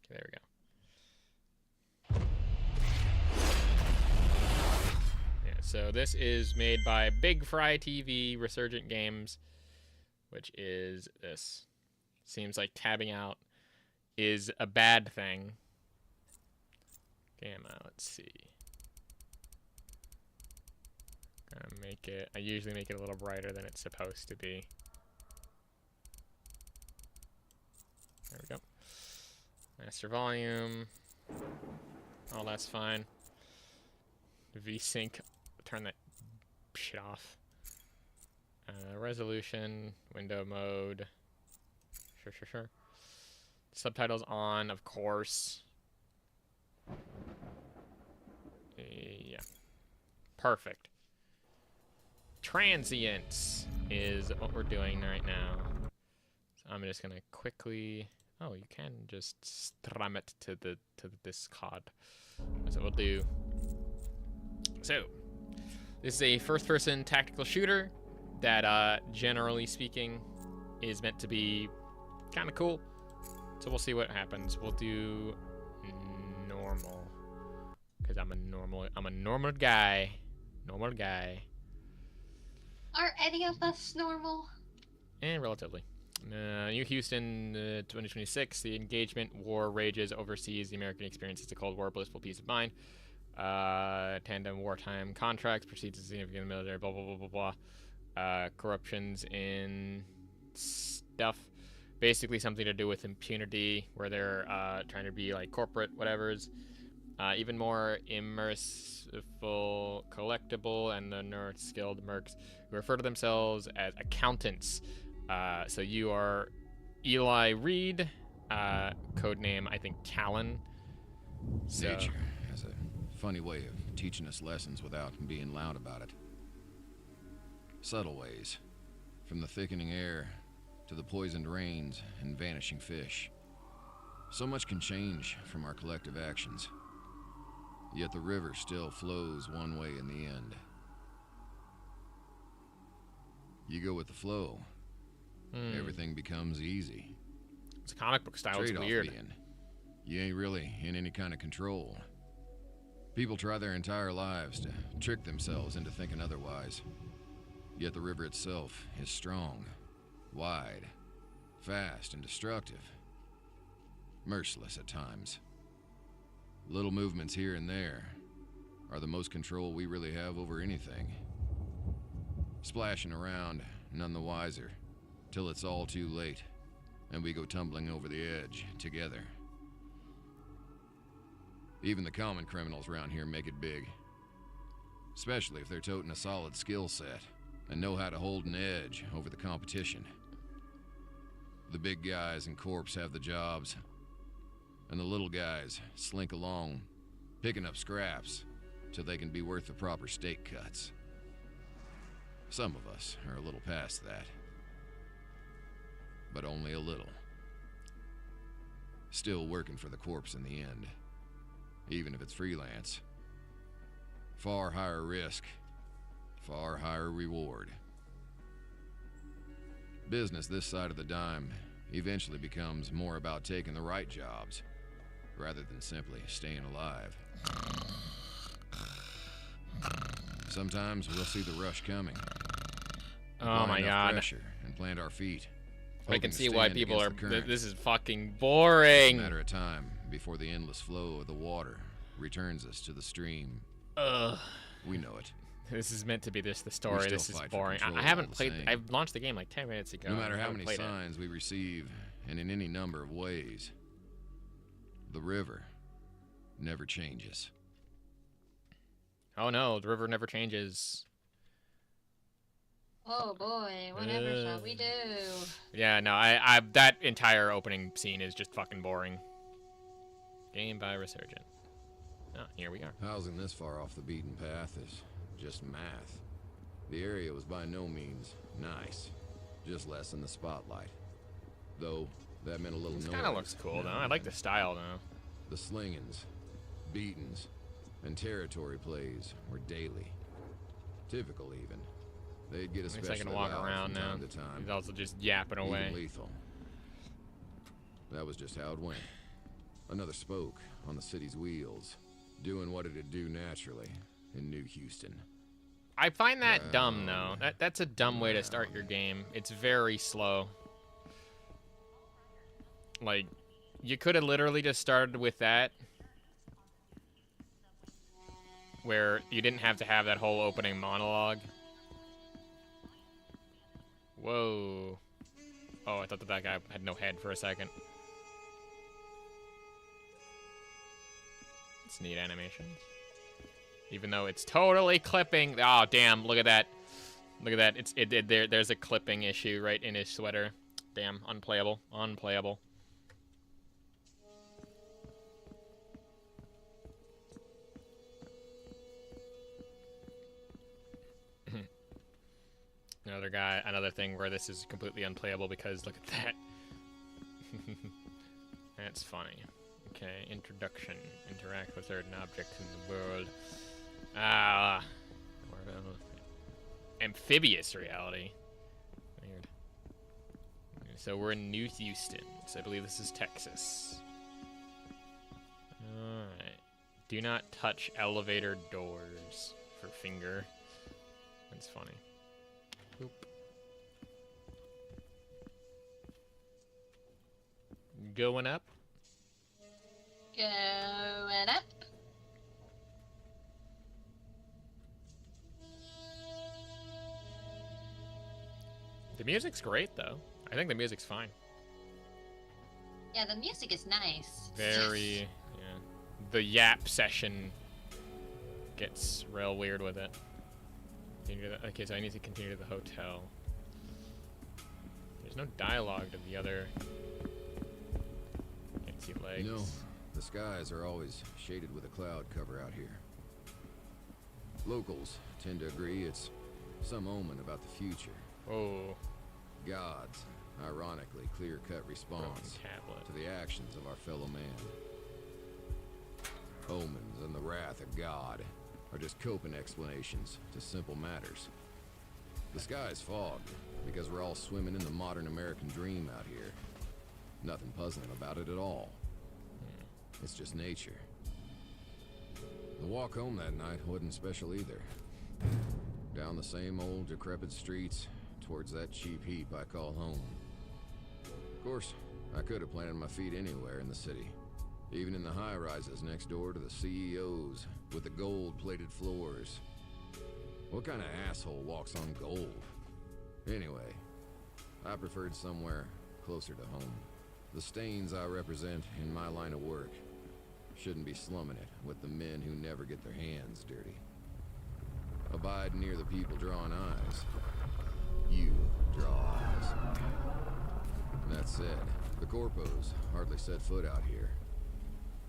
[SPEAKER 1] Okay, there we go. So this is made by Big Fry TV Resurgent Games, which is this. Seems like tabbing out is a bad thing. Gamma, let's see. Gonna make it, I usually make it a little brighter than it's supposed to be. There we go. Master volume. Oh, that's fine. VSync. Turn that shit off. Resolution, window mode. Sure. Subtitles on, of course. Yeah. Perfect. Transients is what we're doing right now. So I'm just gonna quickly. Oh, you can just strum it to the Discord. That's what we'll do. So. This is a first-person tactical shooter that, generally speaking, is meant to be kind of cool. So we'll see what happens. We'll do normal, because I'm a normal guy. Normal guy.
[SPEAKER 2] Are any of us normal?
[SPEAKER 1] Relatively. New Houston, 2026. The engagement war rages overseas. The American experience is a Cold War, blissful peace of mind. Tandem wartime contracts, proceeds to significant military, blah, blah, blah, blah, blah. Corruptions in stuff. Basically something to do with impunity, where they're trying to be like corporate whatevers. Even more immersive, collectible, and the skilled mercs who refer to themselves as accountants. So you are Eli Reed, codename, I think, Talon. So,
[SPEAKER 7] Nature has a funny way of teaching us lessons without being loud about it. Subtle ways, from the thickening air to the poisoned rains and vanishing fish. So much can change from our collective actions, yet the river still flows one way in the end. You go with the flow, everything becomes easy.
[SPEAKER 1] It's comic book style, it's weird.
[SPEAKER 7] You ain't really in any kind of control. People try their entire lives to trick themselves into thinking otherwise. Yet the river itself is strong, wide, fast, and destructive. Merciless at times. Little movements here and there are the most control we really have over anything. Splashing around, none the wiser, till it's all too late, and we go tumbling over the edge together. Even the common criminals around here make it big. Especially if they're toting a solid skill set and know how to hold an edge over the competition. The big guys and corps have the jobs, and the little guys slink along, picking up scraps till they can be worth the proper steak cuts. Some of us are a little past that, but only a little. Still working for the corps in the end, even if it's freelance. Far higher risk, far higher reward. Business this side of the dime eventually becomes more about taking the right jobs rather than simply staying alive. Sometimes we'll see the rush coming.
[SPEAKER 1] Oh my god.
[SPEAKER 7] Pressure and plant our feet.
[SPEAKER 1] I can see why people are. This is fucking boring.
[SPEAKER 7] It's a matter of time before the endless flow of the water returns us to the stream. We know it.
[SPEAKER 1] This is meant to be the story. This is boring. I haven't played. I've launched the game like 10 minutes ago.
[SPEAKER 7] No matter how many signs we receive, and in any number of ways, the river never changes.
[SPEAKER 1] Oh no, the river never changes.
[SPEAKER 2] Oh boy, whatever shall we do?
[SPEAKER 1] Yeah, no, I that entire opening scene is just fucking boring. Game by Resurgent. Oh, here we are.
[SPEAKER 7] Housing this far off the beaten path is just math. The area was by no means nice, just less in the spotlight. Though, that meant a little noise.
[SPEAKER 1] This kind of looks cool, though. I like the style, though.
[SPEAKER 7] The slingings, beatings, and territory plays were daily. Typical, even. They'd get especially
[SPEAKER 1] I can walk around now.
[SPEAKER 7] Time to time.
[SPEAKER 1] He's also just yapping away.
[SPEAKER 7] Even lethal. That was just how it went. Another spoke on the city's wheels, doing what it'd do naturally in New Houston.
[SPEAKER 1] I find that dumb, though. That's a dumb way to start your game. It's very slow. Like, you could have literally just started with that, where you didn't have to have that whole opening monologue. Whoa. Oh, I thought that guy had no head for a second. It's neat animations. Even though it's totally clipping. Oh, damn, look at that. Look at that. There's a clipping issue right in his sweater. Damn, unplayable. Unplayable. Another thing where this is completely unplayable because look at that. That's funny. Okay, introduction. Interact with certain objects in the world. Amphibious reality. Weird. So we're in New Houston. So I believe this is Texas. Alright. Do not touch elevator doors for finger. That's funny. Boop. Going up.
[SPEAKER 2] Going up.
[SPEAKER 1] The music's great, though. I think the music's fine.
[SPEAKER 2] Yeah, the music is nice.
[SPEAKER 1] Very, yeah. The yap session gets real weird with it. Okay, so I need to continue to the hotel. There's no dialogue to the other. Can't see legs.
[SPEAKER 7] You know, the skies are always shaded with a cloud cover out here. Locals tend to agree it's some omen about the future.
[SPEAKER 1] Oh.
[SPEAKER 7] God's, ironically, clear-cut response to the actions of our fellow man. Omens and the wrath of God are just coping explanations to simple matters. The sky's fogged because we're all swimming in the modern American dream out here. Nothing puzzling about it at all. It's just nature. The walk home that night wasn't special either. Down the same old decrepit streets towards that cheap heap I call home. Of course, I could have planted my feet anywhere in the city. Even in the high-rises next door to the CEOs with the gold-plated floors. What kind of asshole walks on gold? Anyway, I preferred somewhere closer to home. The stains I represent in my line of work shouldn't be slumming it with the men who never get their hands dirty. Abide near the people drawing eyes. You draw eyes. That said, the corpos hardly set foot out here.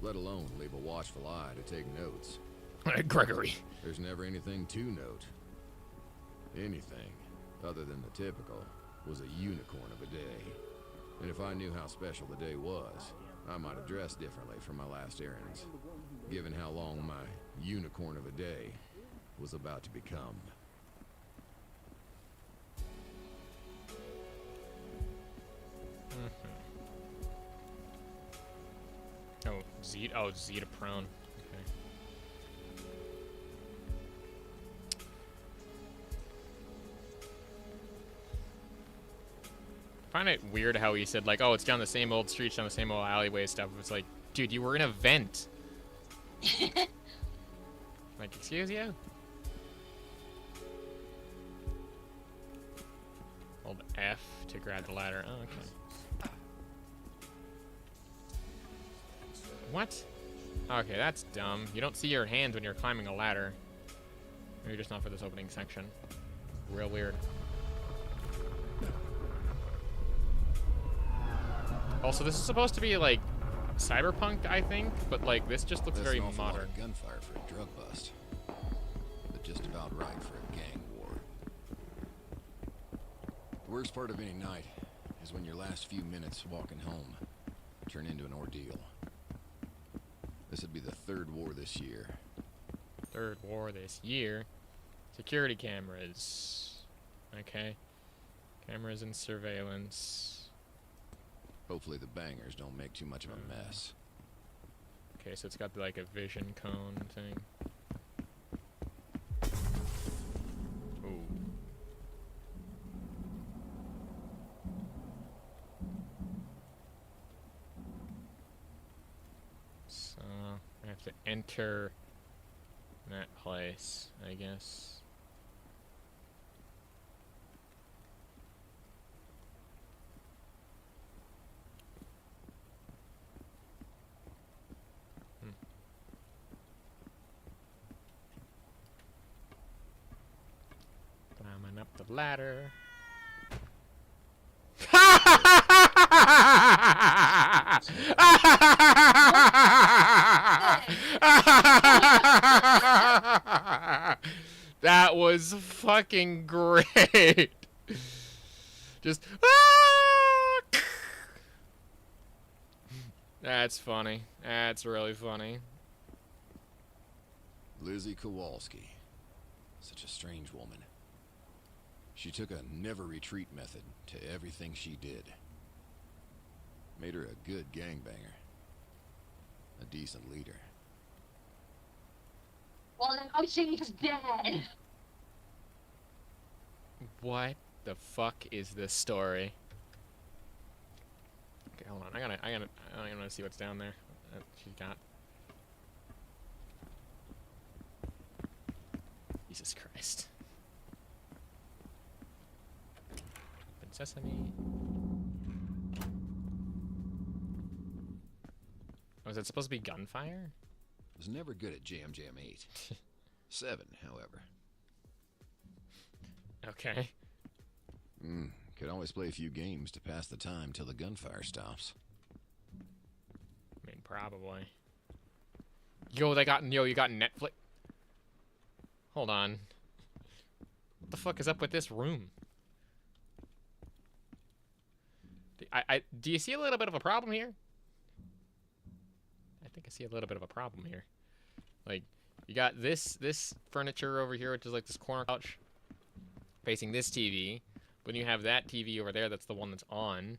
[SPEAKER 7] Let alone leave a watchful eye to take notes.
[SPEAKER 1] Gregory.
[SPEAKER 7] There's never anything to note. Anything, other than the typical, was a unicorn of a day. And if I knew how special the day was, I might have dressed differently for my last errands, given how long my unicorn of a day was about to become.
[SPEAKER 1] Zeta prone. Okay. I find it weird how he said, like, oh, it's down the same old streets, down the same old alleyway stuff. It's like, dude, you were in a vent. Like, excuse you? Hold F to grab the ladder. Oh, okay. What? Okay, that's dumb. You don't see your hands when you're climbing a ladder. Maybe just not for this opening section. Real weird. Also, this is supposed to be like cyberpunk, I think, but like this just looks very modern.
[SPEAKER 7] Lot of gunfire for a drug bust, but just about right for a gang war. The worst part of any night is when your last few minutes walking home turn into an ordeal. This would be the third war this year.
[SPEAKER 1] Third war this year? Security cameras. Okay. Cameras and surveillance.
[SPEAKER 7] Hopefully the bangers don't make too much of a mess.
[SPEAKER 1] Okay, so it's got like a vision cone thing. Ooh. So, I have to enter that place, I guess. Climbing up the ladder. That was fucking great. Just That's funny. That's really funny.
[SPEAKER 7] Lizzie Kowalski. Such a strange woman. She took a never-retreat method to everything she did. Made her a good gangbanger. A decent leader.
[SPEAKER 2] Well, now she's dead.
[SPEAKER 1] What the fuck is this story? Okay, hold on. I gotta see what's down there. She's got. Jesus Christ. Open sesame. Oh, is it supposed to be gunfire?
[SPEAKER 7] Was never good at Jam 8. 7, however.
[SPEAKER 1] Okay.
[SPEAKER 7] Could always play a few games to pass the time till the gunfire stops.
[SPEAKER 1] I mean, probably. Yo, you got Netflix. Hold on. What the fuck is up with this room? Do you see a little bit of a problem here? I think I see a little bit of a problem here. Like, you got this furniture over here, which is like this corner couch facing this TV. But you have that TV over there, that's the one that's on.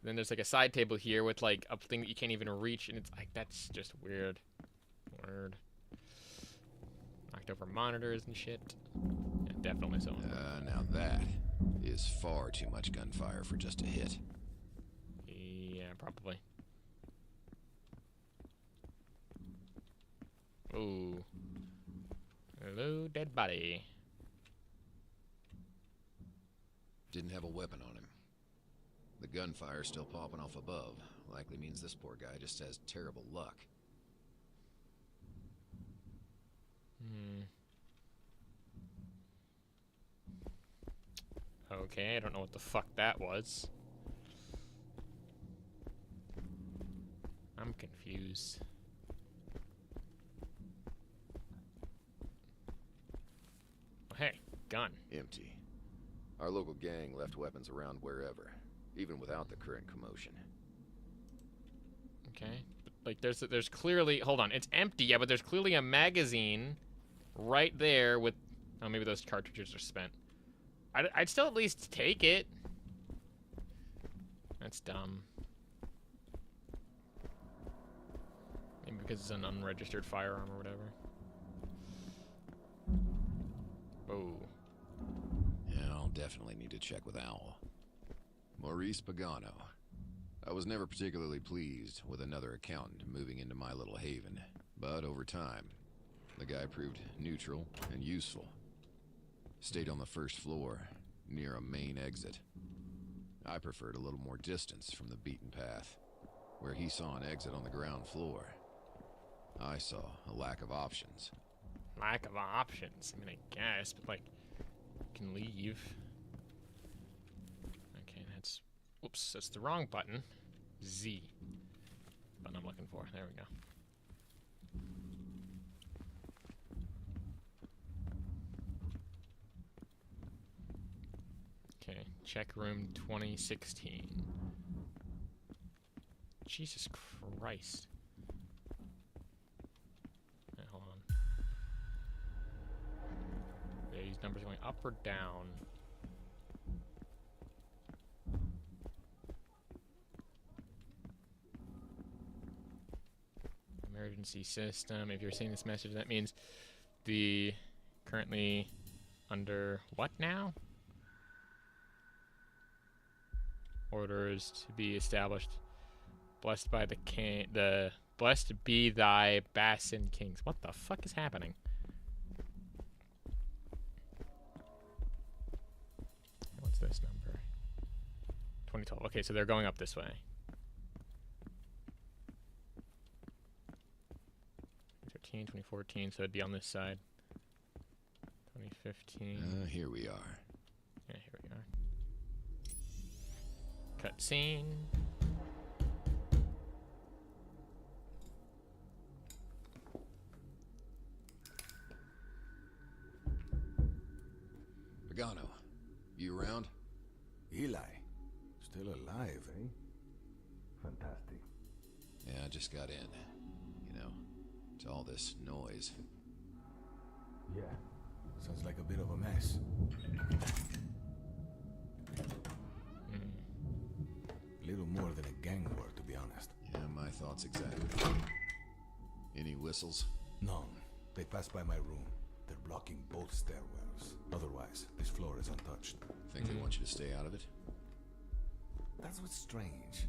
[SPEAKER 1] Then there's like a side table here with like a thing that you can't even reach, and it's like, that's just weird. Weird. Knocked over monitors and shit. Yeah, definitely so.
[SPEAKER 7] Now that is far too much gunfire for just a hit.
[SPEAKER 1] Yeah, probably. Ooh. Hello, dead body.
[SPEAKER 7] Didn't have a weapon on him. The gunfire still popping off above. Likely means this poor guy just has terrible luck.
[SPEAKER 1] Okay, I don't know what the fuck that was. I'm confused. Oh, hey, gun.
[SPEAKER 7] Empty. Our local gang left weapons around wherever, even without the current commotion.
[SPEAKER 1] Okay. Like, there's clearly... Hold on. It's empty, yeah, but there's clearly a magazine right there with... Oh, maybe those cartridges are spent. I'd still at least take it. That's dumb. Maybe because it's an unregistered firearm or whatever. Oh.
[SPEAKER 7] Yeah, I'll definitely need to check with Owl. Maurice Pagano. I was never particularly pleased with another accountant moving into my little haven, but over time, the guy proved neutral and useful. Stayed on the first floor, near a main exit. I preferred a little more distance from the beaten path, where he saw an exit on the ground floor. I saw a lack of options.
[SPEAKER 1] Lack of options? I mean, I guess, but like, you can leave. Okay, that's... Oops, that's the wrong button. Z. Button I'm looking for. There we go. Okay, check room 2016. Jesus Christ. these numbers going up or down? Emergency system. If you're seeing this message, that means the currently under what now? Orders to be established. Blessed by the king. Blessed be thy Bassin kings. What the fuck is happening? What's this number? 2012. Okay, so they're going up this way. 2014, so it'd be on this side. 2015.
[SPEAKER 7] Here we are.
[SPEAKER 1] Yeah, here we are. Cutscene.
[SPEAKER 7] Pagano, you around?
[SPEAKER 8] Eli, still alive, eh? Fantastic.
[SPEAKER 7] Yeah, I just got in. You know, to all this noise.
[SPEAKER 8] Yeah, sounds like a bit of a mess. Little more than a gang war, to be honest.
[SPEAKER 7] Yeah, my thoughts exactly. Any whistles?
[SPEAKER 8] None. They passed by my room. They're blocking both stairwells. Otherwise, this floor is untouched.
[SPEAKER 7] Think they want you to stay out of it?
[SPEAKER 8] That's what's strange.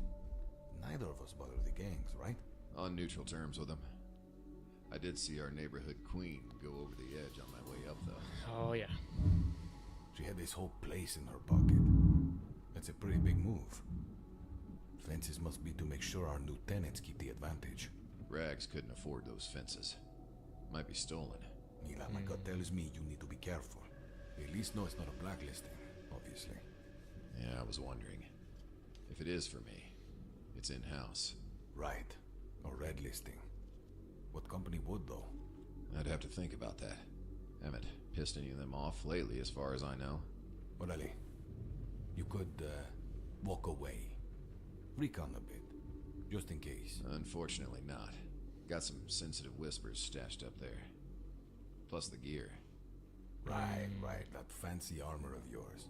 [SPEAKER 8] Neither of us bother the gangs, right?
[SPEAKER 7] On neutral terms with them. I did see our neighborhood queen go over the edge on my way up, though.
[SPEAKER 1] Oh, yeah.
[SPEAKER 8] She had this whole place in her pocket. That's a pretty big move. Fences must be to make sure our new tenants keep the advantage.
[SPEAKER 7] Rags couldn't afford those fences. Might be stolen.
[SPEAKER 8] Mila, my gut tells me you need to be careful. At least know it's not a blacklisting, obviously.
[SPEAKER 7] Yeah, I was wondering. If it is for me, it's in-house.
[SPEAKER 8] Right. Or red listing. What company would, though?
[SPEAKER 7] I'd have to think about that. Haven't pissed any of them off lately, as far as I know.
[SPEAKER 8] Orale, you could, walk away. Recon a bit, just in case.
[SPEAKER 7] Unfortunately not. Got some sensitive whispers stashed up there. Plus the gear.
[SPEAKER 8] Right, that fancy armor of yours.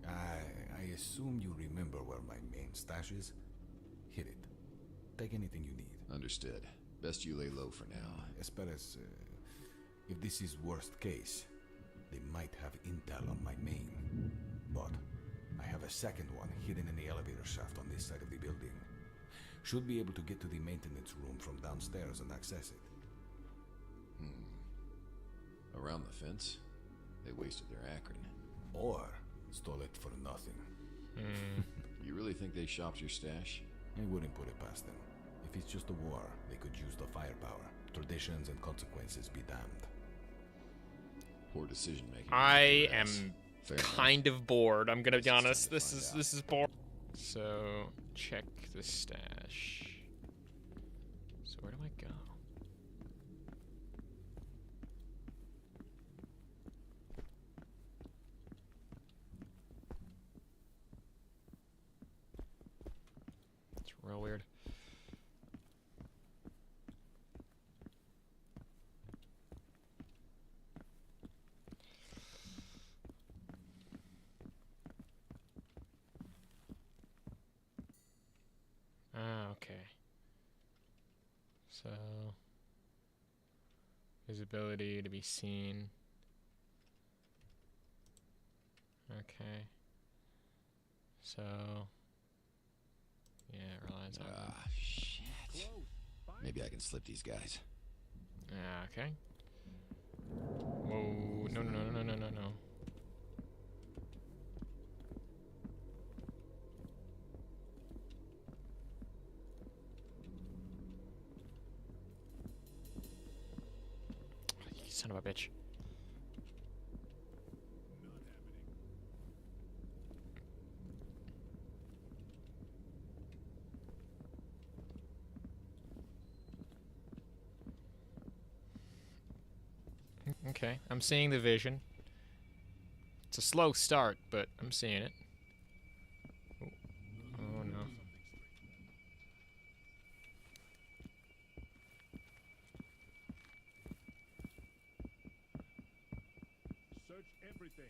[SPEAKER 8] I assume you remember where my main stash is? Hit it. Take anything you need.
[SPEAKER 7] Understood. Best you lay low for now.
[SPEAKER 8] Esperes, if this is worst case, they might have intel on my main. But I have a second one hidden in the elevator shaft on this side of the building. Should be able to get to the maintenance room from downstairs and access it.
[SPEAKER 7] Around the fence? They wasted their Akron.
[SPEAKER 8] Or stole it for nothing.
[SPEAKER 7] You really think they shopped your stash?
[SPEAKER 8] I wouldn't put it past them. If it's just a war, they could use the firepower. Traditions and consequences be damned.
[SPEAKER 7] Poor decision making.
[SPEAKER 1] I am kind of bored. I'm gonna be honest. This is boring. So check the stash. So where do I go? It's real weird. Okay. So, visibility to be seen. Okay. So, yeah, it relies on.
[SPEAKER 7] Shit. Maybe I can slip these guys.
[SPEAKER 1] Okay. Whoa! No! Son of a bitch. Okay, I'm seeing the vision. It's a slow start, but I'm seeing it. Oh no.
[SPEAKER 9] Sir, everything.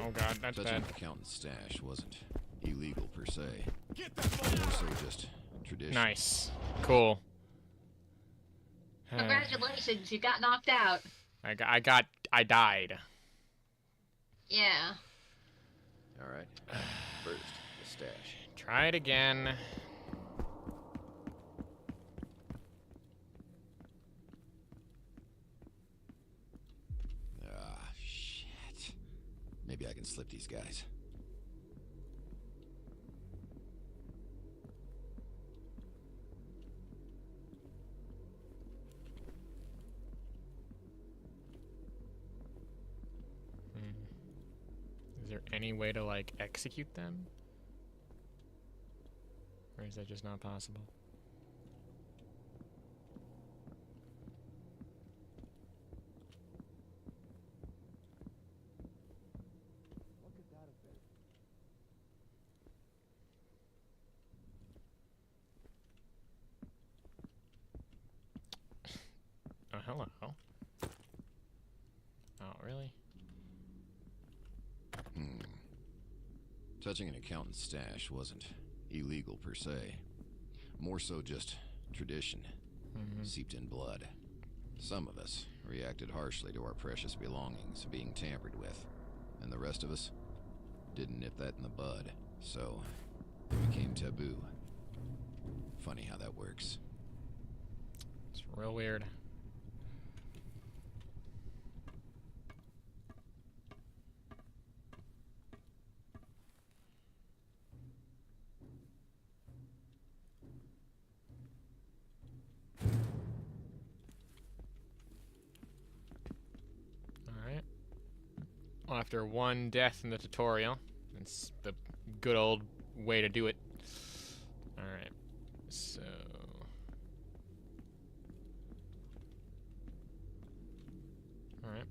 [SPEAKER 1] Oh god, that's
[SPEAKER 7] Touching
[SPEAKER 1] bad.
[SPEAKER 7] the accountant's stash wasn't illegal per se. More so just tradition.
[SPEAKER 1] Nice. Cool.
[SPEAKER 2] Congratulations, you got knocked out.
[SPEAKER 1] I died.
[SPEAKER 2] Yeah.
[SPEAKER 7] Alright. First, the stash.
[SPEAKER 1] Try it again.
[SPEAKER 7] Ah, shit. Maybe I can slip these guys.
[SPEAKER 1] Is there any way to, like, execute them? Or is that just not possible? Oh, hello. Oh, really?
[SPEAKER 7] Touching an accountant's stash wasn't illegal per se. More so just tradition. Seeped in blood. Some of us reacted harshly to our precious belongings being tampered with. And the rest of us didn't nip that in the bud. So, it became taboo. Funny how that works.
[SPEAKER 1] It's real weird. Alright. Well, after one death in the tutorial, it's the good old way to do it. Alright. So... Alright.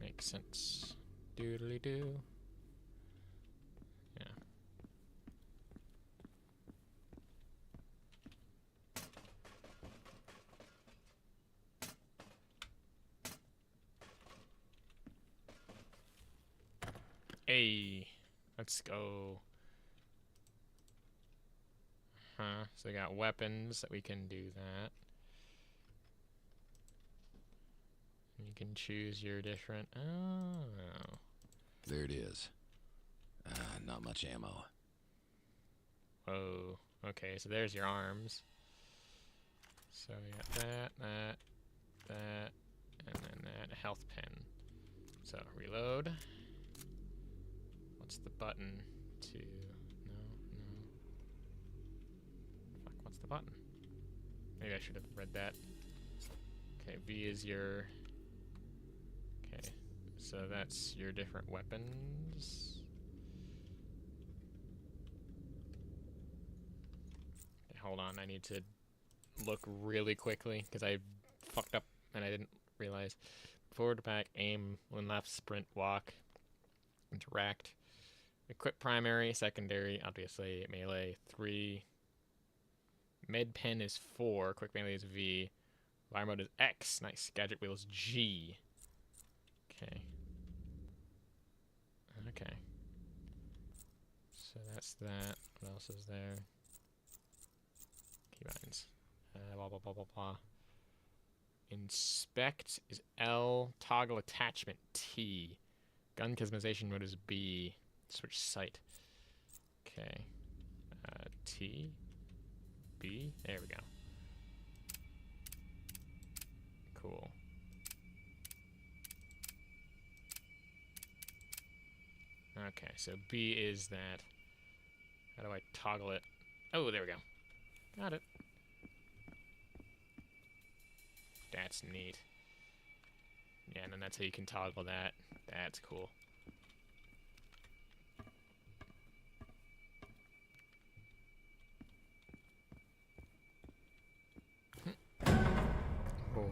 [SPEAKER 1] Makes sense. Doodly-doo. Yeah. Hey, let's go. So we got weapons that we can do that. You can choose your different. Oh.
[SPEAKER 7] There it is. Not much ammo.
[SPEAKER 1] Whoa. Okay, so there's your arms. So we got that, and then that health pin. So reload. What's the button to? No. Fuck. What's the button? Maybe I should have read that. Okay, V is your. Okay, so that's your different weapons. Okay, hold on, I need to look really quickly because I fucked up and I didn't realize. Forward, back, aim, when left, sprint, walk, interact. Equip primary, secondary, obviously melee 3. Med pen is 4. Quick melee is V. Fire mode is X. Nice. Gadget wheel is G. Okay. Okay. So that's that. What else is there? Keybinds. Blah blah blah blah blah. Inspect is L. Toggle attachment T. Gun customization mode is B. Switch sight. Okay. T. B. There we go. Cool. Okay, so B is that. How do I toggle it? Oh, there we go. Got it. That's neat. Yeah, and then that's how you can toggle that. That's cool. Oh.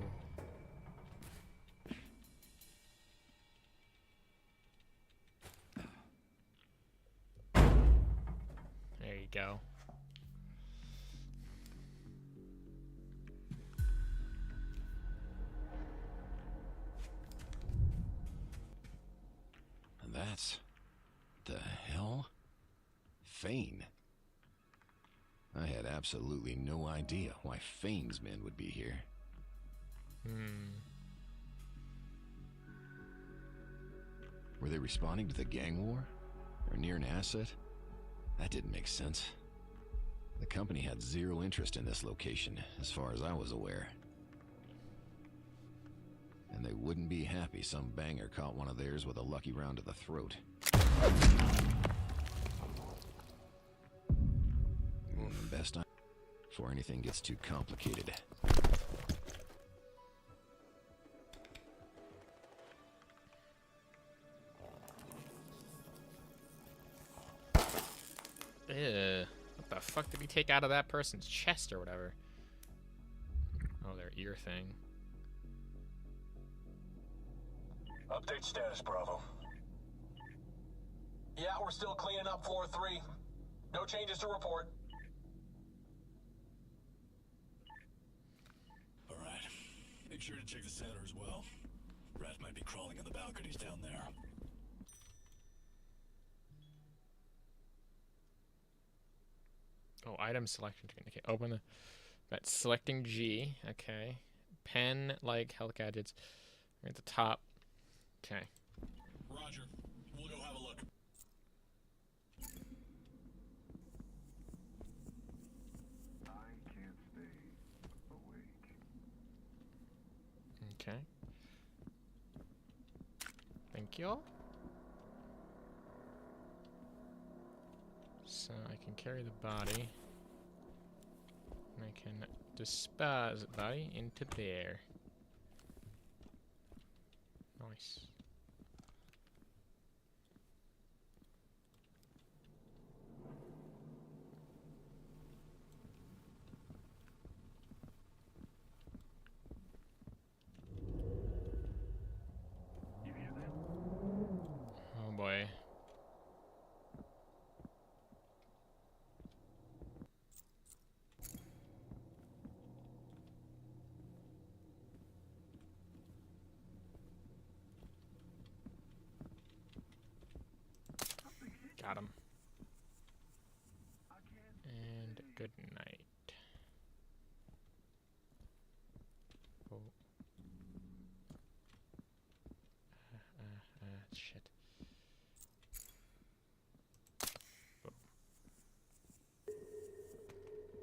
[SPEAKER 1] There you go.
[SPEAKER 7] That's... the hell? Fane. I had absolutely no idea why Fane's men would be here. Were they responding to the gang war? Or near an asset? That didn't make sense. The company had zero interest in this location, as far as I was aware. And they wouldn't be happy some banger caught one of theirs with a lucky round to the throat. Best before anything gets too complicated.
[SPEAKER 1] Ew. What the fuck did he take out of that person's chest or whatever? Oh, their ear thing.
[SPEAKER 9] Update status, Bravo. Yeah, we're still cleaning up floor 3. No changes to report.
[SPEAKER 10] Alright. Make sure to check the center as well. Rat might be crawling in the balconies down there.
[SPEAKER 1] Oh, item selection. Okay, open the... That's selecting G. Okay. Pen, like, health gadgets. At the top. Okay.
[SPEAKER 10] Roger. We'll go have a look.
[SPEAKER 8] I can't stay awake.
[SPEAKER 1] Okay. Thank you. So I can carry the body. And I can dispose the body into there. Nice. Oh boy. Got him. And good night. Oh. Shit. Boom.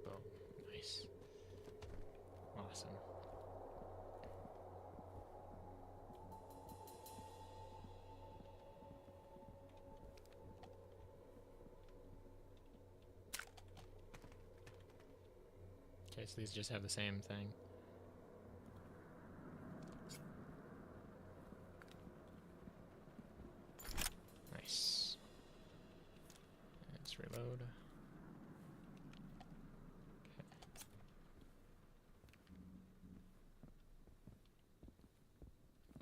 [SPEAKER 1] Boom. Nice. Awesome. Okay, so these just have the same thing. Nice. Let's reload. Okay.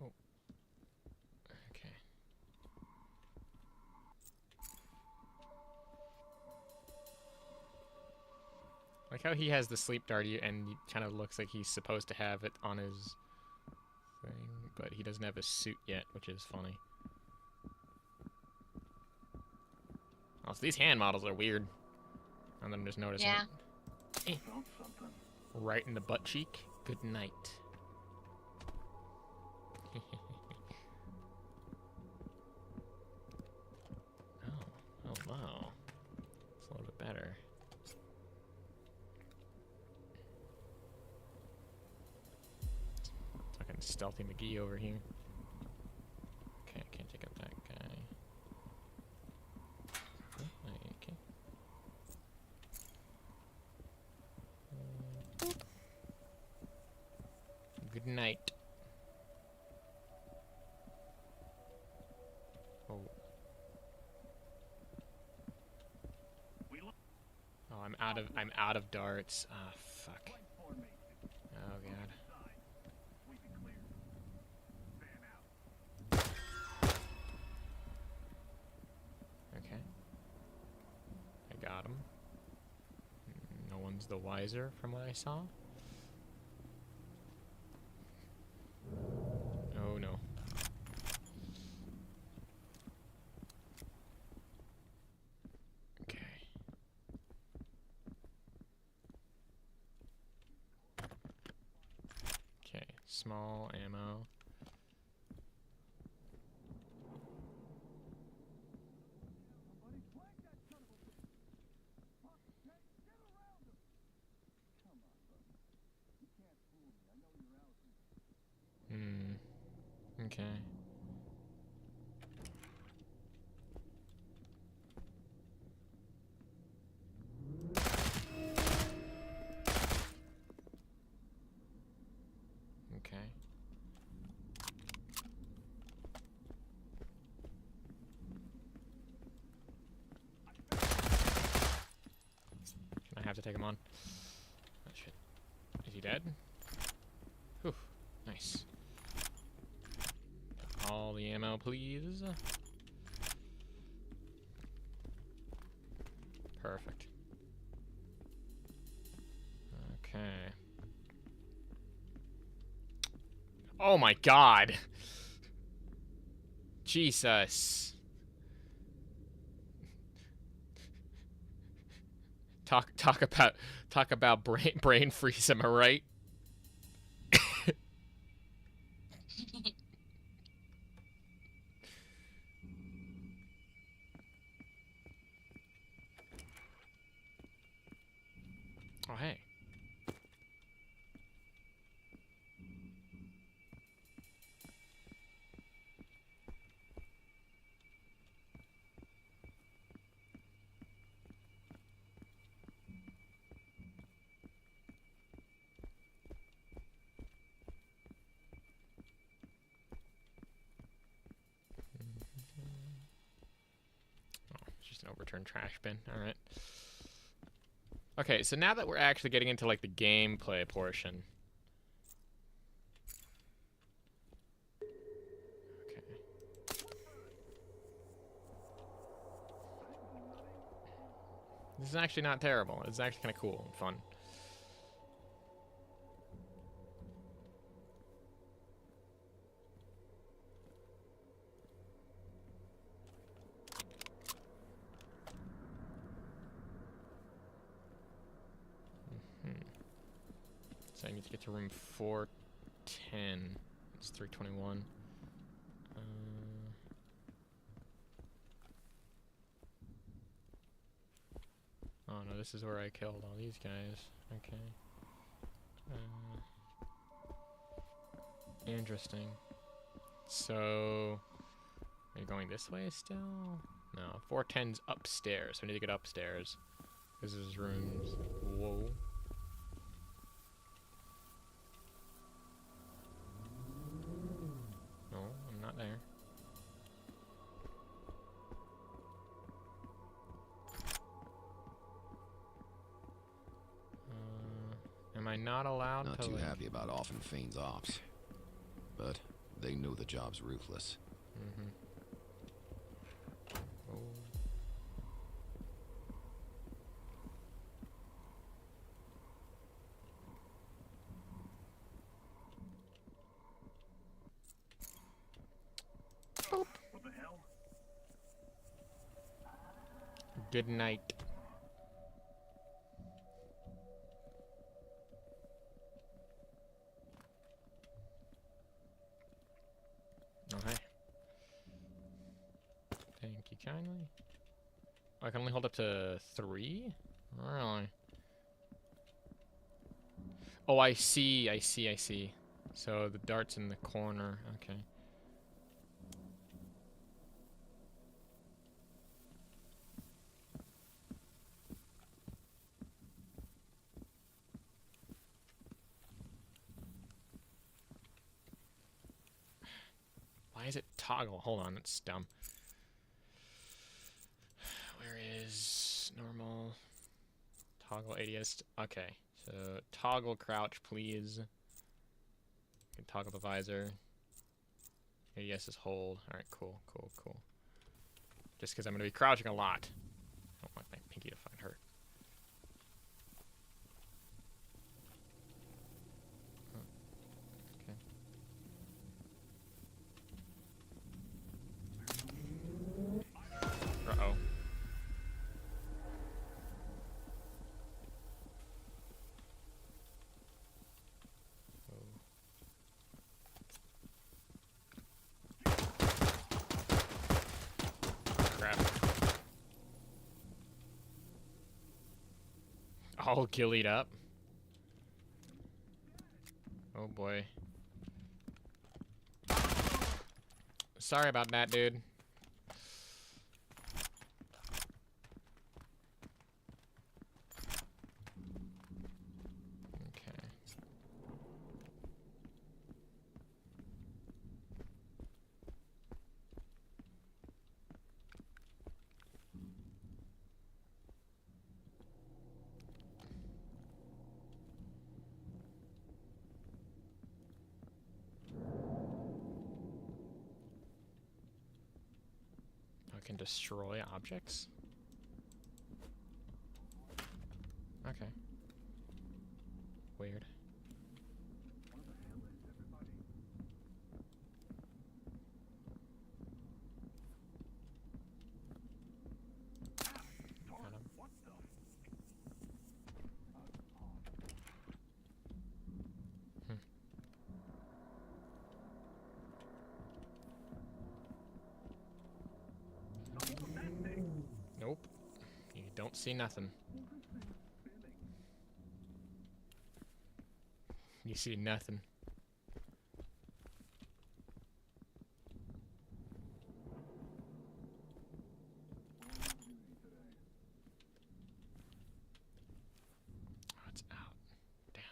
[SPEAKER 1] Oh. Okay. Like how he has the sleep dart and he kind of looks like he's supposed to have it on his thing, but he doesn't have a suit yet, which is funny. Also, these hand models are weird. And I'm just noticing it. Right in the butt cheek. Good night. Oh wow. It's a little bit better. Fucking Stealthy McGee over here. Okay, I can't take out that guy. Okay. Good night. I'm out of darts. Ah, fuck. Oh god. Okay. I got him. No one's the wiser from what I saw. Oh no. Okay. Okay, small ammo. Okay. Okay. I have to take him on. Oh shit. Is he dead? Whew. Nice. All the ammo, please. Perfect. Okay. Oh my god. Jesus. Talk about brain freeze, am I right? Oh, hey. Oh, it's just an overturned trash bin. All right. Okay, so now that we're actually getting into like the gameplay portion. Okay. This is actually not terrible. It's actually kind of cool and fun. So I need to get to room 410. It's 321. Oh no, this is where I killed all these guys. Okay. Interesting. So, are you going this way still? No, 410's upstairs. So I need to get upstairs. This is rooms. Whoa. No, I'm not there. Am I not allowed
[SPEAKER 7] not
[SPEAKER 1] to?
[SPEAKER 7] Not too happy about Offen Fiend's ops, but they know the job's ruthless.
[SPEAKER 1] Mm-hmm. Oh. Boop.
[SPEAKER 10] What the hell?
[SPEAKER 1] Good night. Okay. Thank you kindly. I can only hold up to 3? Really? Oh, I see. So the dart's in the corner. Okay. Why is it toggle? Hold on, that's dumb. Where is normal Toggle ADS. Okay, so toggle crouch, please. You can toggle the visor. ADS is hold. Alright, cool. Just because I'm going to be crouching a lot. I don't want my pinky to find hurt. Uh-oh. Crap. All gillied up. Oh boy. Sorry about that, dude. Okay. I can destroy objects? Okay. Weird. Nope. You don't see nothing. You see nothing. Oh, it's out. Damn.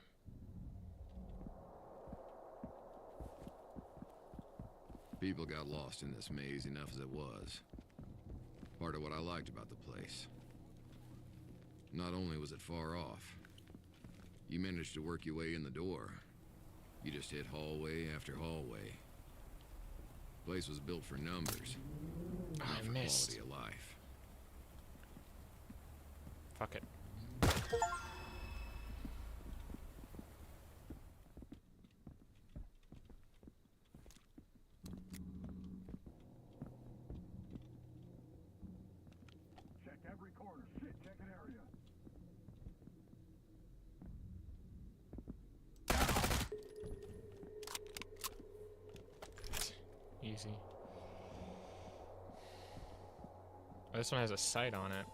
[SPEAKER 7] People got lost in this maze enough as it was. Part of what I liked about the place. Not only was it far off, you managed to work your way in the door. You just hit hallway after hallway. The place was built for numbers, not for quality of life.
[SPEAKER 1] Fuck it. Easy. Oh, this one has a sight on it.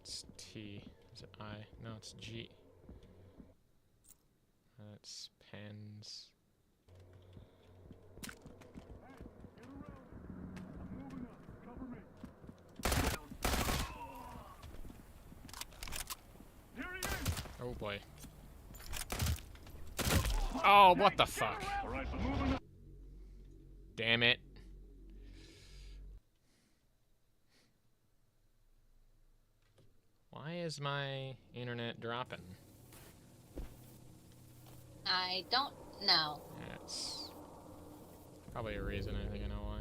[SPEAKER 1] It's T. Is it I? No, it's G. That's pens. Oh boy. Oh, what the fuck? Damn it. Why is my internet dropping?
[SPEAKER 2] I don't know.
[SPEAKER 1] That's probably a reason. I think I know why.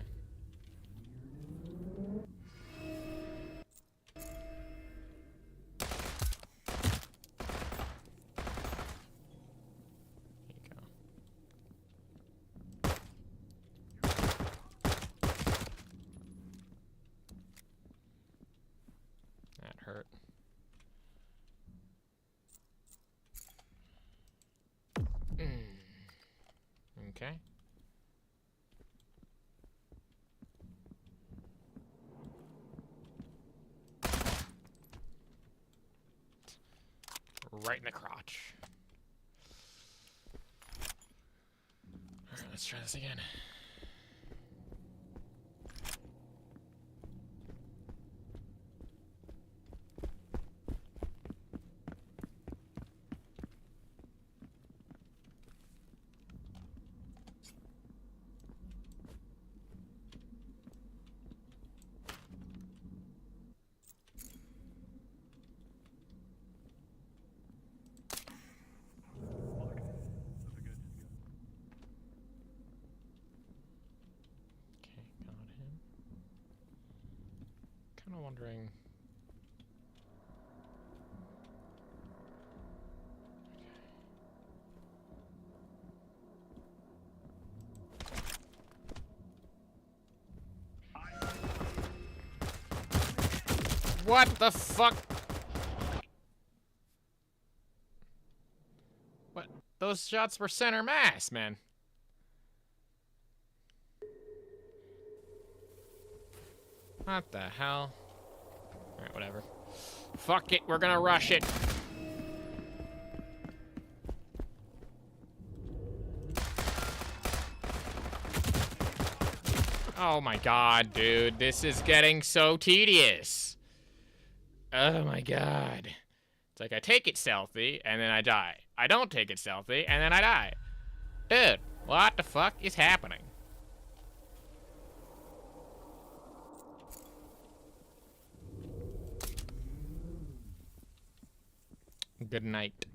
[SPEAKER 1] Hurt. Okay. Right in the crotch. Alright, let's try this again. of wondering. What the fuck? What? Those shots were center mass, man. What the hell? Alright, whatever. Fuck it, we're gonna rush it. Oh my god, dude. This is getting so tedious. Oh my god. It's like I take it stealthy, and then I die. I don't take it stealthy, and then I die. Dude, what the fuck is happening? Good night.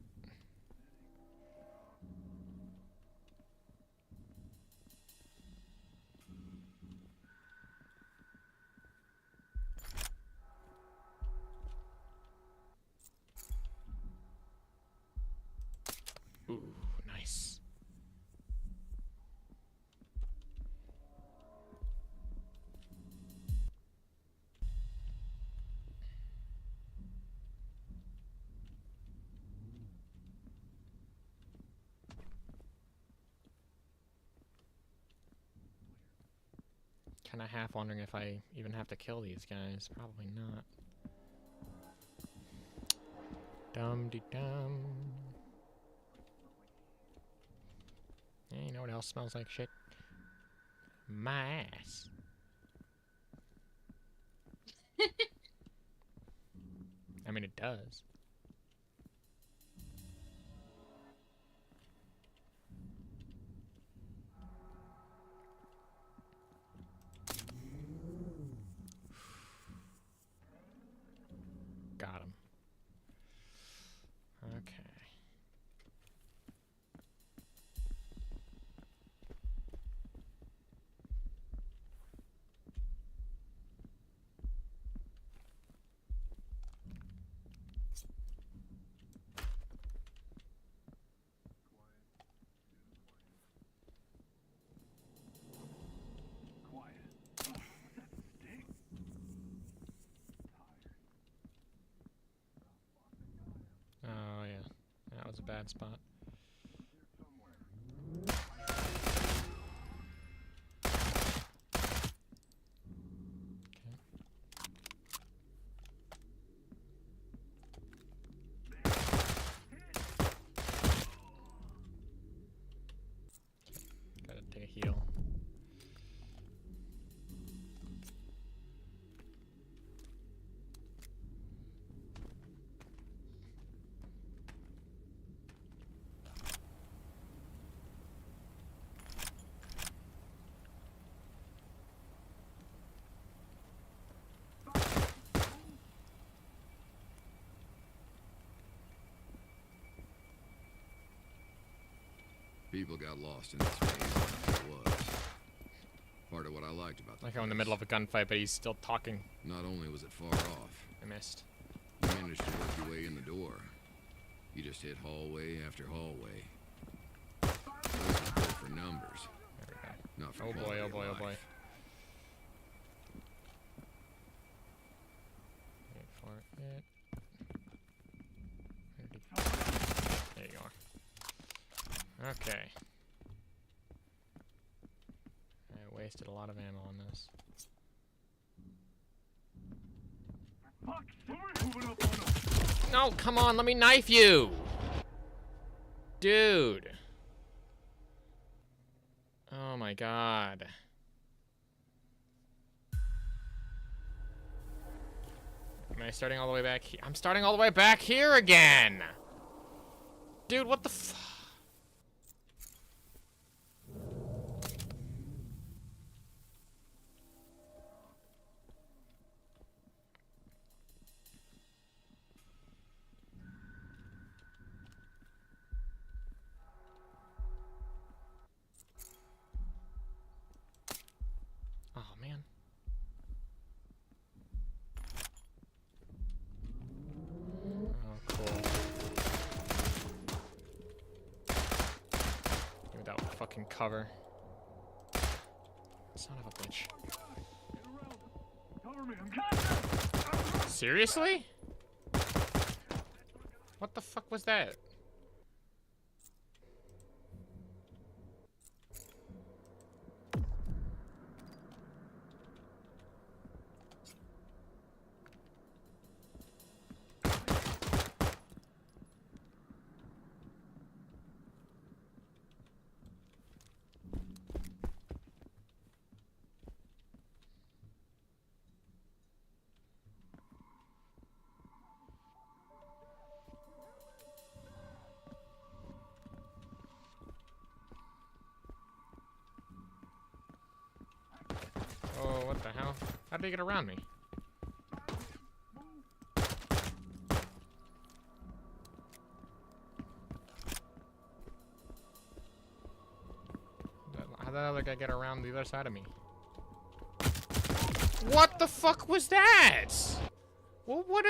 [SPEAKER 1] Ooh, nice. Kind of half wondering if I even have to kill these guys. Probably not. Dum-de-dum. Yeah, you know what else smells like shit? My ass. I mean, it does. Got him. Okay. Oh yeah, that was a bad spot. Gotta take a heal.
[SPEAKER 7] People got lost in this maze. It was part of what I liked about the
[SPEAKER 1] Like I'm in the middle of a gunfight, but he's still talking.
[SPEAKER 7] Not only was it far off,
[SPEAKER 1] I missed.
[SPEAKER 7] you managed to work your way in the door. You just hit hallway after hallway. Those are built for numbers, not for
[SPEAKER 1] Oh boy,
[SPEAKER 7] quality
[SPEAKER 1] oh
[SPEAKER 7] of
[SPEAKER 1] boy, oh
[SPEAKER 7] life.
[SPEAKER 1] boy. Wait for it. There you are. Okay. I wasted a lot of ammo on this. No, come on, let me knife you! Dude. Oh my god. Am I starting all the way back here? I'm starting all the way back here again! Dude, what the f- Oh, man. cover. Son of a bitch. Seriously? What the fuck was that? Oh, what the hell? How did they get around me? How the hell did I get around the other side of me? What the fuck was that? Well, what?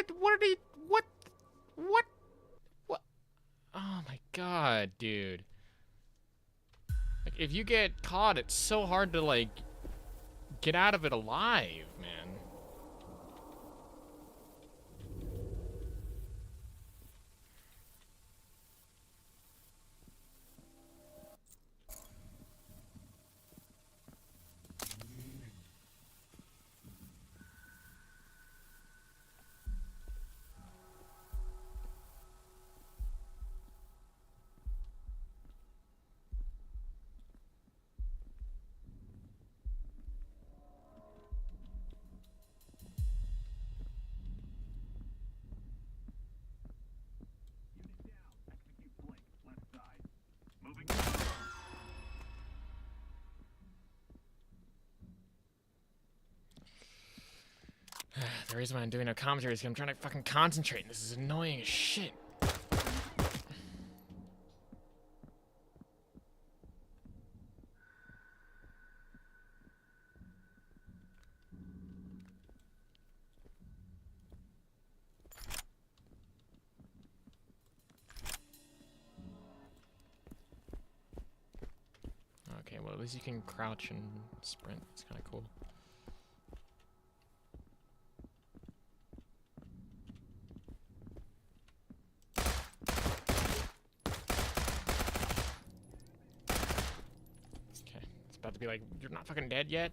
[SPEAKER 1] Oh my god, dude. Like, if you get caught, it's so hard to, like, get out of it alive, man. The reason why I'm doing no commentary is because I'm trying to fucking concentrate. This is annoying as shit. Okay, well, at least you can crouch and sprint. It's kind of cool. About to be like, you're not fucking dead yet?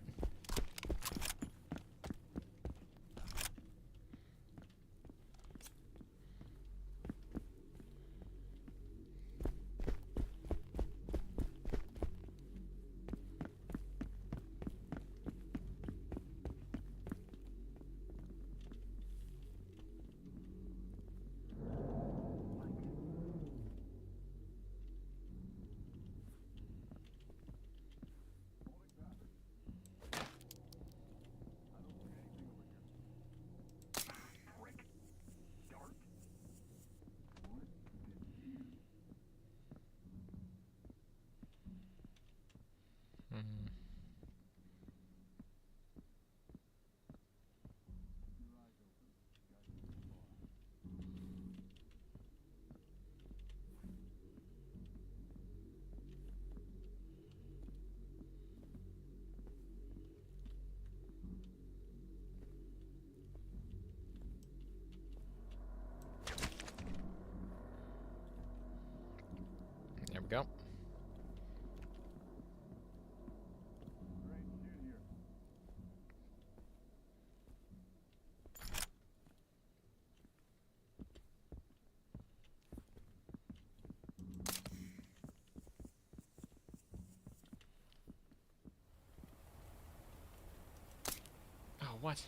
[SPEAKER 1] There we go. Oh, what?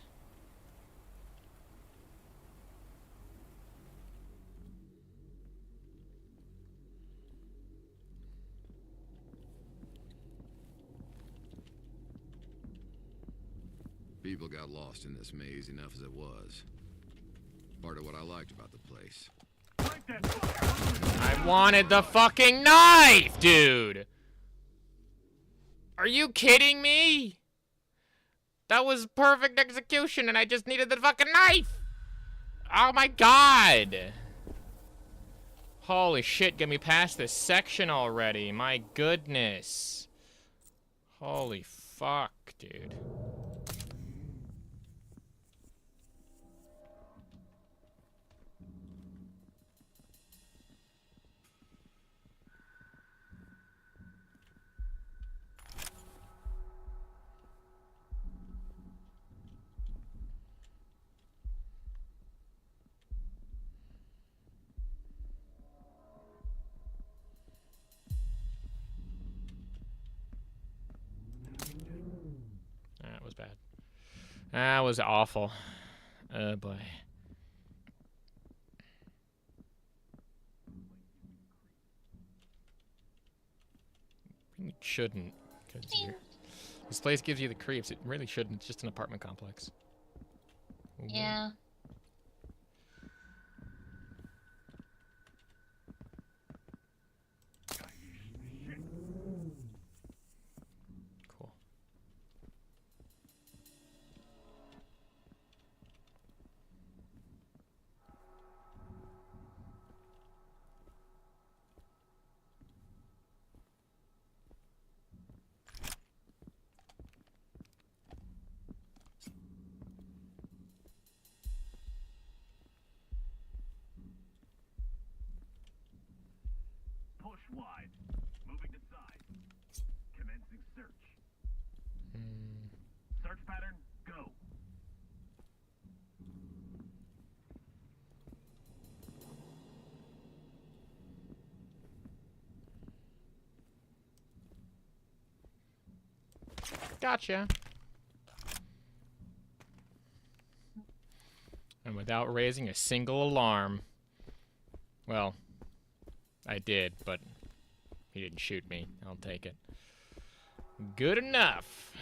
[SPEAKER 7] People got lost in this maze enough as it was. Part of what I liked about the place.
[SPEAKER 1] I wanted the fucking knife, dude! Are you kidding me? That was perfect execution and I just needed the fucking knife! Oh my god! Holy shit, get me past this section already. My goodness. Holy fuck, dude. That was bad. That was awful. Oh boy. It shouldn't, because this place gives you the creeps. It really shouldn't. It's just an apartment complex.
[SPEAKER 2] Yeah.
[SPEAKER 1] Cool.
[SPEAKER 11] Push wide. Moving to side. Commencing search. Search pattern, go.
[SPEAKER 1] Gotcha. And without raising a single alarm. Well, I did, but he didn't shoot me. I'll take it. Good enough.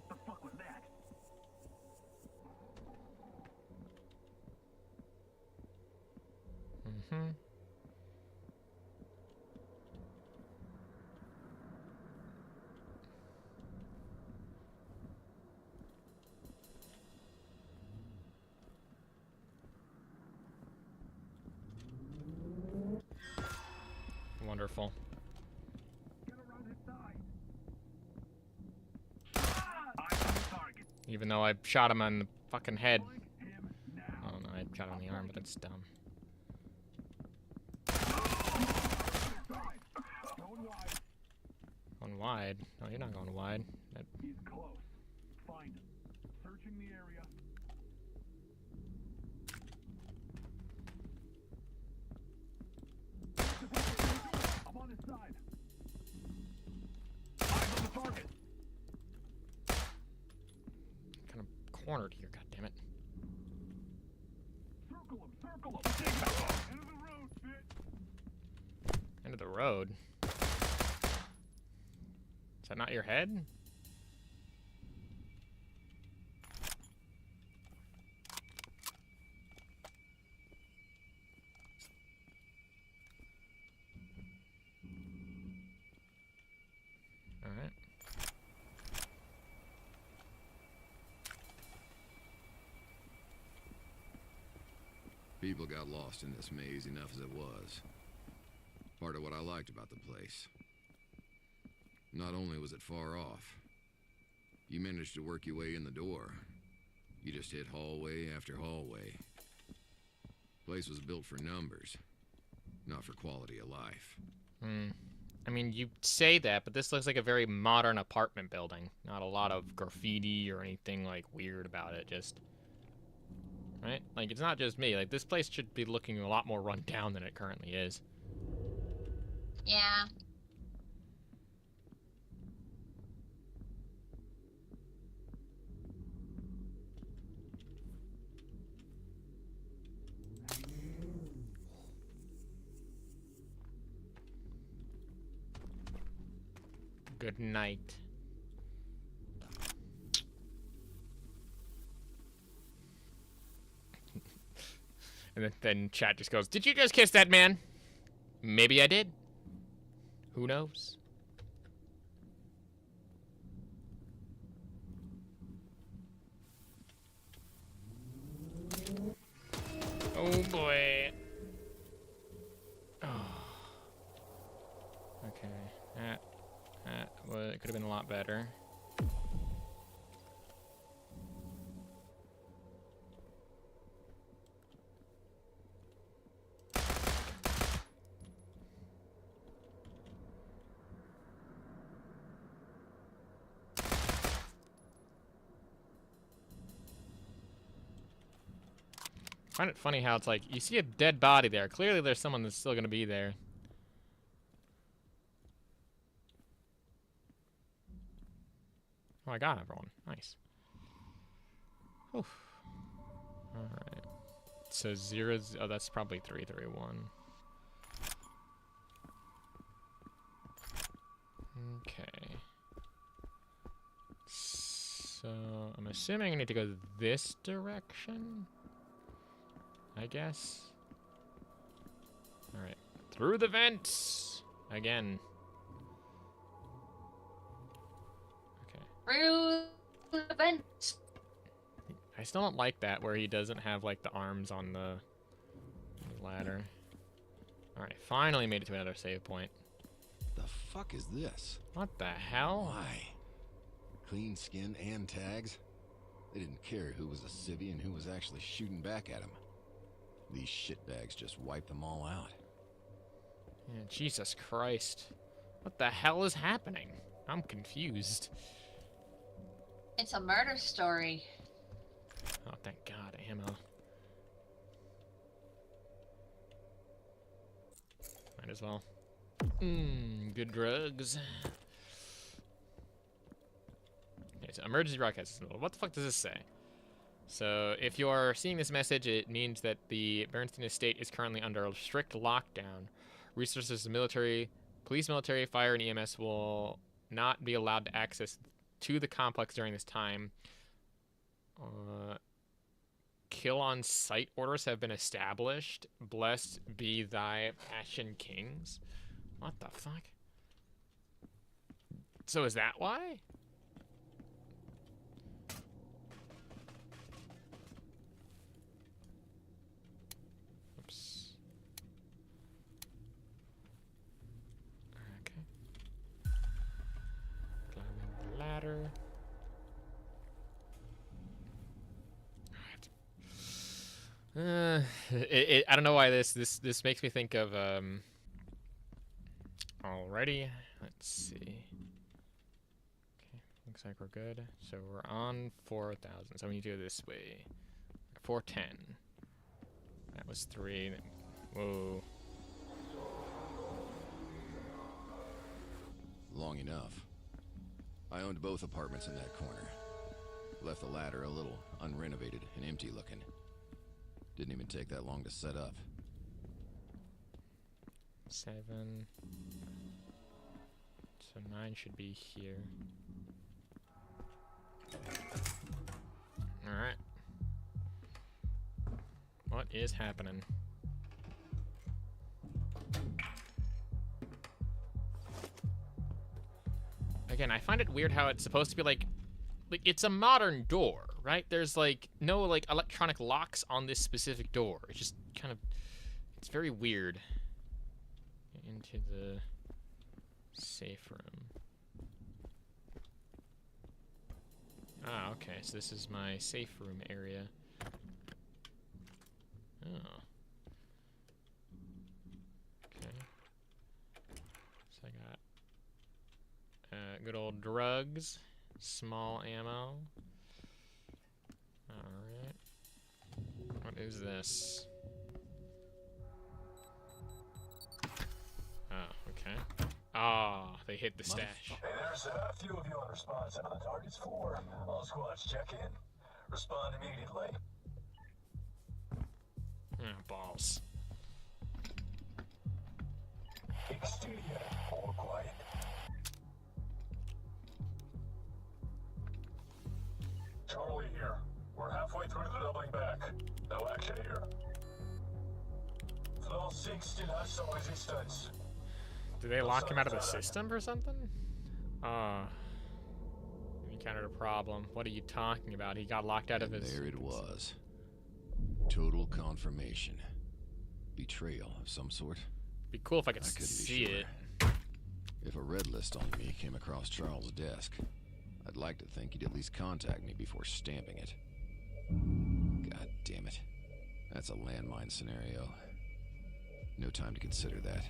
[SPEAKER 11] The fuck was that?
[SPEAKER 1] Mm-hmm. Wonderful.
[SPEAKER 11] Get around his side.
[SPEAKER 1] Even though I shot him on the fucking head.
[SPEAKER 11] Him now.
[SPEAKER 1] Oh no, I shot him on the arm, but that's dumb.
[SPEAKER 11] Going wide.
[SPEAKER 1] Going wide? No, you're not going wide. That...
[SPEAKER 11] He's close. Find him. Searching the area. I'm on his side. Eyes on the target.
[SPEAKER 1] kind of cornered here, goddammit.
[SPEAKER 11] Circle him. Circle him. Take him. End of the road, bitch.
[SPEAKER 1] End of the road? Is that not your head? Alright.
[SPEAKER 7] People got lost in this maze enough as it was. Part of what I liked about the place. Not only was it far off, you managed to work your way in the door. You just hit hallway after hallway. Place was built for numbers, not for quality of life.
[SPEAKER 1] I mean, you say that, but this looks like a very modern apartment building. Not a lot of graffiti or anything, like, weird about it, just... Right? Like, it's not just me. Like, this place should be looking a lot more run down than it currently is.
[SPEAKER 2] Yeah.
[SPEAKER 1] Good night. And then chat just goes, "Did you just kiss that man?" Maybe I did. Who knows? Oh boy. Oh. Okay. Well, it could have been a lot better. I find it funny how it's like, you see a dead body there. Clearly there's someone that's still going to be there. Oh, I got everyone. Nice. Oof. Alright. So 0, oh, that's probably 331. Okay. So, I'm assuming I need to go this direction? I guess. Alright. Through the vents! Again. Okay.
[SPEAKER 2] Through the vents!
[SPEAKER 1] I still don't like that where he doesn't have like the arms on the ladder. Alright, finally made it to another save point.
[SPEAKER 7] The fuck is this?
[SPEAKER 1] What the hell?
[SPEAKER 7] Why? Clean skin and tags? They didn't care who was a civvy and who was actually shooting back at him. These shitbags just wiped them all out.
[SPEAKER 1] Yeah, Jesus Christ. What the hell is happening? I'm confused.
[SPEAKER 2] It's a murder story.
[SPEAKER 1] Oh, thank God, ammo. Might as well. Good drugs. Okay, so emergency broadcast. What the fuck does this say? So, if you're seeing this message, it means that the Bernstein estate is currently under a strict lockdown. Resources of military, police, military, fire, and EMS will not be allowed to access to the complex during this time. Kill on sight orders have been established. Blessed be thy Ashen Kings. What the fuck? So is that why? Oops. Okay. Climbing the ladder. I don't know why this makes me think of alrighty. Let's see. Okay, looks like we're good. So we're on 4,000. So we need to go this way. 410. That was 3. Whoa.
[SPEAKER 7] Long enough. I owned both apartments in that corner. Left the latter a little unrenovated and empty looking. Didn't even take that long to set up.
[SPEAKER 1] 7. So 9 should be here. Alright. What is happening? Again, I find it weird how it's supposed to be like it's a modern door, right? There's like no like electronic locks on this specific door. It's just kind of, it's very weird. Into the safe room. Ah, okay, so this is my safe room area. Oh. Okay. So I got good old drugs. Small ammo. Alright. What is this? Oh, okay. Ah, oh, they hit the stash.
[SPEAKER 9] Hey, there's a few of you on response under the target's 4. All squads check in. Respond immediately.
[SPEAKER 1] Balls.
[SPEAKER 9] Exterior, all quiet. Charlie here. We're halfway through the doubling back. No action here. Sync still has some resistance.
[SPEAKER 1] Did they lock him out of the system or something? He encountered a problem. What are you talking about? He got locked out of his...
[SPEAKER 7] There it was. Total confirmation. Betrayal of some sort.
[SPEAKER 1] Be cool if I could see it.
[SPEAKER 7] If a red list on me came across Charles' desk, I'd like to think he'd at least contact me before stamping it. God damn it. That's a landmine scenario. No time to consider that.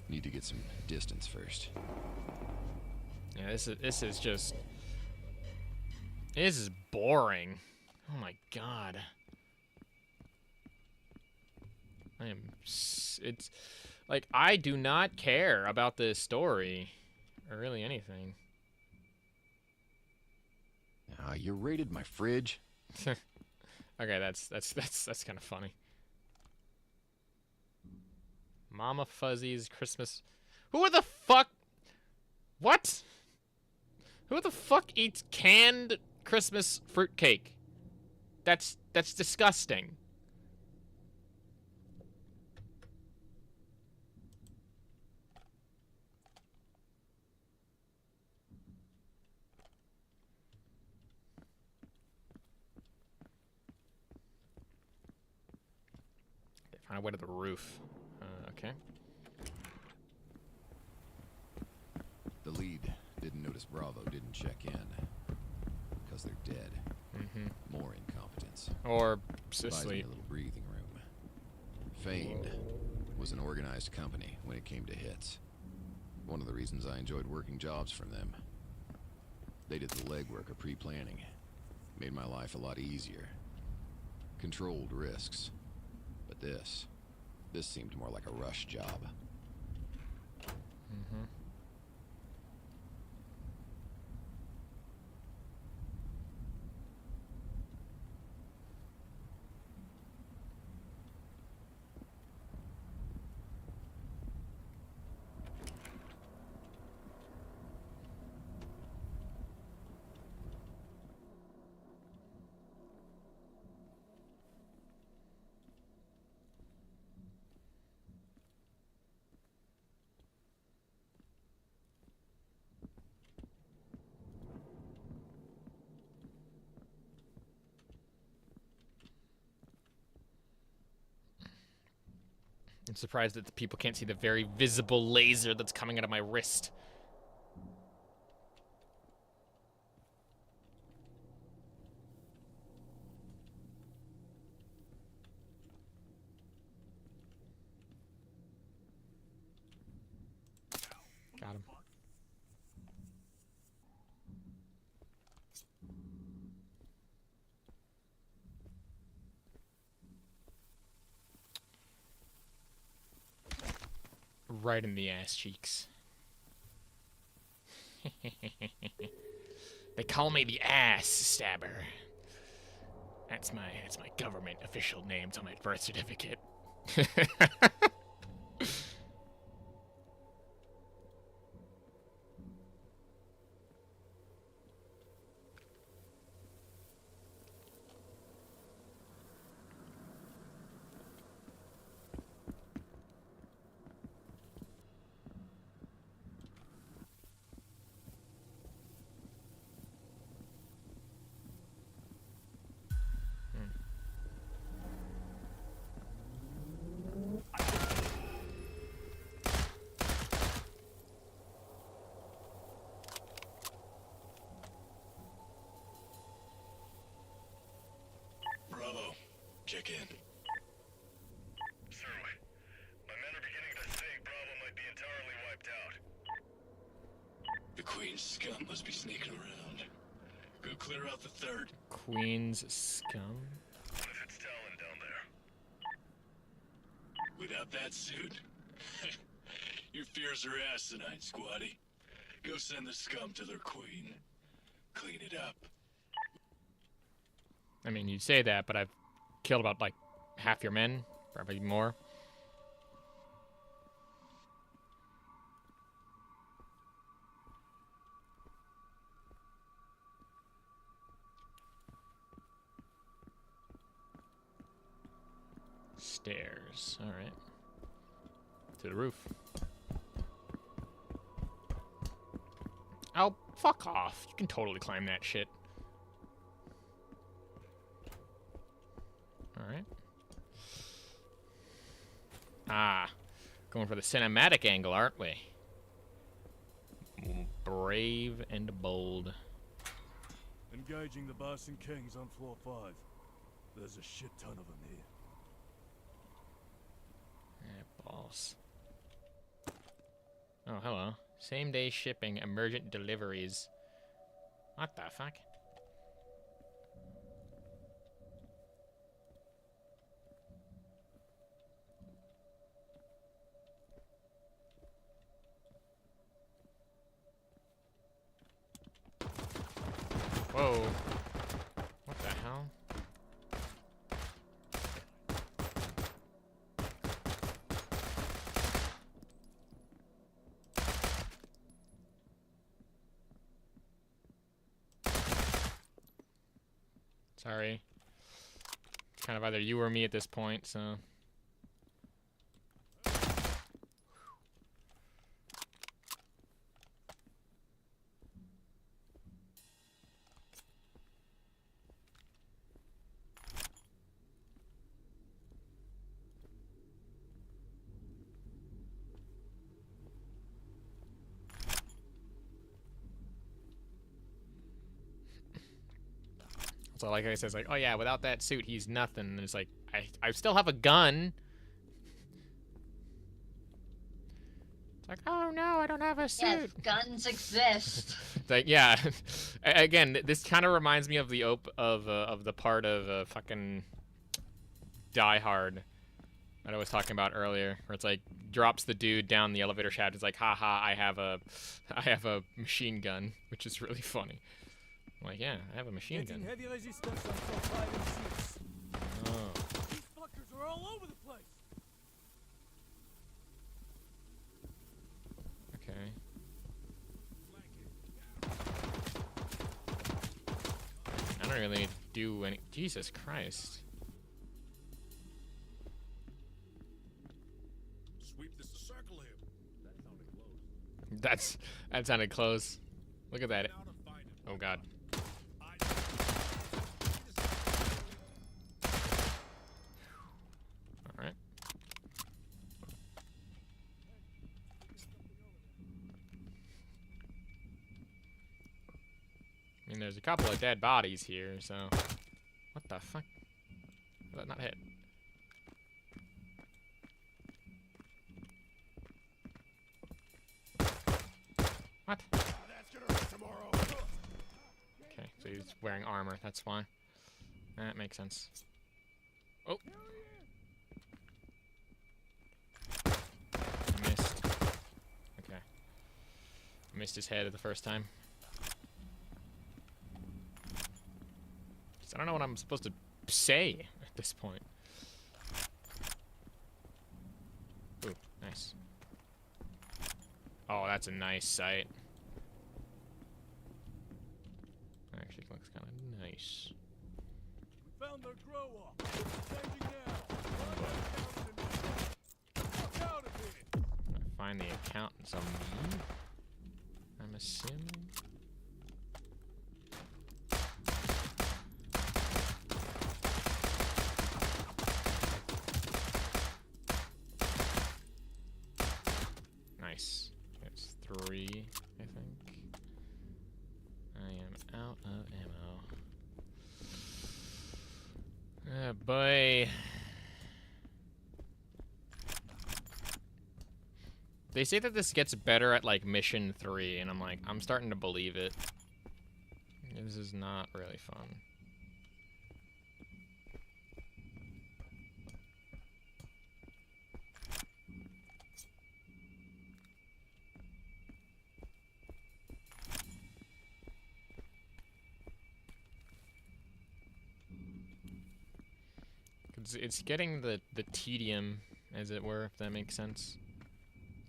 [SPEAKER 7] Need to get some distance first.
[SPEAKER 1] Yeah, this is just... This is boring. Oh my god. It's... Like, I do not care about this story. Or really anything.
[SPEAKER 7] You raided my fridge?
[SPEAKER 1] Okay, that's kind of funny. Mama Fuzzy's Christmas... Who the fuck... What? Who the fuck eats canned Christmas fruitcake? That's disgusting. Find a way to the roof. Okay.
[SPEAKER 7] The lead didn't notice Bravo didn't check in. Because they're dead. More incompetence.
[SPEAKER 1] Or
[SPEAKER 7] asleep.
[SPEAKER 1] asleep.
[SPEAKER 7] A little breathing room. Feigned was an organized company when it came to hits. One of the reasons I enjoyed working jobs from them. They did the legwork of pre-planning. Made my life a lot easier. Controlled risks. But this seemed more like a rush job.
[SPEAKER 1] I'm surprised that the people can't see the very visible laser that's coming out of my wrist. Got him. Right in the ass cheeks. They call me the ass stabber. That's my government official name. It's on my birth certificate.
[SPEAKER 10] Check in. Sir, my men are beginning to think Bravo might be entirely wiped out. The Queen's scum must be sneaking around. Go clear out the third.
[SPEAKER 1] Queen's scum?
[SPEAKER 10] What if it's Talon down there? Without that suit? Your fears are asinine, squatty. Go send the scum to their queen. Clean it up.
[SPEAKER 1] I mean, you'd say that, but I've killed about, like, half your men. Probably more. stairs. All right. To the roof. Oh, fuck off. You can totally climb that shit. Alright. Ah. Going for the cinematic angle, aren't we? Brave and bold.
[SPEAKER 11] Engaging the Bison Kings on floor 5. There's a shit ton of them here.
[SPEAKER 1] Balls. Oh, hello. Same day shipping, emergent deliveries. What the fuck? Whoa. What the hell? Sorry. It's kind of either you or me at this point, so... So like I said, it's like, oh yeah, without that suit, he's nothing. And it's like, I still have a gun. It's like, oh no, I don't have a suit.
[SPEAKER 2] Yes, guns exist.
[SPEAKER 1] It's like, yeah. Again, this kind of reminds me of the of the part of fucking Die Hard that I was talking about earlier, where it's like drops the dude down the elevator shaft. It's like, haha, I have a machine gun, which is really funny. I'm like, yeah, I have a machine gun.
[SPEAKER 11] Heavy resistance on floor 5 and 6.
[SPEAKER 1] Oh.
[SPEAKER 11] These fuckers are all over the place.
[SPEAKER 1] Okay. I don't really do any. Jesus Christ.
[SPEAKER 6] Sweep this circle here.
[SPEAKER 1] That sounded close. Look at that. Oh God. All right. I mean, there's a couple of dead bodies here, so what the fuck? Did that not hit? What? Okay, so he's wearing armor. That's fine. That makes sense. Oh. I missed. Okay. I missed his head the first time. I don't know what I'm supposed to say at this point. Ooh, nice. Oh, that's a nice sight. Actually looks kind of nice.
[SPEAKER 11] We found the grower. Changing now. Out of here.
[SPEAKER 1] Find the accountants on me. I'm assuming. Nice. It's 3, I think. I am out of ammo. Oh boy. They say that this gets better at like mission 3, and I'm like, I'm starting to believe it. This is not really fun. It's getting the tedium, as it were, if that makes sense.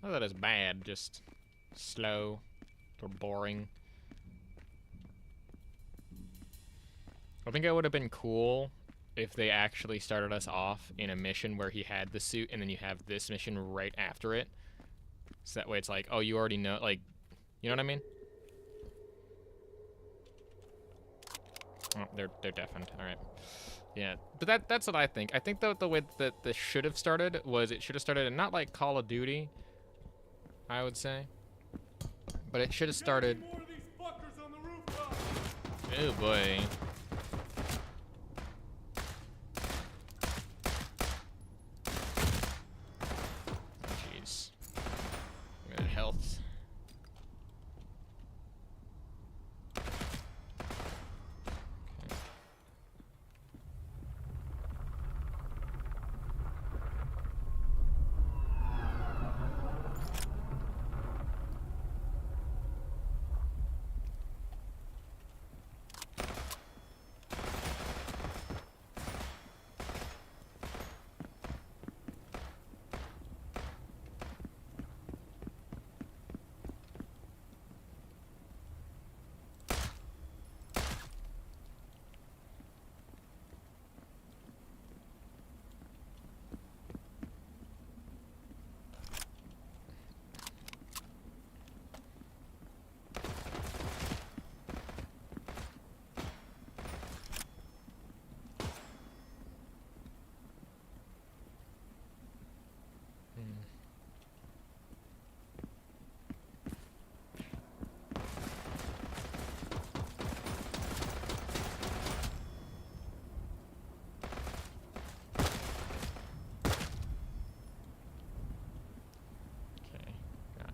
[SPEAKER 1] Not that it's bad, just slow or boring. I think it would have been cool if they actually started us off in a mission where he had the suit, and then you have this mission right after it. So that way it's like, oh, you already know, like, you know what I mean? Oh, they're deafened. All right. Yeah, but that's what I think. I think that the way that this should have started was it should have started in not like Call of Duty, I would say, but it should have started. Oh boy. Jeez. Good health.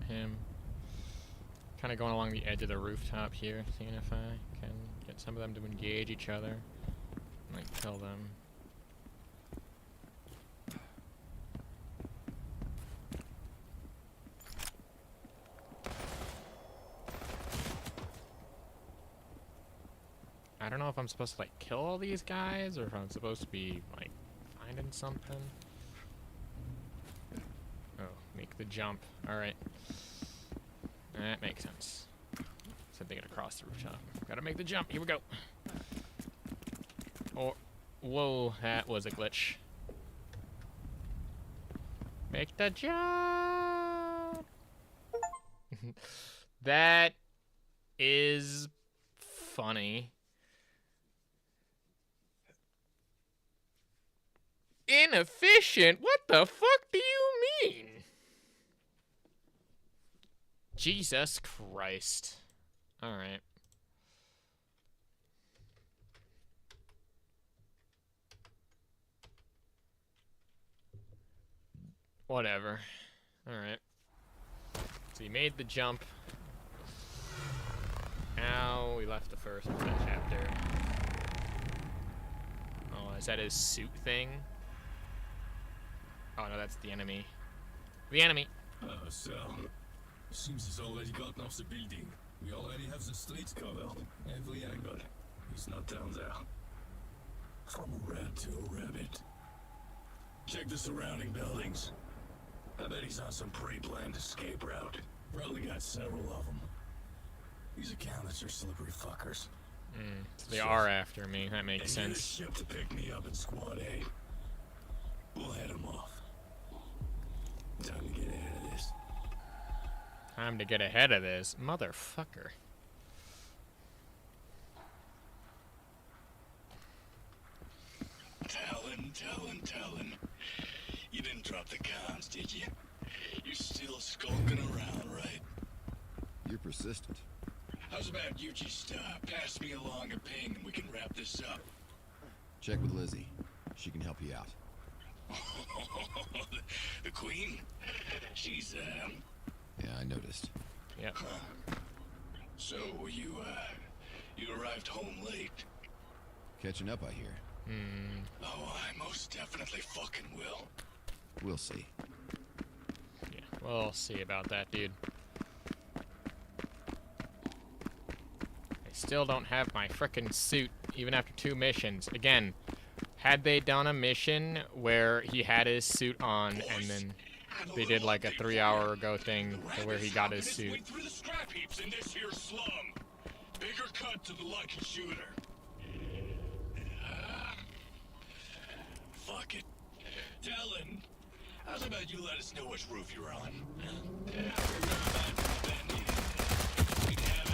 [SPEAKER 1] Him. Kind of going along the edge of the rooftop here, seeing if I can get some of them to engage each other. Like, kill them. I don't know if I'm supposed to, like, kill all these guys, or if I'm supposed to be, like, finding something. Oh, make the jump. Alright. That makes sense. Said they gotta cross the rooftop. Gotta make the jump. Here we go. Oh, whoa, that was a glitch. Make the jump. That is funny. Inefficient? What the fuck do you mean? Jesus Christ. Alright. Whatever. Alright. So you made the jump. Now we left the first chapter. Oh, is that his suit thing? Oh no, that's the enemy. The enemy!
[SPEAKER 10] So, seems he's already gotten off the building. We already have the streets covered. Every angle. He's not down there. From a rat to a rabbit. Check the surrounding buildings. I bet he's on some pre-planned escape route. Probably got several of them. These accountants are slippery fuckers.
[SPEAKER 1] They are after me. That makes sense.
[SPEAKER 10] A ship to pick me up in Squad A. We'll head him off. Time to get ahead of this.
[SPEAKER 1] Time to get ahead of this. Motherfucker.
[SPEAKER 10] Talon. You didn't drop the cons, did you? You're still skulking around, right?
[SPEAKER 7] You're persistent.
[SPEAKER 10] How's about you just pass me along a ping and we can wrap this up?
[SPEAKER 7] Check with Lizzie. She can help you out.
[SPEAKER 10] The Queen? She's,
[SPEAKER 7] Yeah, I noticed.
[SPEAKER 1] Yep.
[SPEAKER 10] So, you arrived home late.
[SPEAKER 7] Catching up, I hear.
[SPEAKER 10] Oh, I most definitely fucking will.
[SPEAKER 7] We'll see.
[SPEAKER 1] Yeah, we'll see about that, dude. I still don't have my frickin' suit, even after 2 missions. Again, had they done a mission where he had his suit on and then they did like a 3-hour ago thing to where he got his suit.
[SPEAKER 10] Through the scrap heaps in this here slum. Bigger cut to the lucky shooter. Fuck it. Talon, how's about you let us know which roof you're on?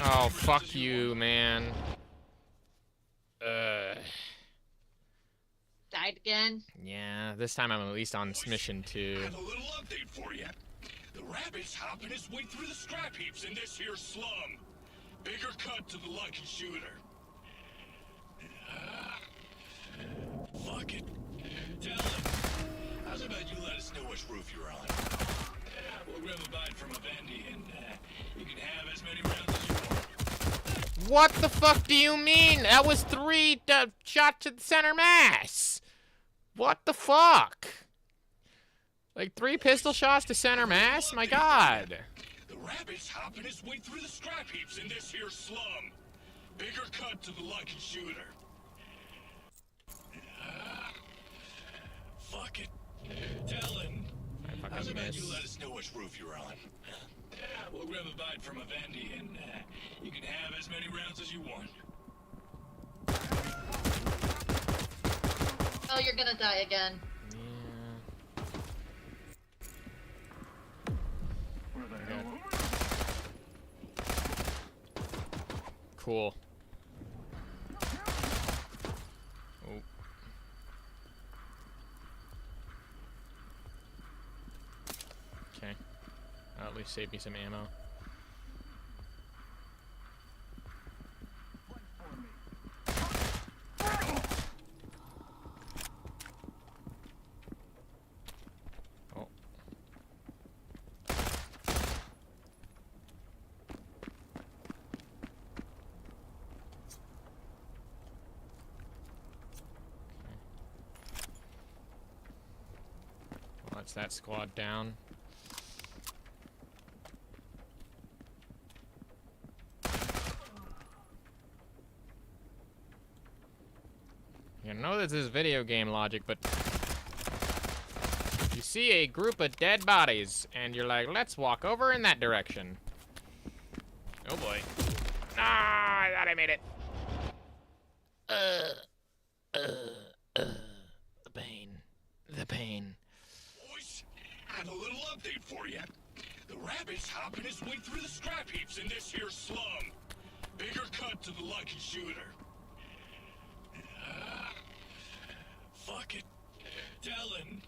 [SPEAKER 1] Oh, fuck you, man.
[SPEAKER 2] Died again?
[SPEAKER 1] Yeah, this time I'm at least on mission 2.
[SPEAKER 10] I have a little update for you. The rabbit's hopping his way through the scrap heaps in this here slum. Bigger cut to the lucky shooter. Fuck it. Talon, how's about you let us know which roof you're on? We'll grab a bite from a bendy and you can have as many rounds as you want.
[SPEAKER 1] What the fuck do you mean? That was 3 shots to the center mass. What the fuck? Like 3 pistol shots to center mass? My god.
[SPEAKER 10] The rabbit's hopping his way through the scrap heaps in this here slum. Bigger cut to the lucky shooter. Fuck it. Talon, how's about you let us know which roof you're on? We'll grab a bite from a bendy and you can have as many rounds as you want.
[SPEAKER 2] Oh, you're gonna die again.
[SPEAKER 1] Cool. Oh. Okay. I'll at least save me some ammo. Oh. Well, that's that squad down. You know this is video game logic, but you see a group of dead bodies, and you're like, let's walk over in that direction. Oh boy. Ah, I thought I made it. The pain. The pain.
[SPEAKER 10] Boys, I have a little update for you. The rabbit's hopping his way through the scrap heaps in this here slum. Bigger cut to the lucky shooter. Fuck it. Talon,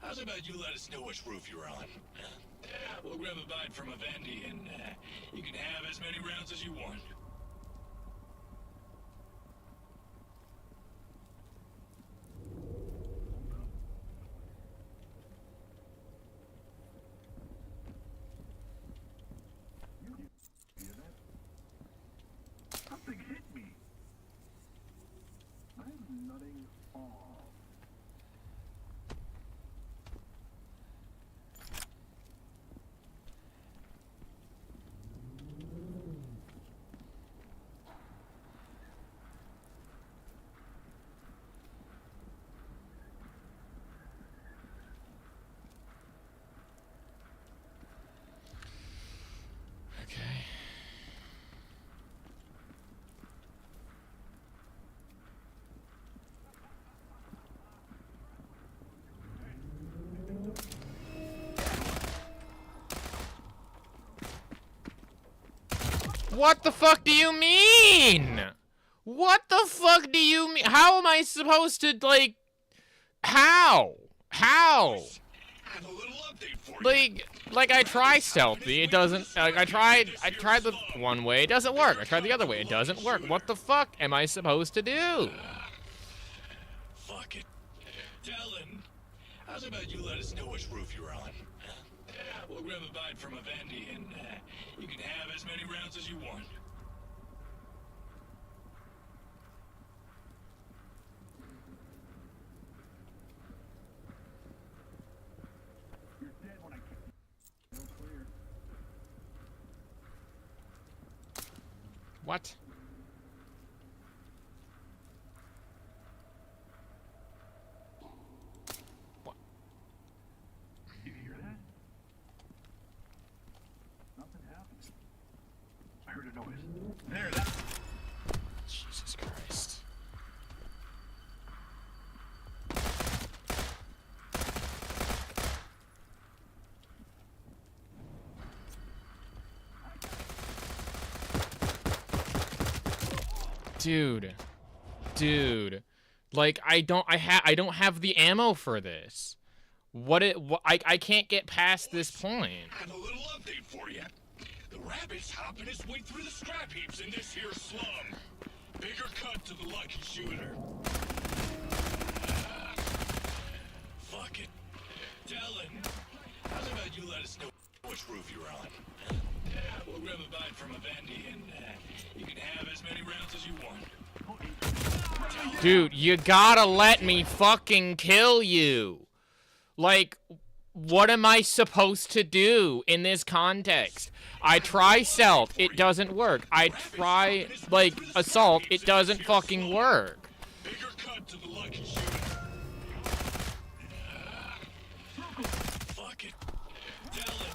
[SPEAKER 10] how's about you let us know which roof you're on? We'll grab a bite from a bendy and you can have as many rounds as you want.
[SPEAKER 11] Something hit me. I'm nutting off.
[SPEAKER 1] Okay. What the fuck do you mean? What the fuck do you mean? How am I supposed to, like, how? How? Like I try stealthy, it doesn't, like I tried the one way, it doesn't work. I tried the other way, it doesn't work. What the fuck am I supposed to do?
[SPEAKER 10] Fuck it. Talon, how's about you let us know which roof you're on? We'll grab a bite from a bendy and you can have as many rounds as you want.
[SPEAKER 11] You're dead when I kick you. No clear.
[SPEAKER 1] What?
[SPEAKER 11] You hear that? Nothing happened. I heard a noise. There, that's...
[SPEAKER 1] Jesus Christ. Dude. Like, I don't have the ammo for this. I can't get past this point.
[SPEAKER 10] I have a little update for you. The rabbit's hopping his way through the scrap heaps in this here slum. Bigger cut to the lucky shooter. Fuck it. Dylan, how's about you let us know which roof you're on? We'll grab a bite from a Vandy and you can have as many rounds as you want.
[SPEAKER 1] Dude, you gotta let me fucking kill you. Like, what am I supposed to do in this context? I try stealth, it doesn't work. I try, like, assault, it doesn't fucking work.
[SPEAKER 10] Bigger cut to the lucky shooter. Fuck it. Dylan,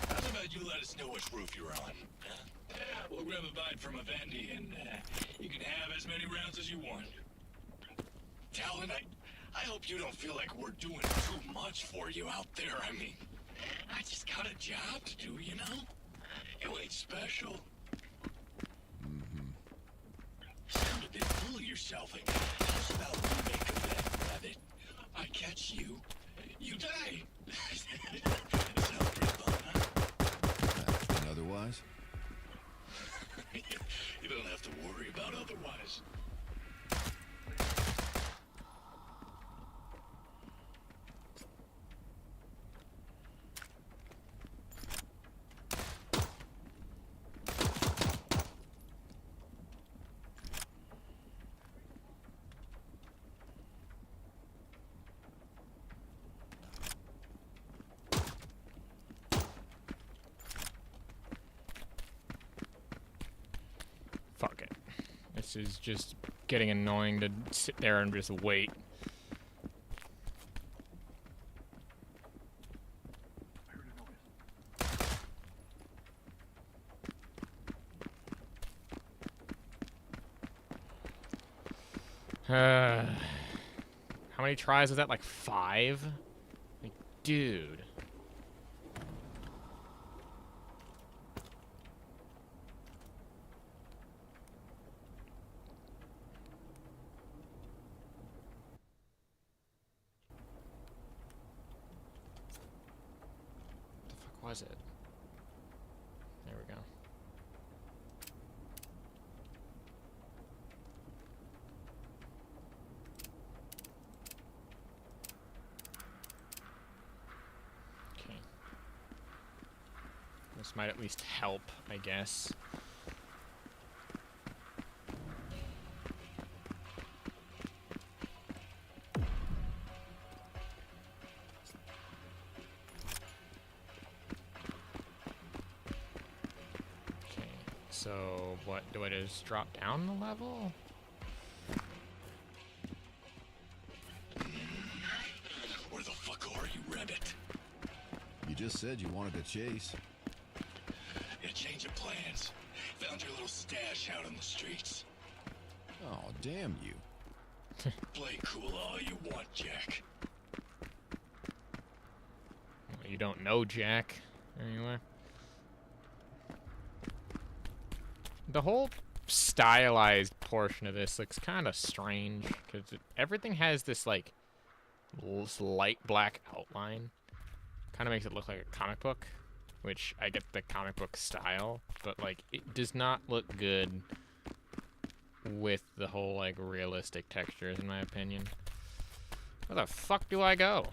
[SPEAKER 10] how's about you let us know which roof you're on? We'll grab a bite from a Vandy and you can have as many rounds as you want. Talon, I hope you don't feel like we're doing too much for you out there. I mean, I just got a job to do, you know? You ain't special. Sound a bit full of yourself. Like, how's about we make a bet, rabbit? I catch you, you die. Sounds pretty fun, huh?
[SPEAKER 7] And otherwise?
[SPEAKER 10] You don't have to worry about otherwise.
[SPEAKER 1] Fuck it. This is just getting annoying to sit there and just wait. How many tries was that? Like 5? Like, dude. Was it? There we go. Okay. This might at least help, I guess. So, what, do I just drop down the level?
[SPEAKER 10] Where the fuck are you, rabbit?
[SPEAKER 7] You just said you wanted to chase.
[SPEAKER 10] Yeah, change of plans. Found your little stash out on the streets.
[SPEAKER 7] Oh, damn you.
[SPEAKER 10] Play cool all you want, Jack.
[SPEAKER 1] Well, you don't know Jack, anyway. The whole stylized portion of this looks kind of strange, because everything has this, like, light black outline. Kind of makes it look like a comic book, which I get the comic book style, but, like, it does not look good with the whole, like, realistic textures, in my opinion. Where the fuck do I go?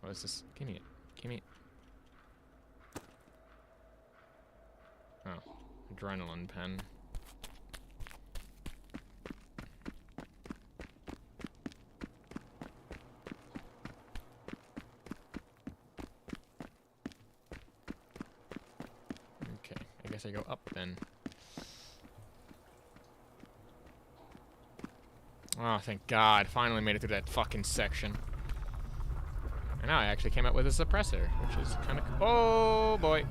[SPEAKER 1] What is this? Give me it. Give me it. Oh, adrenaline pen. Okay, I guess I go up then. Oh, thank God. Finally made it through that fucking section. And now I actually came up with a suppressor, which is kind of... Oh, boy.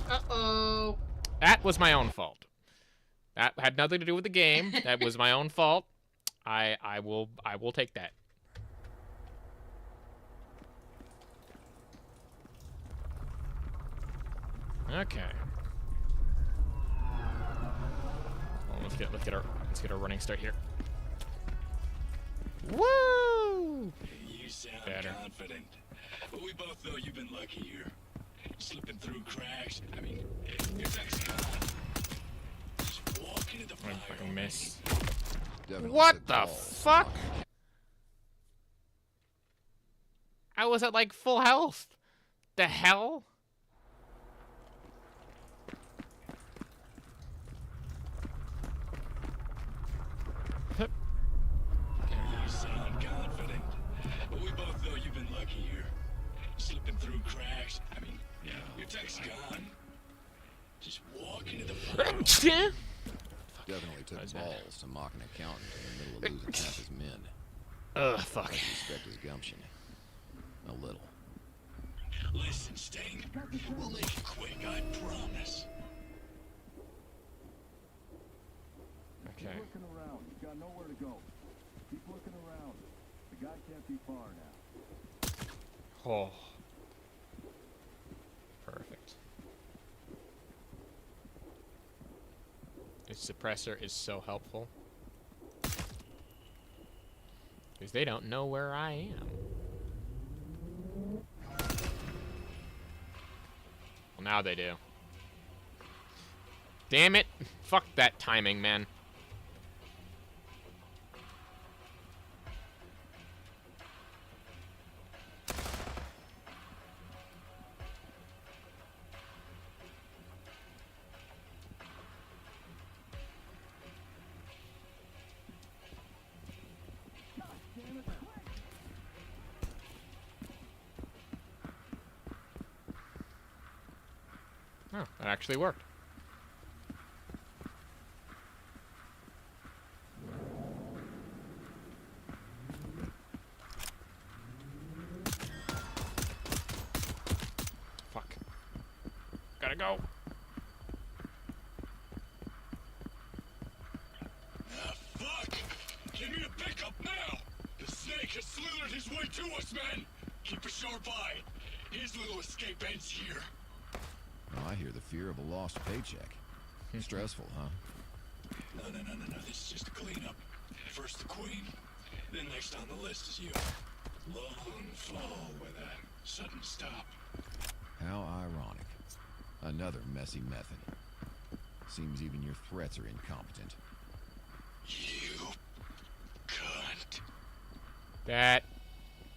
[SPEAKER 1] Uh-oh. That was my own fault. That had nothing to do with the game. That was my own fault. I will take that. Okay. let's get our running start here. Woo!
[SPEAKER 10] You sound
[SPEAKER 1] Better.
[SPEAKER 10] confident, but we both know you've been lucky here. Slipping through cracks. I mean, your tech's gone. Just walk into the fire.
[SPEAKER 1] I fucking miss.
[SPEAKER 7] Definitely
[SPEAKER 1] What
[SPEAKER 7] took
[SPEAKER 1] the
[SPEAKER 7] balls.
[SPEAKER 1] fuck? I was at like full health. The hell?
[SPEAKER 10] You sound confident, but we both know you've been lucky here. Slipping through cracks. I mean, your tech's gone. Just walk into the fire.
[SPEAKER 7] Definitely took balls to mock an accountant in the middle of losing half his men.
[SPEAKER 1] Ugh, fuck.
[SPEAKER 7] I respect his gumption. A little.
[SPEAKER 10] Listen, Sting. We'll make it quick, I promise.
[SPEAKER 1] Okay.
[SPEAKER 11] Keep looking around. You got nowhere to go. Keep looking around. The guy can't be far now.
[SPEAKER 1] Oh. Perfect. This suppressor is so helpful. Because they don't know where I am. Well, now they do. Damn it! Fuck that timing, man. Oh, that actually worked. Fuck. Gotta go.
[SPEAKER 10] Fuck! Give me a pickup now! The snake has slithered his way to us, man! Keep a sharp eye. His little escape ends here.
[SPEAKER 7] Oh, I hear the fear of a lost paycheck. Stressful, huh?
[SPEAKER 10] No. This is just a cleanup. First the Queen, then next on the list is you. Long fall with a sudden stop.
[SPEAKER 7] How ironic. Another messy method. Seems even your threats are incompetent.
[SPEAKER 10] You cunt.
[SPEAKER 1] That,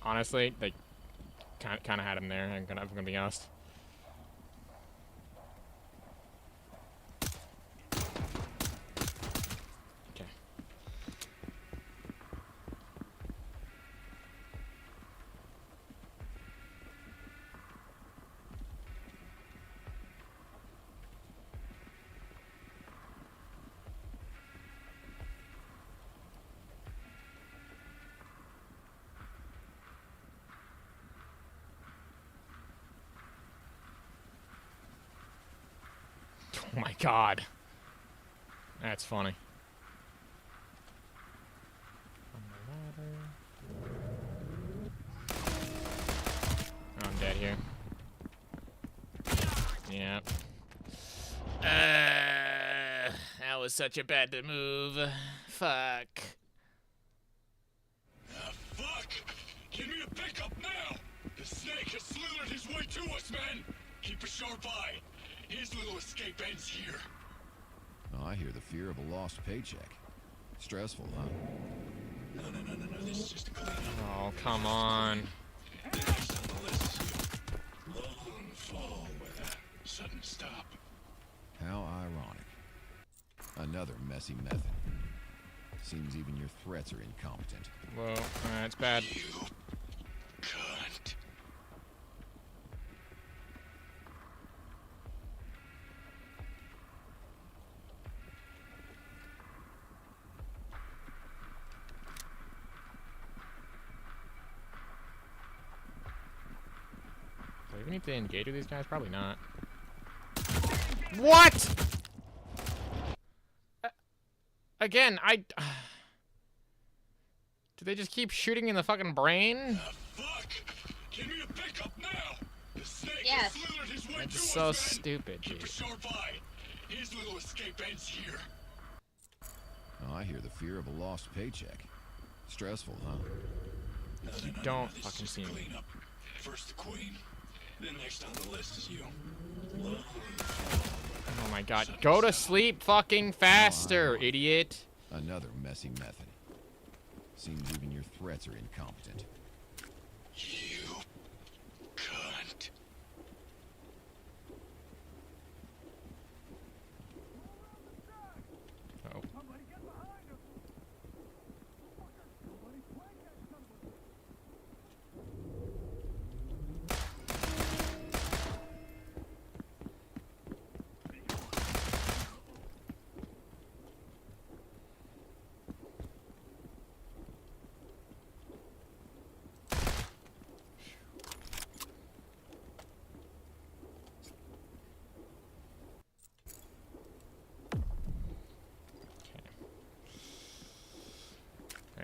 [SPEAKER 1] honestly, they kind of had him there. I'm gonna be honest. Okay. Oh my god. That's funny. Oh, I'm dead here. Yep. That was such a bad move. Fuck.
[SPEAKER 10] Fuck! Give me a pickup now! The snake has slithered his way to us, man! Keep a sharp eye. His little escape ends here.
[SPEAKER 7] Oh, I hear the fear of a lost paycheck. Stressful, huh?
[SPEAKER 10] No. This is just a cleanup.
[SPEAKER 1] Oh, come on.
[SPEAKER 10] Then next on the list is you. Long fall with a sudden stop.
[SPEAKER 7] How ironic. Another messy method. Seems even your threats are incompetent.
[SPEAKER 1] Whoa, that's bad.
[SPEAKER 10] You cunt.
[SPEAKER 1] Do I even need to engage with these guys? Probably not. What? Again, do they just keep shooting in the fucking brain?
[SPEAKER 10] Fuck! Give me a pickup now! The snake
[SPEAKER 2] Yes.
[SPEAKER 10] has slithered his way
[SPEAKER 1] That's
[SPEAKER 10] to
[SPEAKER 1] so
[SPEAKER 10] us, man.
[SPEAKER 1] stupid,
[SPEAKER 10] Keep a
[SPEAKER 1] dude.
[SPEAKER 10] sharp eye. His little escape ends here.
[SPEAKER 7] Oh, I hear the fear of a lost paycheck. Stressful, huh?
[SPEAKER 1] You don't fucking see me.
[SPEAKER 10] First the Queen, then next on the list is you.
[SPEAKER 1] Oh my god. Go to sleep fucking faster, idiot.
[SPEAKER 7] Another messy method. Seems even your threats are incompetent.
[SPEAKER 10] You cunt.
[SPEAKER 1] Oh.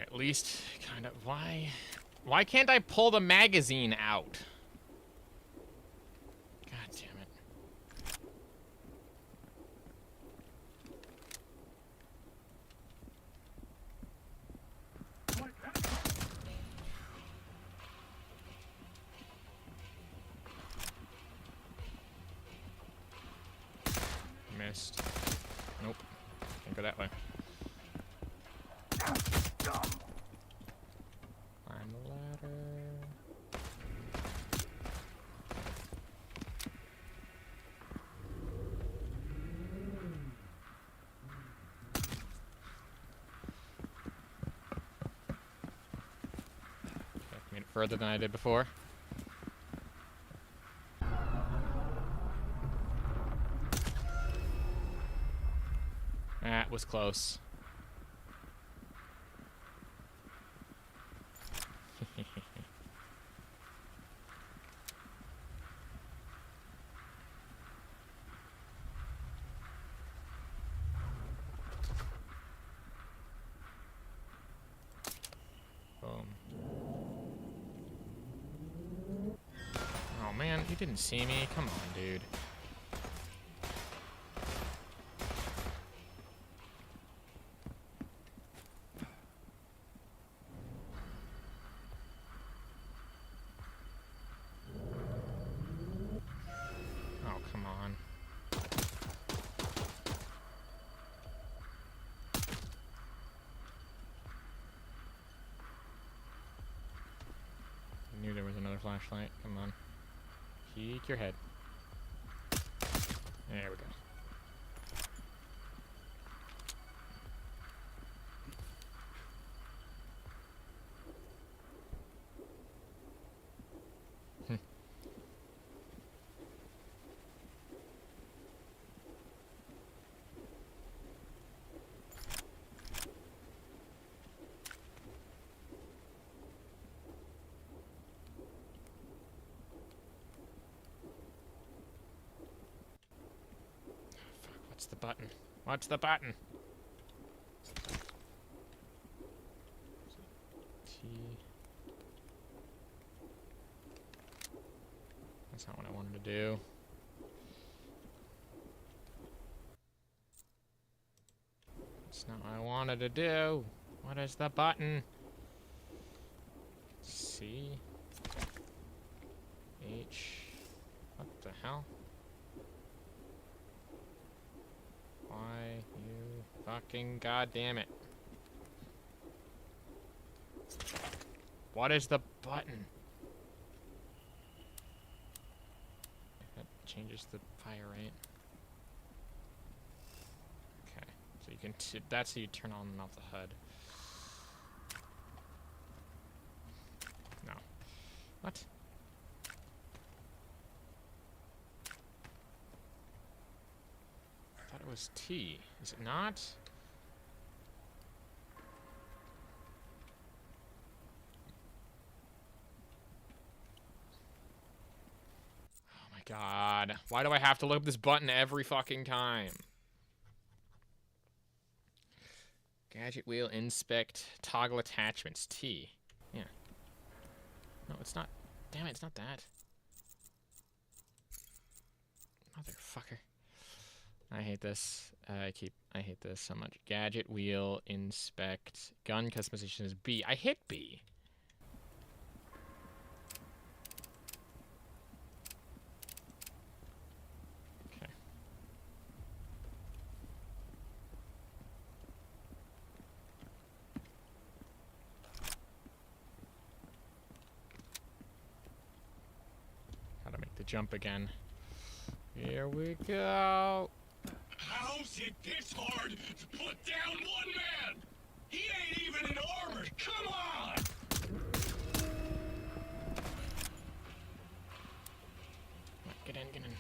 [SPEAKER 1] At least, kind of, why can't I pull the magazine out? God damn it. Missed. Nope. Can't go that way. Climb the ladder. Okay, made it further than I did before. That was close. Boom. Oh man, you didn't see me? Come on, dude. Oh, come on. I knew there was another flashlight. Come on. Peek your head. There we go. What's the button? What's the button? T. That's not what I wanted to do. That's not what I wanted to do. What is the button? C. H. What the hell? Why, you fucking goddamn it. What is the button? That changes the fire rate. Okay, so you can, that's how you turn on and off the HUD. No. What? I thought it was T. Is it not? Oh my god. Why do I have to look up this button every fucking time? Gadget wheel, inspect, toggle attachments, T. Yeah. No, it's not. Damn it, it's not that. Motherfucker. I hate this. I hate this so much. Gadget wheel, inspect, gun customization is B. I hit B. Okay. How to make the jump again. Here we go.
[SPEAKER 10] How's it this hard to put down one man? He ain't even in armor. Come on!
[SPEAKER 1] Get in, get in.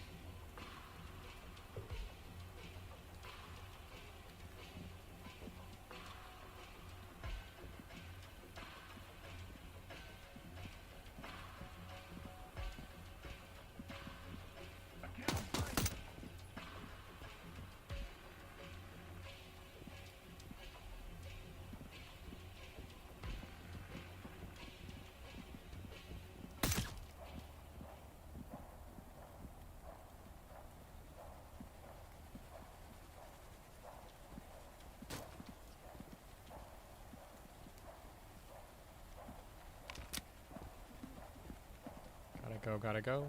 [SPEAKER 1] Gotta go.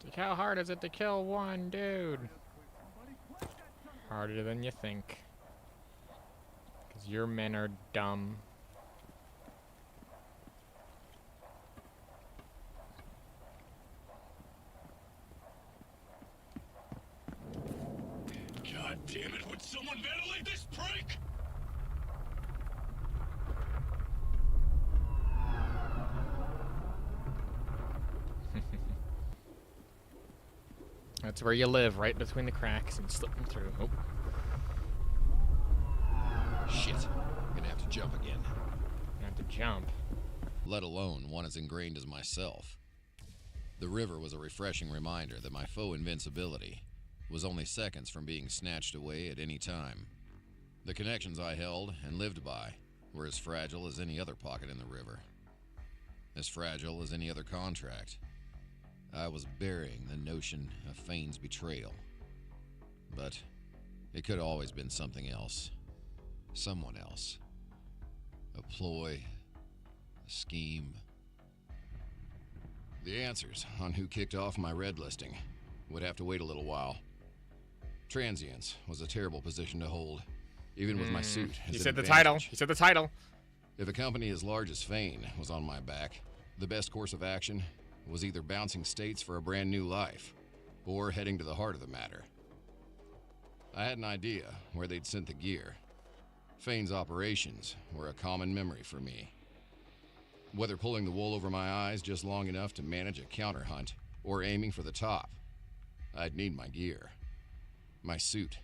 [SPEAKER 1] Like, how hard is it to kill one dude? Harder than you think. Your men are dumb.
[SPEAKER 10] God damn it, would someone ventilate this prank?
[SPEAKER 1] That's where you live, right between the cracks and slipping through. Oh.
[SPEAKER 7] Shit. I'm gonna have to jump again.
[SPEAKER 1] Have to jump.
[SPEAKER 7] Let alone one as ingrained as myself. The river was a refreshing reminder that my faux invincibility was only seconds from being snatched away at any time. The connections I held and lived by were as fragile as any other pocket in the river. As fragile as any other contract. I was burying the notion of Fane's betrayal. But it could have always been something else. Someone else. A ploy, a scheme. The answers on who kicked off my red listing would have to wait a little while. Transience was a terrible position to hold, even with my suit.
[SPEAKER 1] He said the title. He said the title.
[SPEAKER 7] If a company as large as Fane was on my back, the best course of action was either bouncing states for a brand new life, or heading to the heart of the matter. I had an idea where they'd sent the gear. Fane's operations were a common memory for me. Whether pulling the wool over my eyes just long enough to manage a counter hunt, or aiming for the top, I'd need my gear. My suit.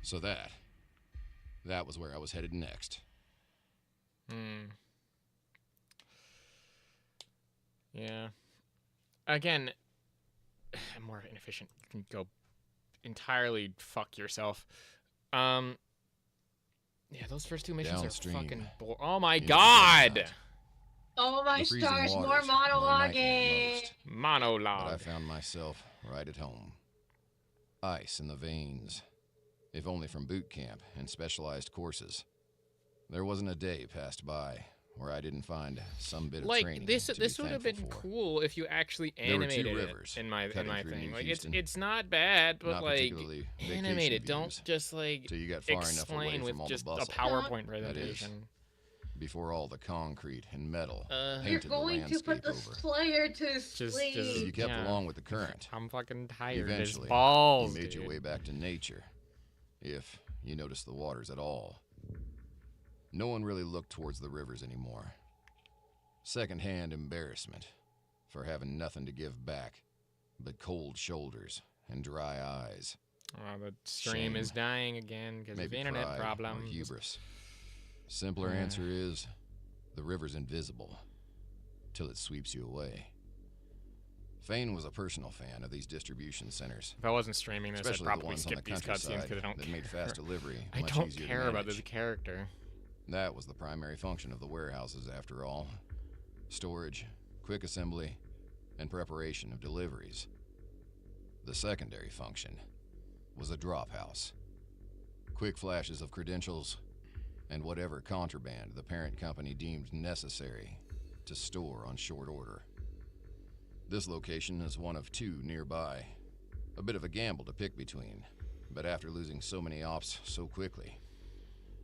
[SPEAKER 7] So that was where I was headed next.
[SPEAKER 1] Yeah. Again, more inefficient. You can go entirely fuck yourself. Yeah, those first two missions
[SPEAKER 7] Downstream,
[SPEAKER 1] are fucking oh my god!
[SPEAKER 2] Oh my stars, more monologuing!
[SPEAKER 1] Monologue.
[SPEAKER 7] But I found myself right at home. Ice in the veins. If only from boot camp and specialized courses. There wasn't a day passed by where I didn't find some bit of training.
[SPEAKER 1] This would have been cool if you actually animated it in my thing. Like it's not bad, but like animate it. Don't just like
[SPEAKER 7] till you got far
[SPEAKER 1] explain
[SPEAKER 7] enough away
[SPEAKER 1] with
[SPEAKER 7] from all
[SPEAKER 1] just
[SPEAKER 7] the
[SPEAKER 1] a
[SPEAKER 7] bustle.
[SPEAKER 1] PowerPoint presentation.
[SPEAKER 7] Before all the concrete and metal
[SPEAKER 2] You're
[SPEAKER 7] painted
[SPEAKER 2] going
[SPEAKER 7] the
[SPEAKER 2] to put the
[SPEAKER 7] landscape over.
[SPEAKER 2] player to sleep.
[SPEAKER 7] You kept along with the current.
[SPEAKER 1] I'm fucking tired.
[SPEAKER 7] Eventually,
[SPEAKER 1] as balls,
[SPEAKER 7] you made your
[SPEAKER 1] dude.
[SPEAKER 7] way back to nature, if you noticed the waters at all. No one really looked towards the rivers anymore. Second-hand embarrassment for having nothing to give back but cold shoulders and dry eyes.
[SPEAKER 1] The stream is dying again because of internet
[SPEAKER 7] pride or
[SPEAKER 1] problems.
[SPEAKER 7] hubris. Simpler answer is, the river's invisible. till it sweeps you away. Fane was a personal fan of these distribution centers.
[SPEAKER 1] If I wasn't streaming this,
[SPEAKER 7] especially
[SPEAKER 1] I'd probably
[SPEAKER 7] the ones
[SPEAKER 1] skip
[SPEAKER 7] on the
[SPEAKER 1] these cutscenes because I don't
[SPEAKER 7] that
[SPEAKER 1] care.
[SPEAKER 7] made fast delivery
[SPEAKER 1] I
[SPEAKER 7] much
[SPEAKER 1] don't
[SPEAKER 7] easier
[SPEAKER 1] care
[SPEAKER 7] to
[SPEAKER 1] about
[SPEAKER 7] manage.
[SPEAKER 1] this character.
[SPEAKER 7] That was the primary function of the warehouses, after all. Storage, quick assembly, and preparation of deliveries. The secondary function was a drop house. Quick flashes of credentials and whatever contraband the parent company deemed necessary to store on short order. This location is one of two nearby. A bit of a gamble to pick between, but after losing so many ops so quickly,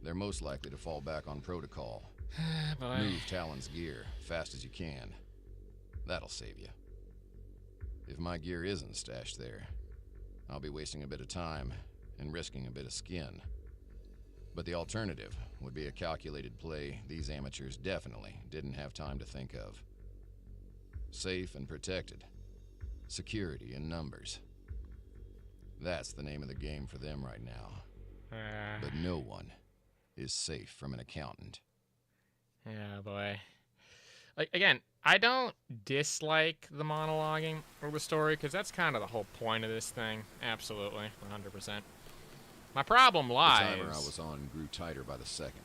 [SPEAKER 7] they're most likely to fall back on protocol. Move Talon's gear fast as you can. That'll save you. If my gear isn't stashed there, I'll be wasting a bit of time and risking a bit of skin. But the alternative would be a calculated play these amateurs definitely didn't have time to think of. Safe and protected. Security in numbers. That's the name of the game for them right now. But no one is safe from an accountant.
[SPEAKER 1] Yeah, boy. Like, again, I don't dislike the monologuing or the story, because that's kind of the whole point of this thing. Absolutely, 100%. My problem lies...
[SPEAKER 7] The timer I was on grew tighter by the second.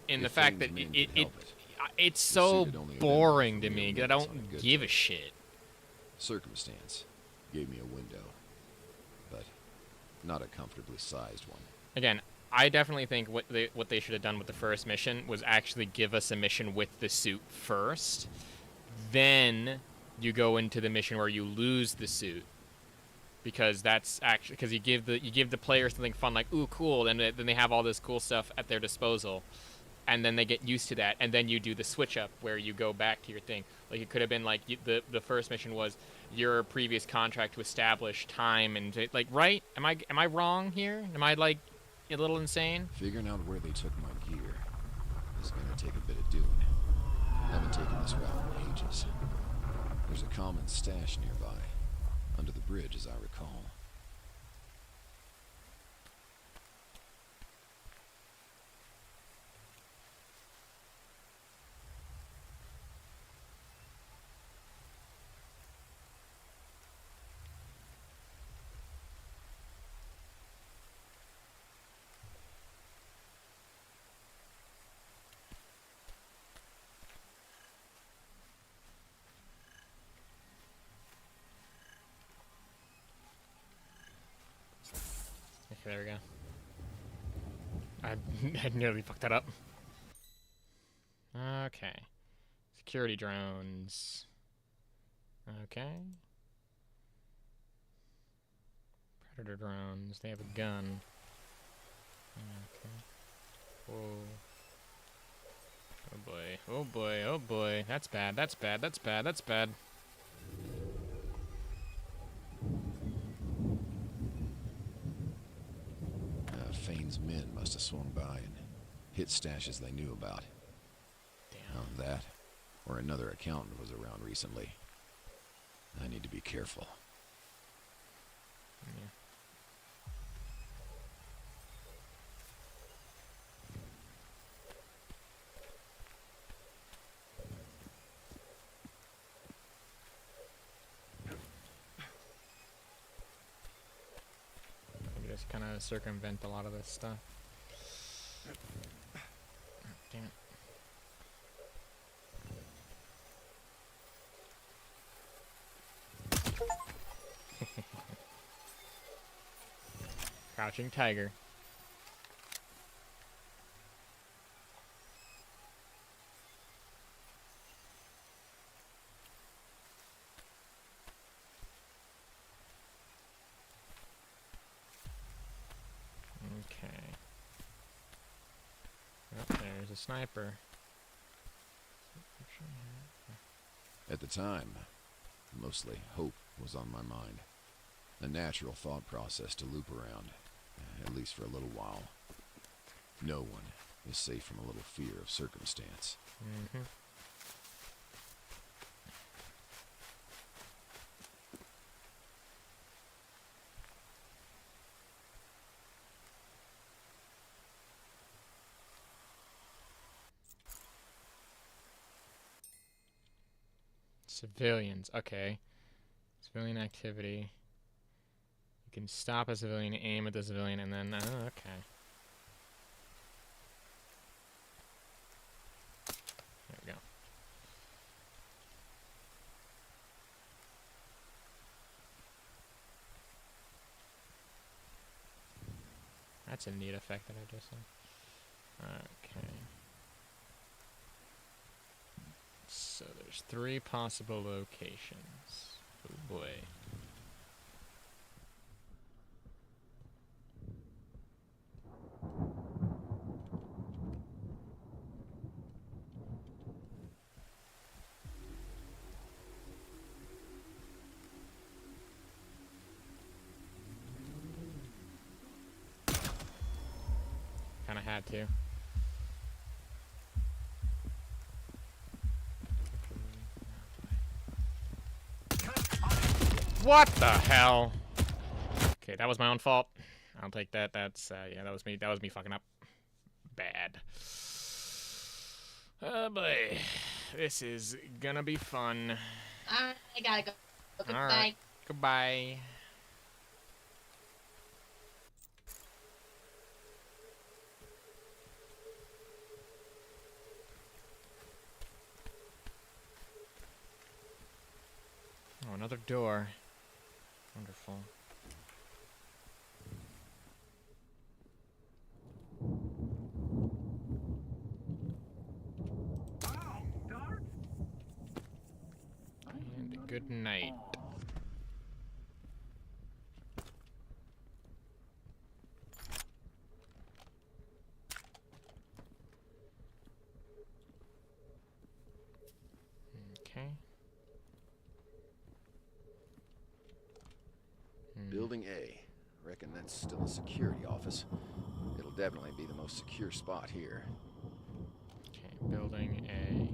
[SPEAKER 1] In the fact that it's so boring to me that I don't give a shit.
[SPEAKER 7] Circumstance gave me a window, but not a comfortably sized one.
[SPEAKER 1] Again, I definitely think what they should have done with the first mission was actually give us a mission with the suit first. Then you go into the mission where you lose the suit. Because that's actually you give the player something fun, like, ooh, cool, and then they have all this cool stuff at their disposal, and then they get used to that, and then you do the switch up where you go back to your thing. Like, it could have been like the first mission was your previous contract to establish time and like, right? Am I wrong here? Am I like a little insane?
[SPEAKER 7] Figuring out where they took my gear is gonna take a bit of doing. Haven't taken this route in ages. There's a common stash nearby. Under the bridge, as I recall.
[SPEAKER 1] There we go. I nearly fucked that up. Okay. Security drones. Okay. Predator drones. They have a gun. Okay. Whoa. Oh boy. Oh boy. Oh boy. That's bad. That's bad. That's bad. That's bad.
[SPEAKER 7] Fane's men must have swung by and hit stashes they knew about. Damn. That, or another accountant was around recently. I need to be careful.
[SPEAKER 1] Yeah. Just kind of circumvent a lot of this stuff. Damn it. Crouching tiger. Okay. Oh, there's a sniper.
[SPEAKER 7] At the time, mostly hope was on my mind. A natural thought process to loop around, at least for a little while. No one is safe from a little fear of circumstance.
[SPEAKER 1] Mm-hmm. Civilians. Okay. Civilian activity. You can stop a civilian, aim at the civilian, and then... Oh, okay. There we go. That's a neat effect that I just saw. Okay. So there's 3 possible locations. Oh boy. Kinda had to. What the hell? Okay, that was my own fault. I'll take that. That's yeah, that was me. That was me fucking up. Bad. Oh boy, this is gonna be fun.
[SPEAKER 2] I gotta go. Goodbye.
[SPEAKER 1] All right. Goodbye. Oh, another door. Wonderful. And good night. Okay.
[SPEAKER 7] Building A. Reckon that's still a security office. It'll definitely be the most secure spot here.
[SPEAKER 1] Okay, building A.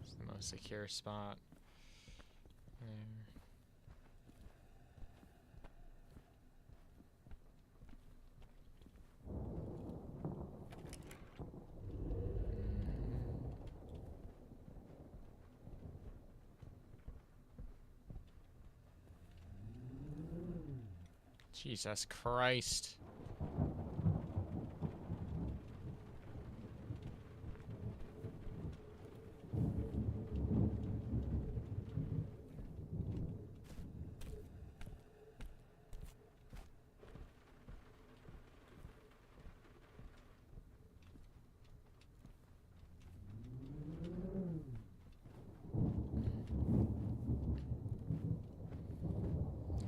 [SPEAKER 1] It's the most secure spot. There. Jesus Christ.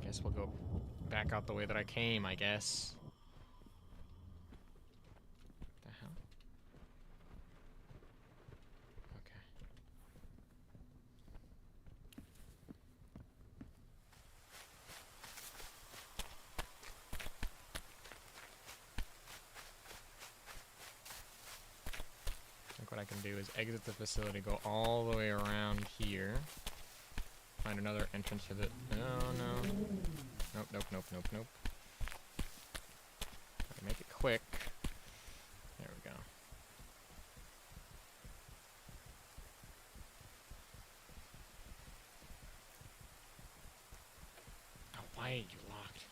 [SPEAKER 1] Guess we'll go back out the way that I came, I guess. What the hell? Okay. I think what I can do is exit the facility, go all the way around here, find another entrance to the... Oh, no. Nope, nope, nope, nope, nope. Gotta make it quick. There we go. Oh, why are you locked?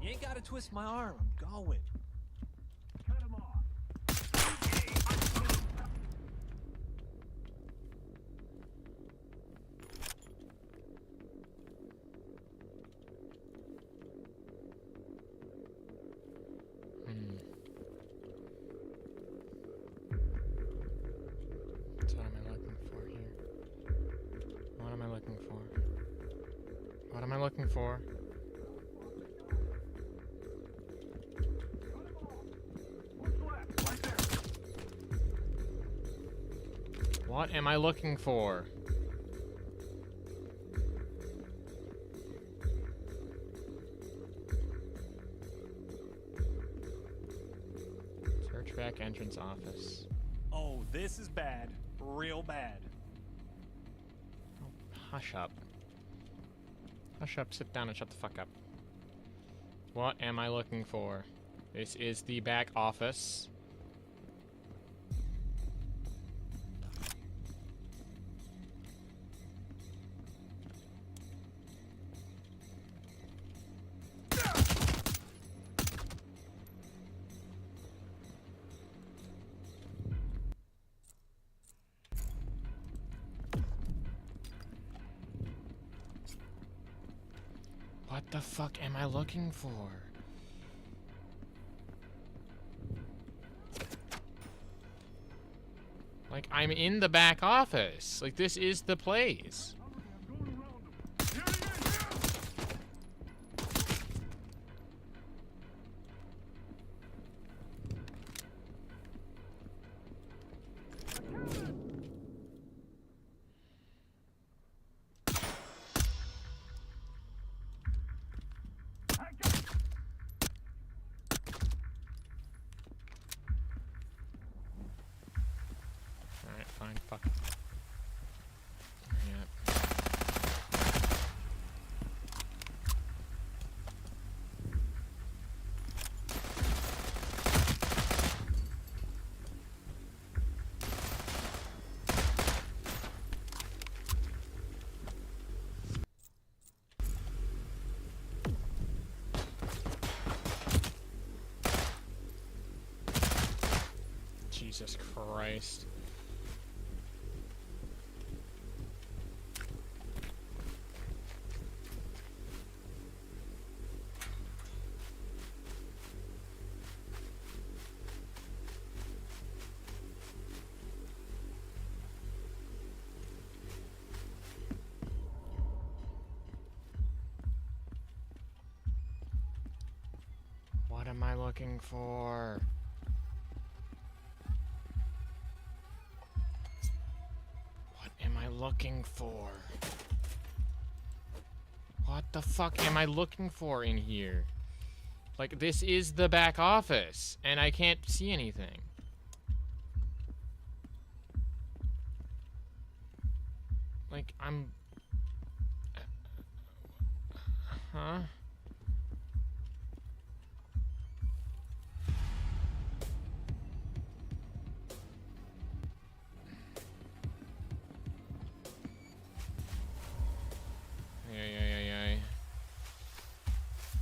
[SPEAKER 12] You ain't gotta twist my arm. I'm going.
[SPEAKER 11] Cut him off.
[SPEAKER 1] So what am I looking for here? What am I looking for? What am I looking for? What am I looking for? entrance office.
[SPEAKER 13] Oh, this is bad. Real bad.
[SPEAKER 1] Oh, hush up. Hush up, sit down and shut the fuck up. What am I looking for? This is the back office. What the fuck am I looking for? Like, I'm in the back office. Like, this is the place. Fine, fuck. Yeah. Jesus Christ. What am I looking for? What am I looking for? What the fuck am I looking for in here? Like, this is the back office, and I can't see anything. Like, I'm... Huh?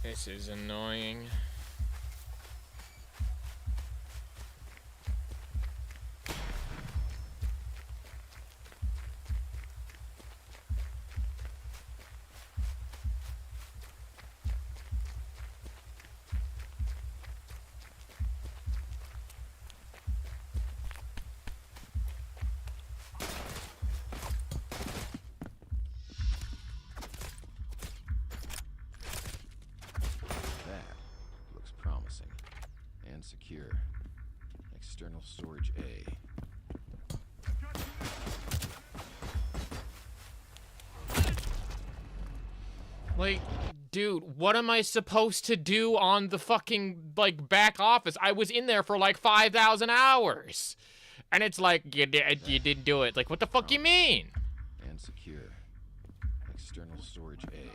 [SPEAKER 1] This is annoying.
[SPEAKER 7] Secure. External storage A.
[SPEAKER 1] Like, dude, what am I supposed to do on the fucking, like, back office? I was in there for, like, 5,000 hours. And it's like, you didn't do it. Like, what the fuck you mean?
[SPEAKER 7] And secure. External storage A.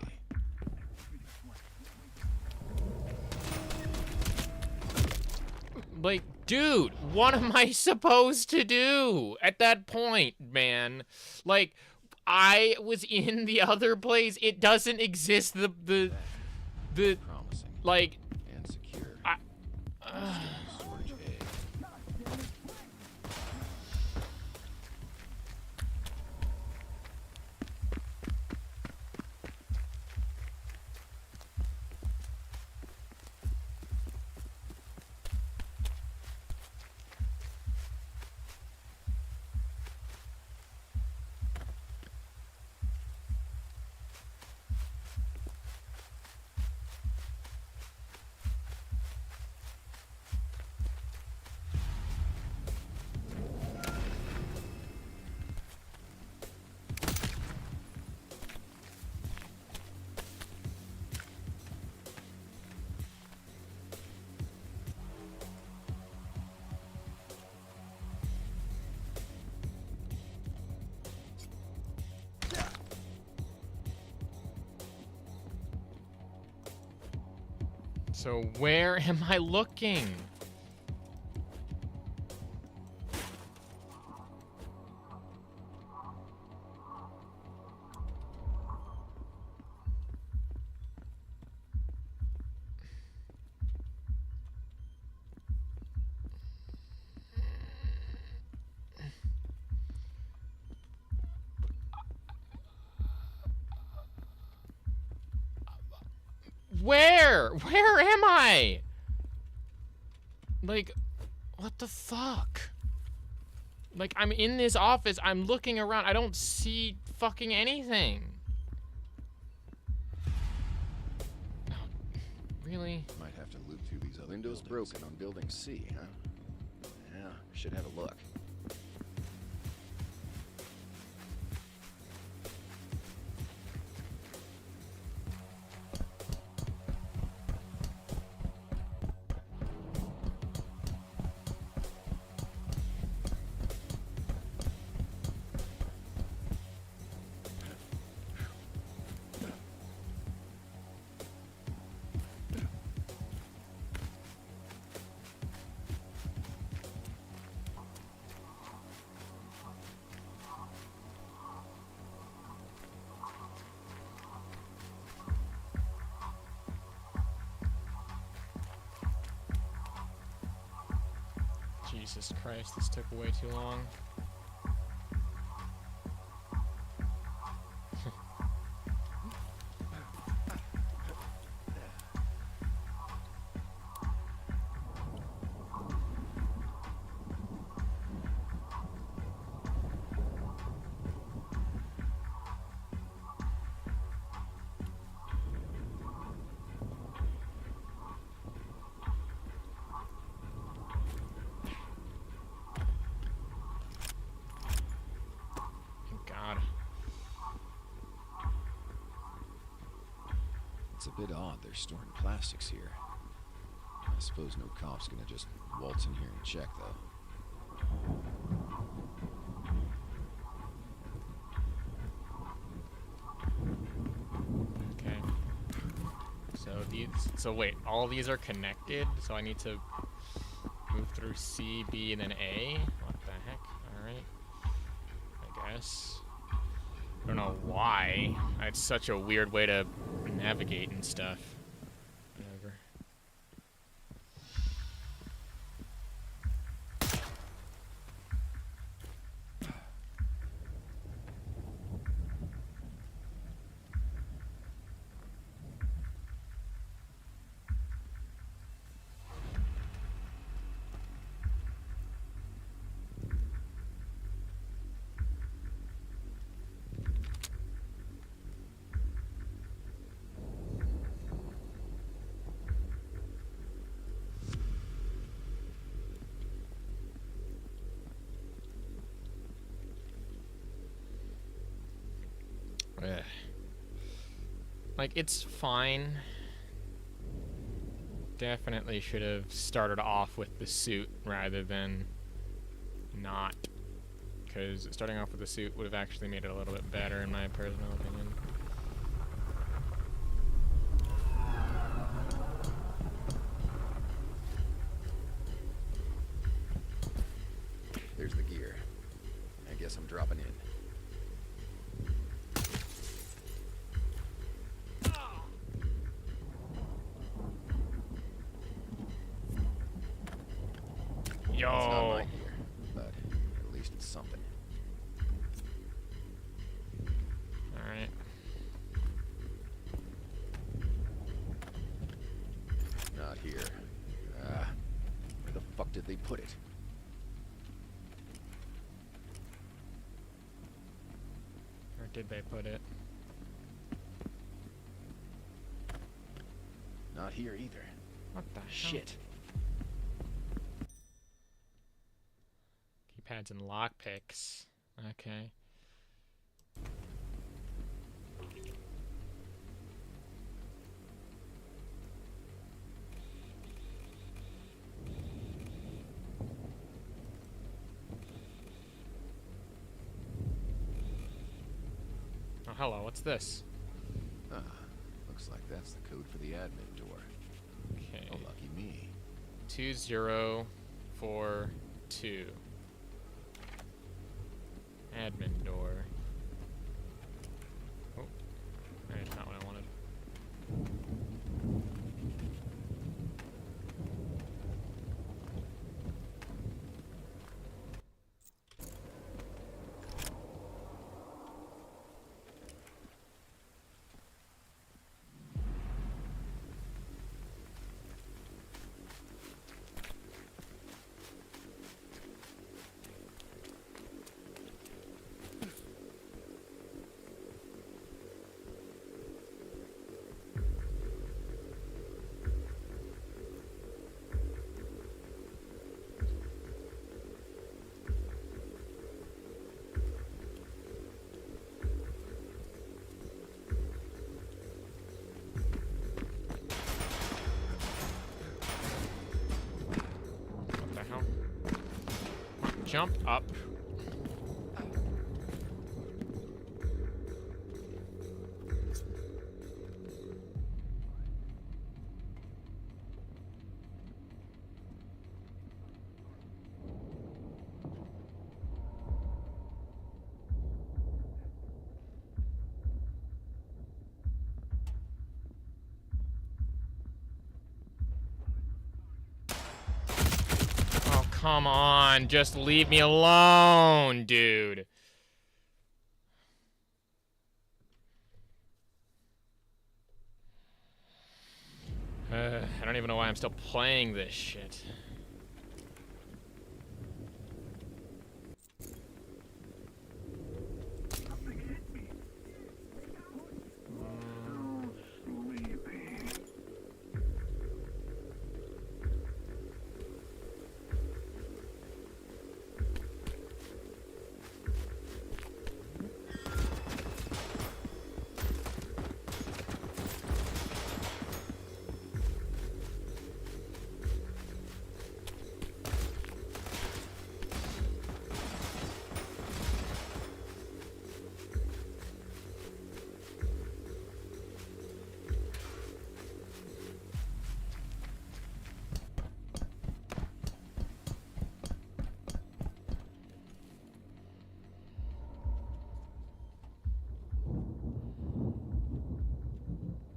[SPEAKER 1] Like, dude, what am I supposed to do at that point, man? Like, I was in the other place. It doesn't exist. The
[SPEAKER 7] promising.
[SPEAKER 1] Like,
[SPEAKER 7] and secure. Storage A.
[SPEAKER 1] So where am I looking? Where am I? Like, what the fuck? Like, I'm in this office, I'm looking around, I don't see fucking anything. Oh, really?
[SPEAKER 7] Might have to loop through these other windows broken on building C, huh? Yeah, should have a look.
[SPEAKER 1] Jesus Christ, this took way too long.
[SPEAKER 7] It's a bit odd they're storing plastics here. I suppose no cop's gonna just waltz in here and check, though.
[SPEAKER 1] Okay. So wait, all these are connected? So I need to move through C, B, and then A? What the heck? Alright. I guess. I don't know why. It's such a weird way to navigate and stuff. Whatever. Like, it's fine. Definitely should have started off with the suit rather than not. Because starting off with the suit would have actually made it a little bit better, in my personal opinion.
[SPEAKER 7] There's the gear. I guess I'm dropping in.
[SPEAKER 1] Yo.
[SPEAKER 7] It's not my gear, but at least it's something.
[SPEAKER 1] Alright.
[SPEAKER 7] Not here. Where the fuck did they put it?
[SPEAKER 1] Where did they put it?
[SPEAKER 7] Not here either.
[SPEAKER 1] What the
[SPEAKER 7] shit?
[SPEAKER 1] Hell? Keypads and lockpicks. Okay. Oh, hello, what's this?
[SPEAKER 7] Looks like that's the code for the admin door.
[SPEAKER 1] Okay.
[SPEAKER 7] Oh, lucky me.
[SPEAKER 1] 2042. Admin door. Oh, that's not what I wanted. Jump up. Come on, just leave me alone, dude. I don't even know why I'm still playing this shit.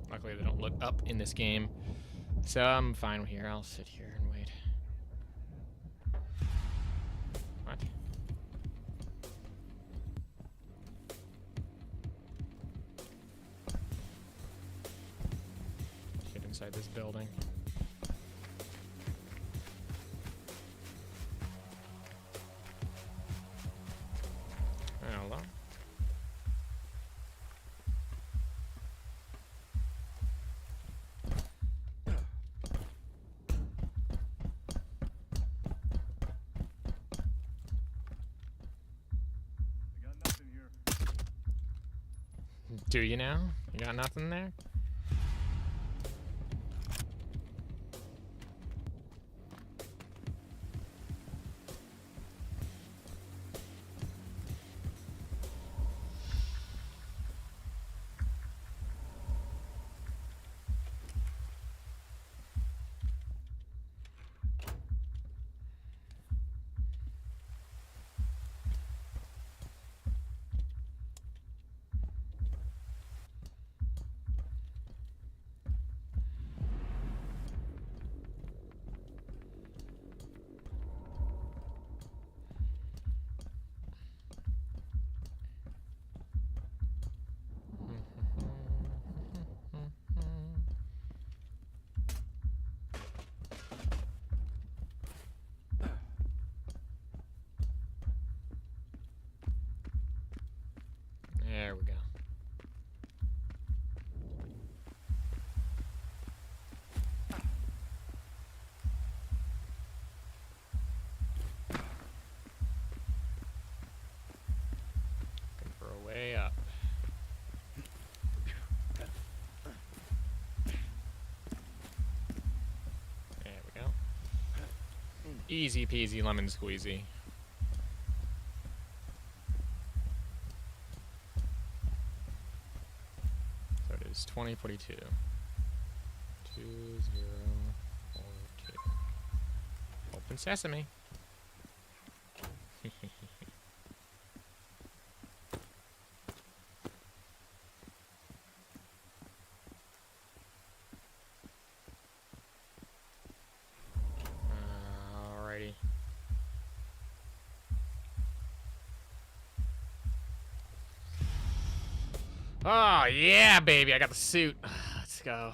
[SPEAKER 1] Luckily, they don't look up in this game, so I'm fine here. I'll sit here and wait. What? Get inside this building. Hello? Do you now? You got nothing there? There we go. Looking for a way up. There we go. Easy peasy lemon squeezy. So it is 2042. 2042. Open sesame. Alrighty. Oh, yeah, baby. I got the suit. Let's go.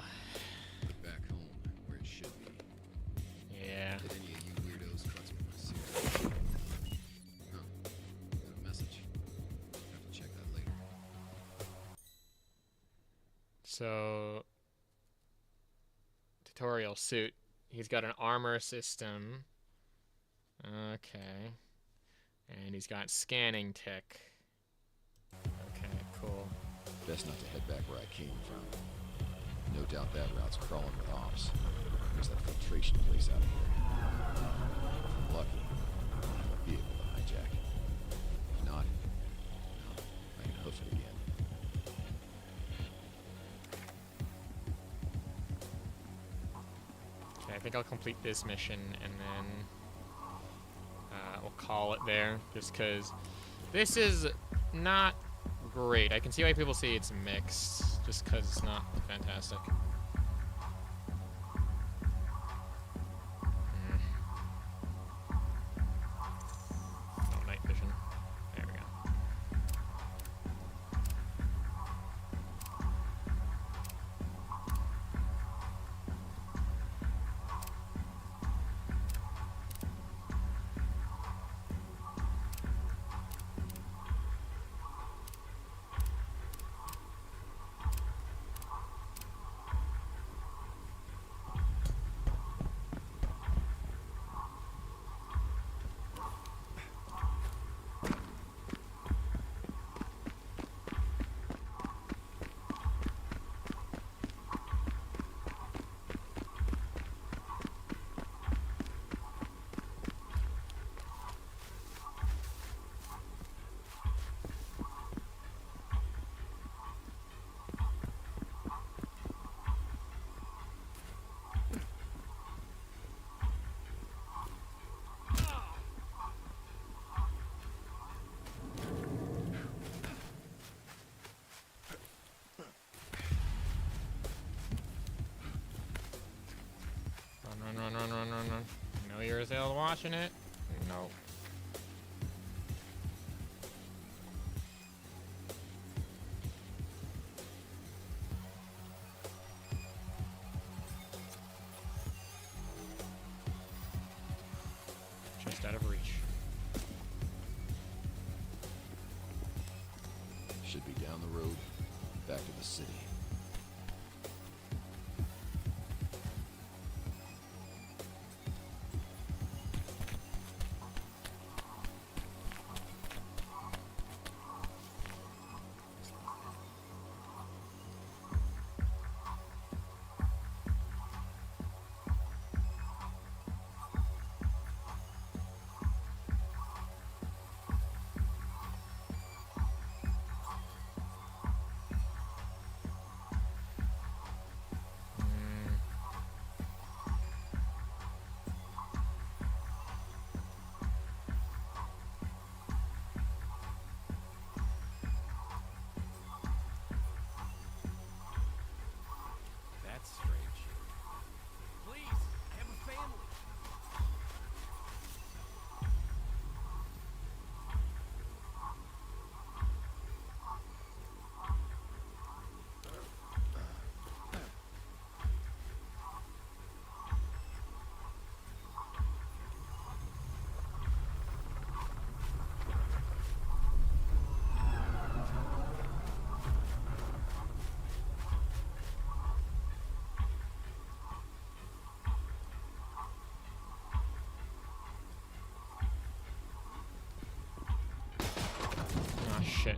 [SPEAKER 7] Back home, where it should be.
[SPEAKER 1] Yeah.
[SPEAKER 7] Did any of you weirdos fuck with my suit? Huh. Got a message. Have to check that later.
[SPEAKER 1] So, tutorial suit. He's got an armor system. Okay. And he's got scanning tech. Okay, cool.
[SPEAKER 7] Best not to head back where I came from. No doubt that route's crawling with ops. There's that filtration place out here. If lucky, I'll have a vehicle to hijack. If not, no, I can hoof it again.
[SPEAKER 1] Okay, I think I'll complete this mission and then we'll call it there, just because this is not great. I can see why people say it's mixed, just because it's not fantastic. Oh, night vision. There we go. Run. No, you're still watching it? No. Just out of reach.
[SPEAKER 7] Should be down the road, back to the city.
[SPEAKER 1] Shit.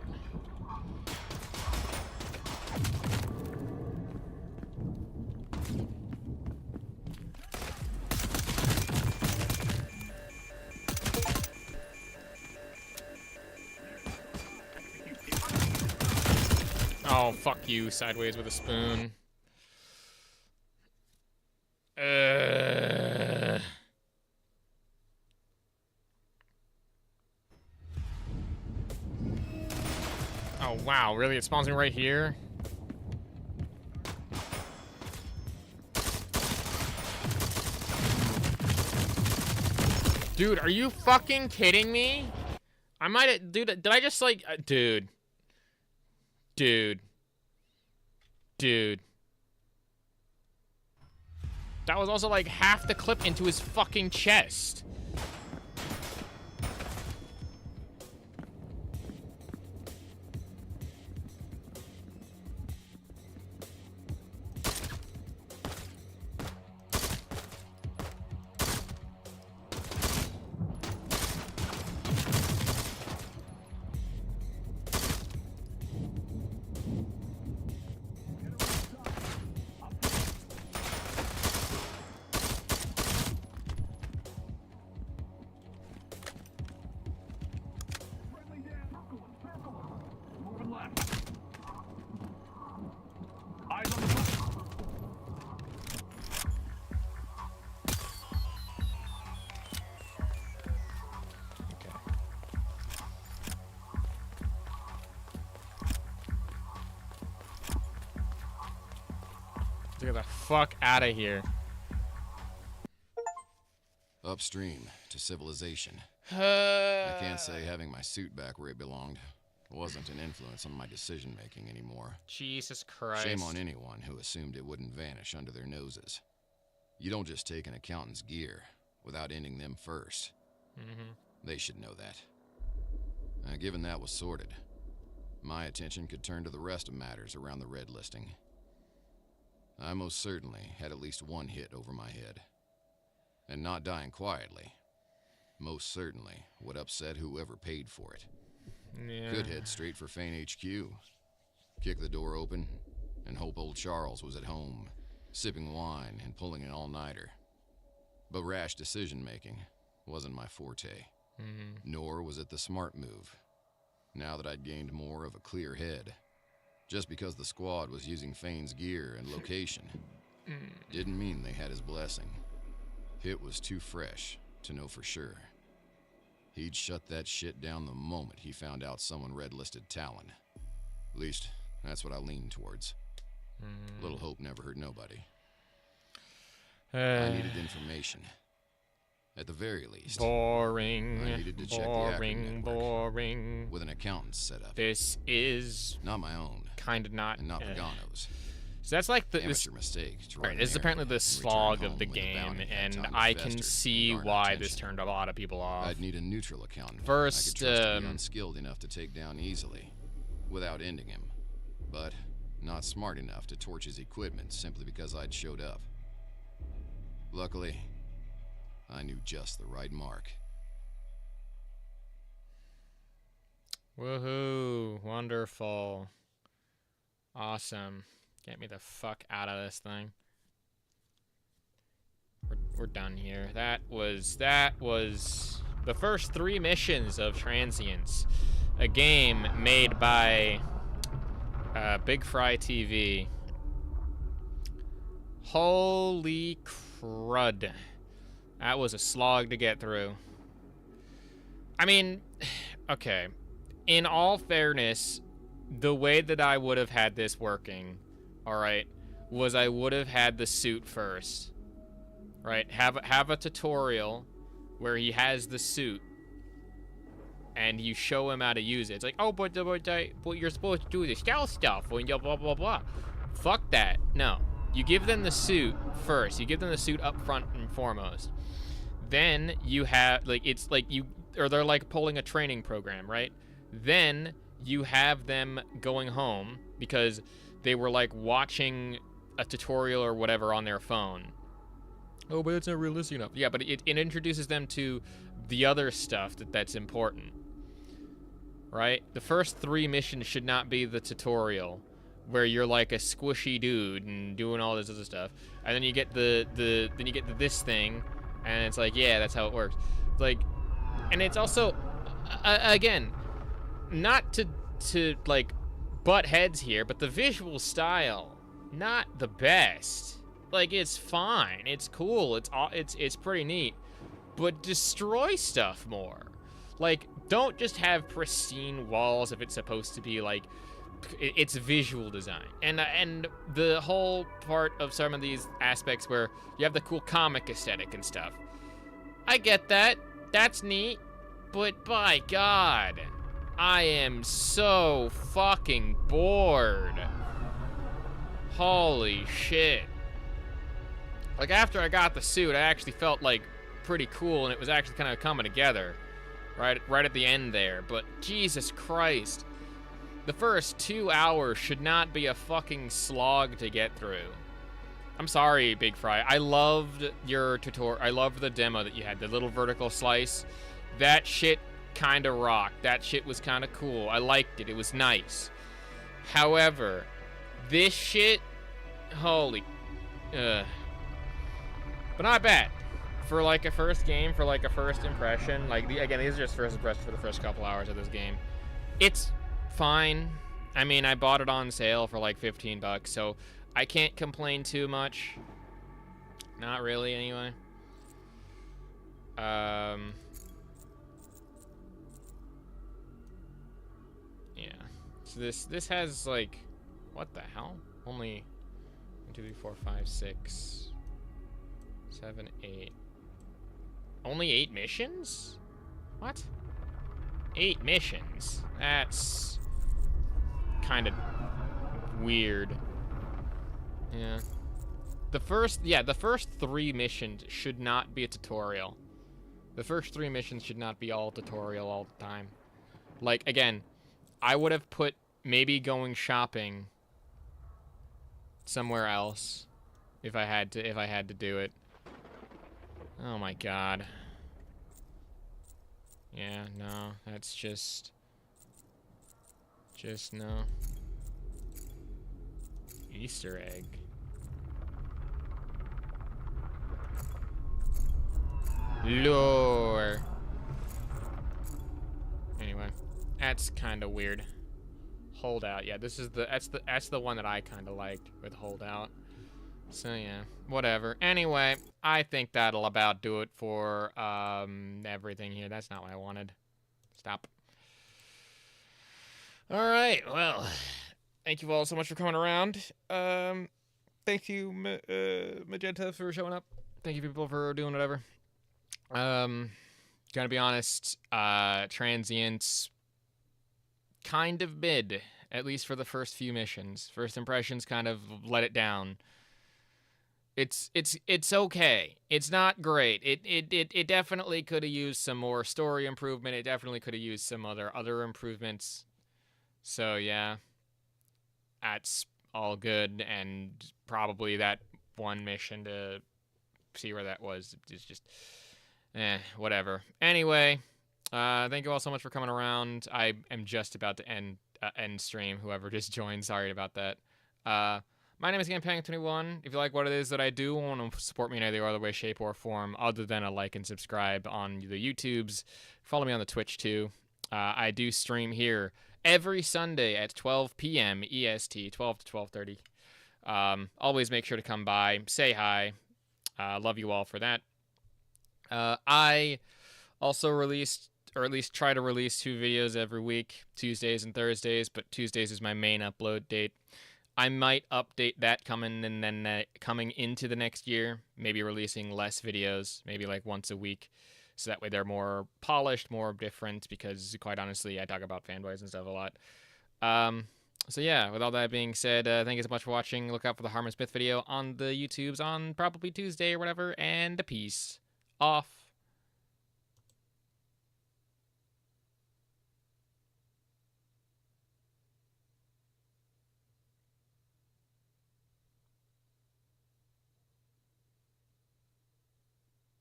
[SPEAKER 1] Oh, fuck you, sideways with a spoon. Wow, really? It spawns me right here? Dude, are you fucking kidding me? I might have... Dude, did I just, like... Dude. Dude. Dude. That was also, like, half the clip into his fucking chest. Get the fuck out of here.
[SPEAKER 7] Upstream to civilization. I can't say having my suit back where it belonged wasn't an influence on my decision-making anymore.
[SPEAKER 1] Jesus Christ.
[SPEAKER 7] Shame on anyone who assumed it wouldn't vanish under their noses. You don't just take an accountant's gear without ending them first. They should know that. Given that was sorted, my attention could turn to the rest of matters around the red listing. I most certainly had at least one hit over my head. And not dying quietly, most certainly would upset whoever paid for it.
[SPEAKER 1] Yeah.
[SPEAKER 7] Could head straight for Fane HQ, kick the door open, and hope old Charles was at home, sipping wine and pulling an all-nighter. But rash decision-making wasn't my forte, nor was it the smart move, now that I'd gained more of a clear head. Just because the squad was using Fane's gear and location didn't mean they had his blessing. It was too fresh to know for sure. He'd shut that shit down the moment he found out someone red-listed Talon. At least, that's what I leaned towards. Little hope never hurt nobody. I needed information. At the very least.
[SPEAKER 1] Boring.
[SPEAKER 7] I needed to check the Acme network with an accountant set up.
[SPEAKER 1] This is
[SPEAKER 7] not my own.
[SPEAKER 1] Kind of not.
[SPEAKER 7] And not Pagano's.
[SPEAKER 1] So that's like the
[SPEAKER 7] mistake.
[SPEAKER 1] Right, this is apparently the slog of the game, and I can see why this turned a lot of people off.
[SPEAKER 7] I'd need a neutral accountant.
[SPEAKER 1] First,
[SPEAKER 7] I could trust to be unskilled enough to take down easily, without ending him, but not smart enough to torch his equipment simply because I'd showed up. Luckily, I knew just the right mark.
[SPEAKER 1] Woohoo! Wonderful. Awesome. Get me the fuck out of this thing. We're done here. That was the first 3 missions of Transients, a game made by Big Fry TV. Holy crud. That was a slog to get through. I mean, okay. In all fairness, the way that I would have had this working, alright, was I would have had the suit first. Right? Have a tutorial where he has the suit and you show him how to use it. It's like, oh, but you're supposed to do the stealth stuff when you blah, blah, blah. Fuck that. No. You give them the suit first. You give them the suit up front and foremost. Then you have, like, it's like they're like pulling a training program, right? Then you have them going home because they were like watching a tutorial or whatever on their phone. Oh, but it's not realistic enough. Yeah, but it introduces them to the other stuff that's important, right? The first 3 missions should not be the tutorial where you're like a squishy dude and doing all this other stuff, and then you get this thing, and it's like, yeah, that's how it works. Like, and it's also, again, not to like butt heads here, but the visual style, not the best. Like, it's fine, it's cool, it's pretty neat, but destroy stuff more. Like, don't just have pristine walls if it's supposed to be like it's visual design. And the whole part of some of these aspects where you have the cool comic aesthetic and stuff. I get that. That's neat. But by God, I am so fucking bored. Holy shit. Like, after I got the suit, I actually felt, like, pretty cool, and it was actually kind of coming together. Right at the end there. But Jesus Christ. The first 2 hours should not be a fucking slog to get through. I'm sorry, Big Fry. I loved your tutorial. I loved the demo that you had, the little vertical slice. That shit kind of rocked. That shit was kind of cool. I liked it. It was nice. However, this shit, holy, but not bad. For like a first game, for like a first impression, like, again, these are just first impressions for the first couple hours of this game. It's fine. I mean, I bought it on sale for like $15, so I can't complain too much. Not really, anyway. Yeah. So this has like, what the hell? Only 1, 2, 3, 4, 5, 6, 7, 8. Only 8 missions? What? 8 missions? That's kind of weird. Yeah. The first 3 missions should not be a tutorial. The first 3 missions should not be all tutorial all the time. Like, again, I would have put maybe going shopping somewhere else if I had to do it. Oh my God. Yeah, no, that's just no. Easter egg. Lore. Anyway, that's kind of weird. Holdout. Yeah, that's the one that I kind of liked with Holdout. So yeah, whatever. Anyway, I think that'll about do it for everything here. That's not what I wanted. Stop. All right. Well, thank you all so much for coming around. Thank you, Magenta, for showing up. Thank you, people, for doing whatever. Gonna be honest, Transients kind of mid, at least for the first few missions. First impressions kind of let it down. It's okay. It's not great. It definitely could have used some more story improvement. It definitely could have used some other improvements. So yeah, that's all good, and probably that one mission to see where that was is just whatever. Anyway, thank you all so much for coming around. I am just about to end stream. Whoever just joined, sorry about that. My name is Gampang21. If you like what it is that I do, want to support me in any other way, shape, or form other than a like and subscribe on the YouTubes, follow me on the Twitch too. I do stream here every Sunday at 12 p.m. EST, 12 to 12:30. Always make sure to come by, say hi. Love you all for that. I also released, or at least try to release, 2 videos every week, Tuesdays and Thursdays, but Tuesdays is my main upload date. I might update that coming into the next year, maybe releasing less videos, maybe like once a week, so that way they're more polished, more different, because quite honestly, I talk about fanboys and stuff a lot. So yeah, with all that being said, thank you so much for watching. Look out for the Harmon Smith video on the YouTubes on probably Tuesday or whatever, and peace off.